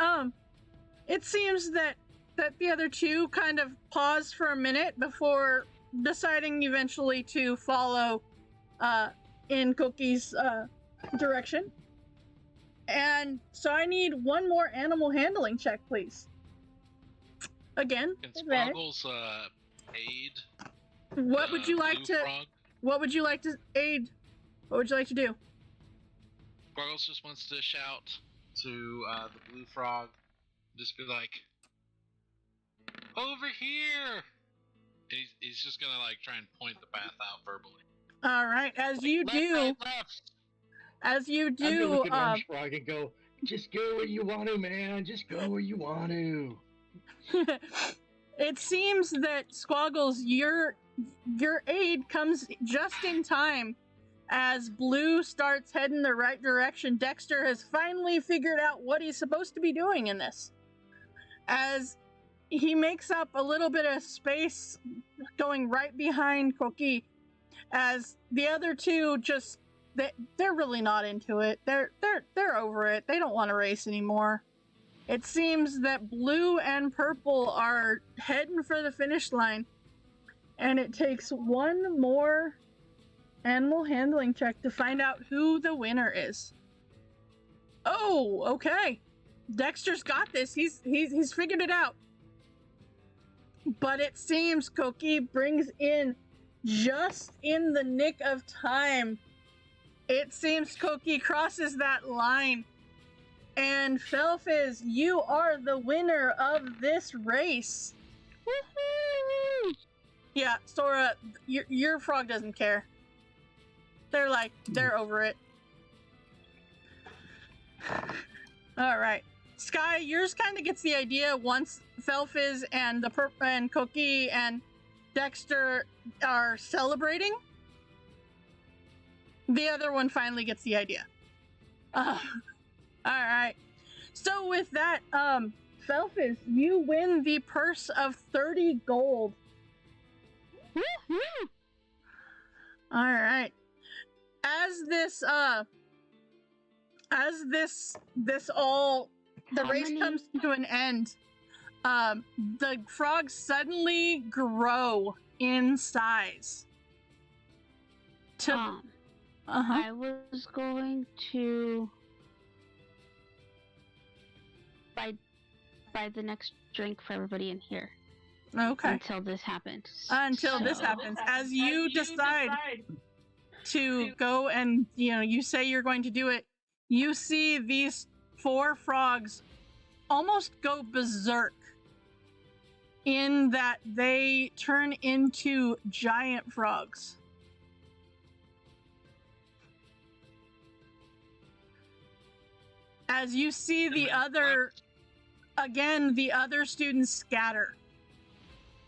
it seems that the other two kind of pause for a minute before deciding eventually to follow in Cookie's direction. And so I need one more animal handling check, please. Again, Can advantage. Squaggles aid? What would you like blue to? frog? What would you like to aid? What would you like to do? Squaggles just wants to shout to the blue frog, just be like, "Over here!" And he's just gonna like try and point the path out verbally. All right, as you Left, do, right, left. as you I'm gonna do, look at Orange Frog and go, just go where you want to, man. Just go where you want to. it seems that Squaggles, your aid comes just in time as Blue starts heading the right direction. Dexter has finally figured out what he's supposed to be doing in this, as he makes up a little bit of space going right behind Cookie, as the other two just they're really not into it. They're over it. They don't want to race anymore. It seems that Blue and Purple are heading for the finish line, and it takes one more animal handling check to find out who the winner is. Oh, okay. Dexter's got this. He's figured it out. But it seems Cookie brings in just in the nick of time. It seems Cookie crosses that line. And Felfiz, you are the winner of this race. Woohoo! Yeah, Sora, your frog doesn't care. They're over it. All right. Sky, yours kind of gets the idea once Felfiz and the Purple and Cookie and Dexter are celebrating. The other one finally gets the idea. All right. So with that, Felfiz, you win the purse of 30 gold. Woo-hoo! All right. As the race comes to an end, the frogs suddenly grow in size. I was going to buy the next drink for everybody in here. Okay. Until this happens. This happens. As you decide to go and, you say you're going to do it, you see these 4 frogs almost go berserk in that they turn into giant frogs. As you see the other students scatter.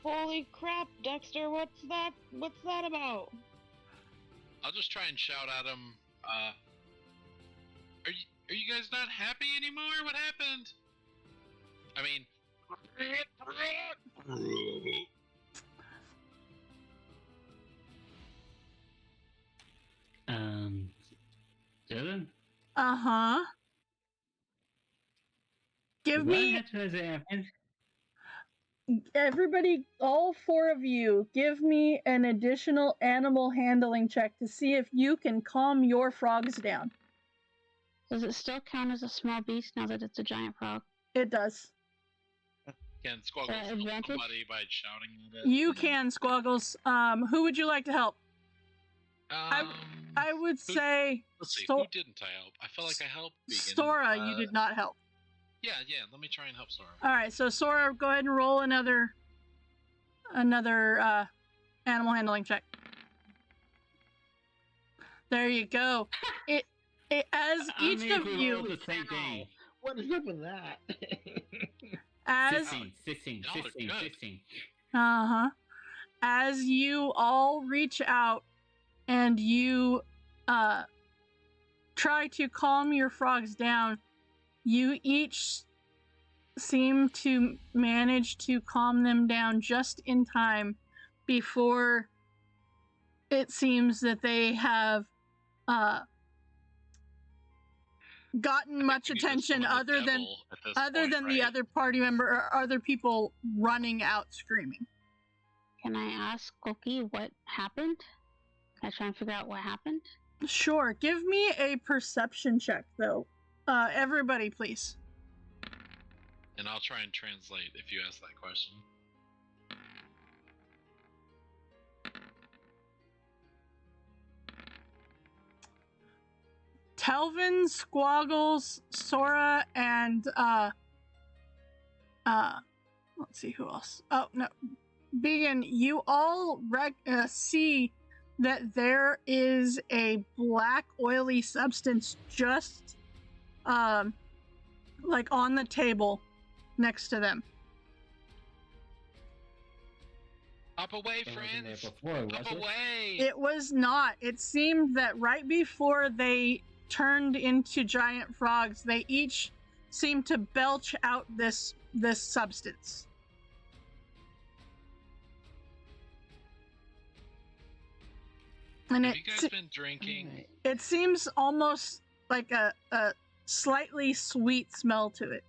Holy crap, Dexter, what's that about? I'll just try and shout at him, are you guys not happy anymore? What happened? I mean... Dylan? Uh-huh. Give me... Everybody, all 4 of you, give me an additional animal handling check to see if you can calm your frogs down. Does it still count as a small beast now that it's a giant frog? It does. Can Squaggles help somebody by shouting at it? You can, Squaggles. Who would you like to help? I would say... Let's see, who didn't I help? I felt like I helped Vegan. Sora, you did not help. Yeah, let me try and help Sora. Alright, so Sora, go ahead and roll another animal handling check. There you go. It as each of you... the same thing. What is up with that? As 16. Uh-huh. as you all reach out and you try to calm your frogs down, you each seem to manage to calm them down just in time before it seems that they have gotten much attention other than the other party member or other people running out screaming. Can I ask Cookie what happened? Can I try and figure out what happened? Sure. Give me a perception check, though. Everybody, please. And I'll try and translate if you ask that question. Telvin, Squaggles, Sora, and let's see who else. Oh no, Began. You all see that there is a black oily substance just like on the table next to them. Up away, It wasn't friends! there before, was Up it? away! It was not. It seemed that right before they turned into giant frogs, they each seemed to belch out this substance. And Have you guys been drinking? it seems almost like a slightly sweet smell to it.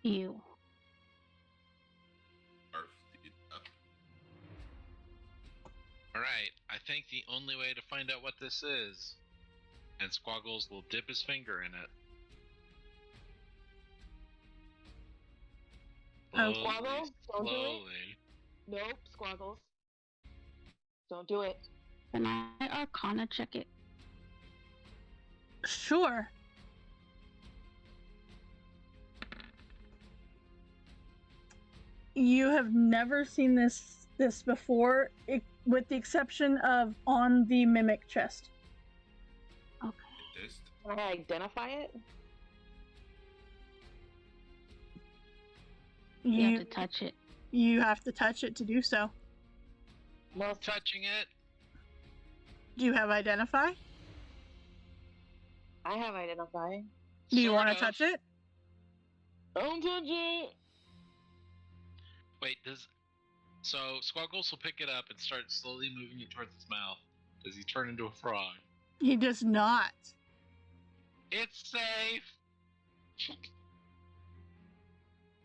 You. Alright, I think the only way to find out what this is, and Squaggles will dip his finger in it. Squaggles, don't do it. Nope, Squaggles. Don't do it. Can I Arcana check it? Sure. You have never seen this before, with the exception of on the mimic chest. Okay. Can I identify it? You have to touch it. You have to touch it to do so. Well, Touching it? Do you have identify? I have identify. Do you Sort want to of. touch it? Don't touch it. Wait, so Squaggles will pick it up and start slowly moving it towards his mouth. Does he turn into a frog? He does not. It's safe!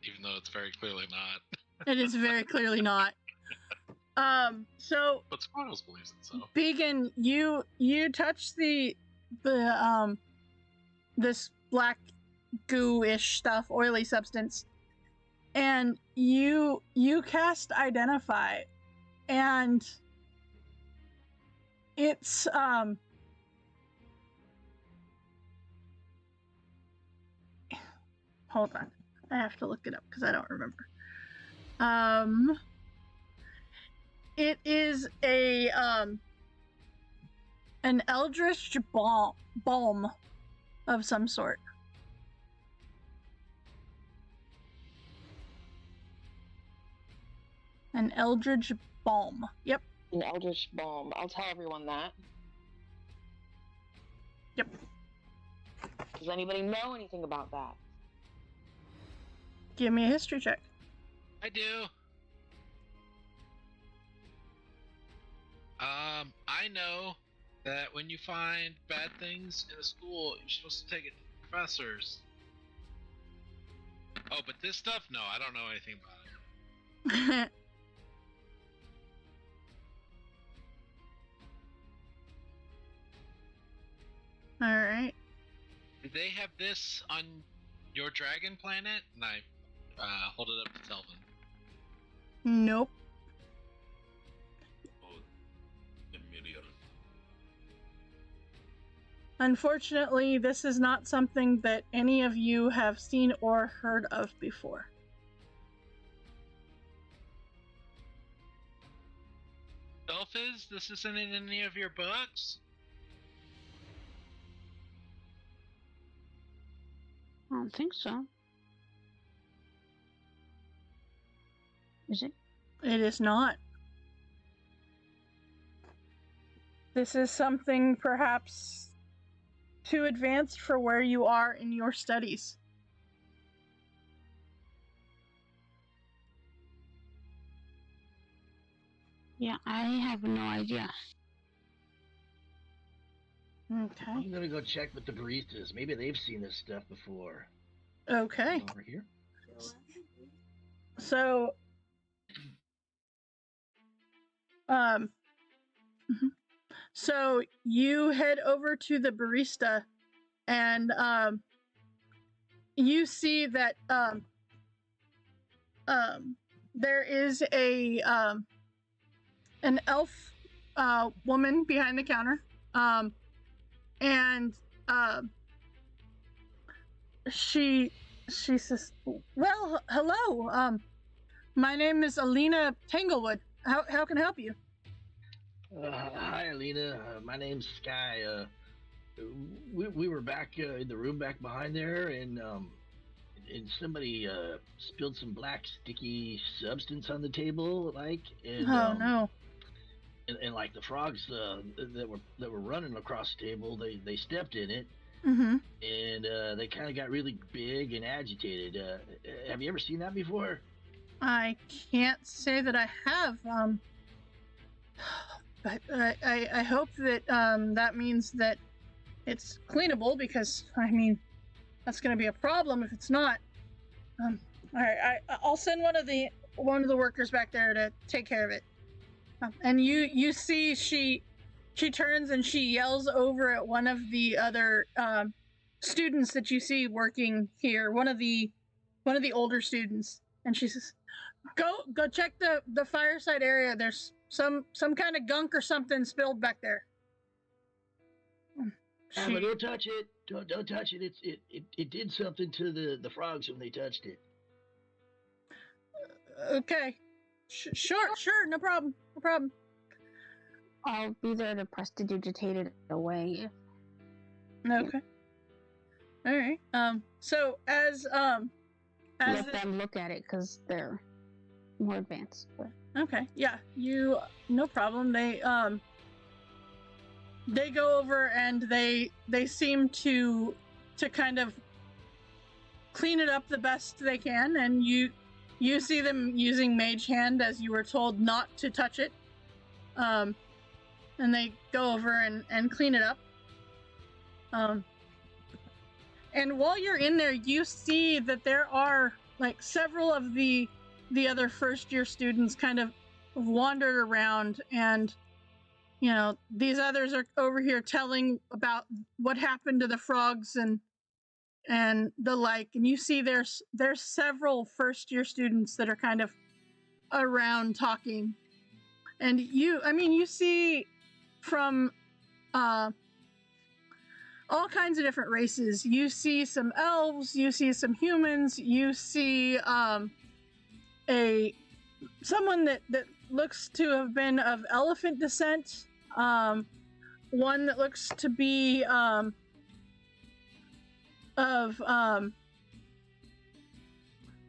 Even though it's very clearly not. It is very clearly not. So But Squaggles believes it so. Began, you touch the this black goo-ish stuff, oily substance, and you cast identify, and it's hold on, I have to look it up because I don't remember. It is a an eldritch balm of some sort. An eldritch balm. Yep. An eldritch balm. I'll tell everyone that. Yep. Does anybody know anything about that? Give me a history check. I do. I know that when you find bad things in a school, you're supposed to take it to the professors. Oh, but this stuff? No, I don't know anything about it. All right. Did they have this on your dragon planet? And I hold it up to Telvin. Nope. Oh, the mirror. Unfortunately, this is not something that any of you have seen or heard of before. Elphys, this isn't in any of your books? I don't think so. Is it? It is not. This is something perhaps too advanced for where you are in your studies. Yeah, I have no idea. Okay. I'm gonna go check with the baristas. Maybe they've seen this stuff before. Okay. Over here. So, mhm. So you head over to the barista, and you see that there is an elf woman behind the counter, and she says, "Well, hello. My name is Alina Tanglewood. How can I help you?" Hi, Alina. My name's Sky. We were back in the room back behind there, and somebody spilled some black sticky substance on the table, and No. and like the frogs that were running across the table, they stepped in it, Mm-hmm. and they kind of got really big and agitated. Have you ever seen that before? I can't say that I have. But I hope that that means that it's cleanable, because I mean that's going to be a problem if it's not. All right, I'll send one of the workers back there to take care of it. And you see she turns and she yells over at one of the other students that you see working here, one of the older students, and she says, Go check the fireside area. There's some kind of gunk or something spilled back there. But don't touch it. Don't touch it. It did something to the frogs when they touched it. Okay. Sure, no problem. I'll be there to prestidigitate it away. Okay. All right. So as let them look at it because they're more advanced. But. Okay. Yeah. No problem. They go over and they seem to kind of clean it up the best they can, and you see them using Mage Hand as you were told not to touch it. And they go over and clean it up. And while you're in there, you see that there are like several of the other first year students kind of wandered around, and these others are over here telling about what happened to the frogs and the like. And you see there's several first year students that are kind of around talking. And you see from all kinds of different races. You see some elves, you see some humans, you see someone that looks to have been of elephant descent, one that looks to be of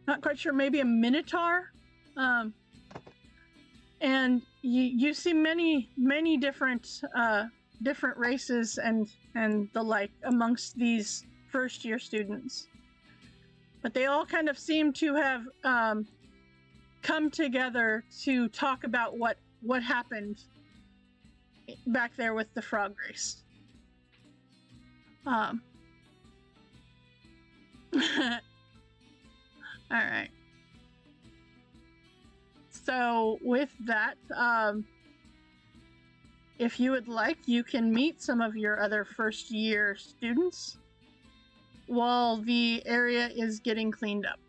not quite sure, maybe a minotaur, and you see many different races and the like amongst these first year students, but they all kind of seem to have come together to talk about what happened back there with the frog race. All right. So with that, if you would like, you can meet some of your other first year students while the area is getting cleaned up.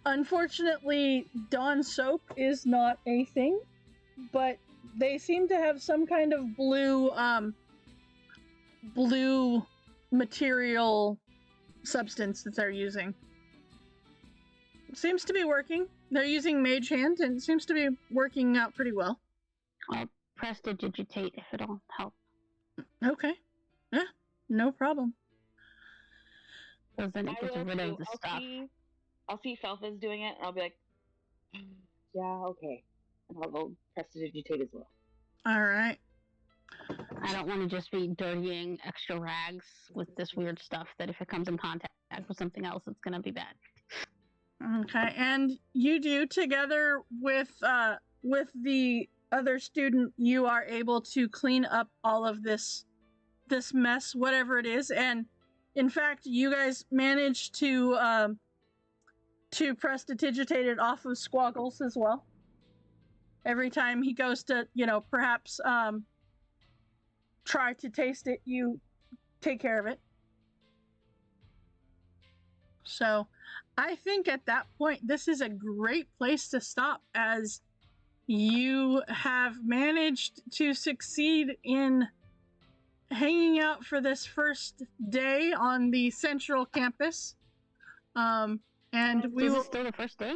Unfortunately, Dawn soap is not a thing, but they seem to have some kind of blue material substance that they're using. It seems to be working. They're using Mage Hand, and it seems to be working out pretty well. I'll prestidigitate if it'll help. Okay. Yeah, no problem. Because then it I gets will rid too. of the stuff. I'll see Felfa's doing it, and I'll be like, yeah, okay. And I'll go prestidigitate as well. All right. I don't want to just be dirtying extra rags with this weird stuff that if it comes in contact with something else, it's going to be bad. Okay, and you do, together with the other student, you are able to clean up all of this mess, whatever it is, and in fact, you guys managed to prestidigitate it off of Squaggles as well. Every time he goes to, perhaps try to taste it, you take care of it. So, I think at that point, this is a great place to stop, as you have managed to succeed in hanging out for this first day on the central campus. And we will... Is it still the first day?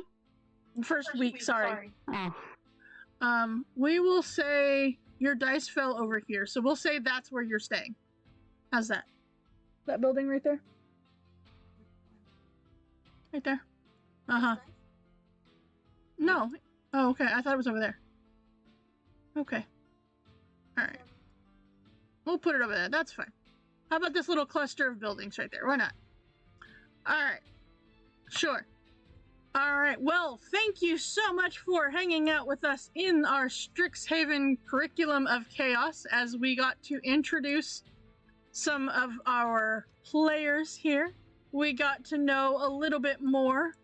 First week, sorry. Oh. We will say your dice fell over here, so we'll say that's where you're staying. How's that? That building right there? Right there. Uh-huh. No. Oh, okay. I thought it was over there. Okay. Alright. We'll put it over there. That's fine. How about this little cluster of buildings right there? Why not? Alright. Sure. Alright. Well, thank you so much for hanging out with us in our Strixhaven Curriculum of Chaos, as we got to introduce some of our players here. We got to know a little bit more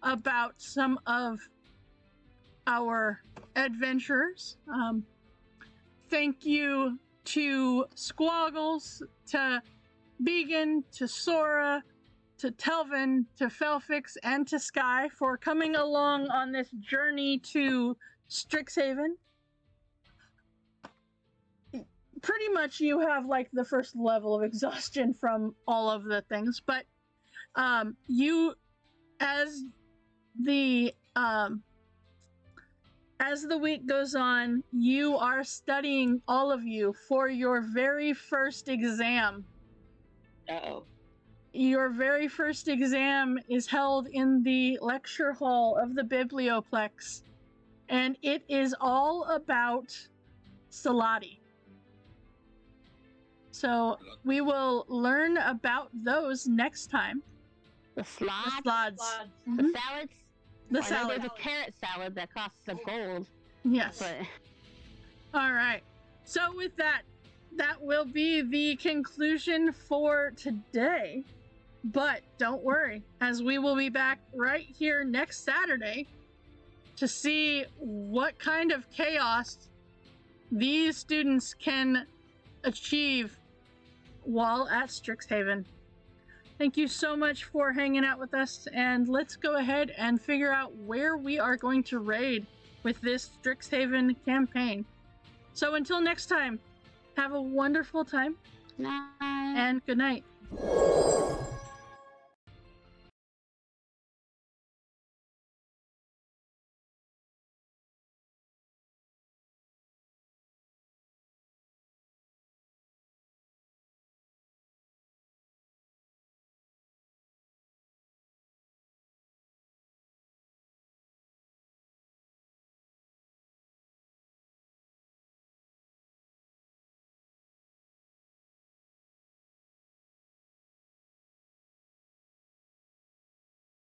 about some of our adventurers. Thank you to Squaggles, to Began, to Sora, to Telvin, to Felfix, and to Sky for coming along on this journey to Strixhaven. Pretty much you have like the first level of exhaustion from all of the things, but you, as the week goes on, you are studying, all of you, for your very first exam. Uh-oh. Your very first exam is held in the lecture hall of the Biblioplex, and it is all about Salati. So we will learn about those next time. The slots? The slots. The Mhm. salads? The I know salad. there's a carrot salad that costs a gold. Yes. But All right. So with that, that will be the conclusion for today. But don't worry, as we will be back right here next Saturday to see what kind of chaos these students can achieve while at Strixhaven. Thank you so much for hanging out with us, and let's go ahead and figure out where we are going to raid with this Strixhaven campaign. So until next time, have a wonderful time, no. and good night.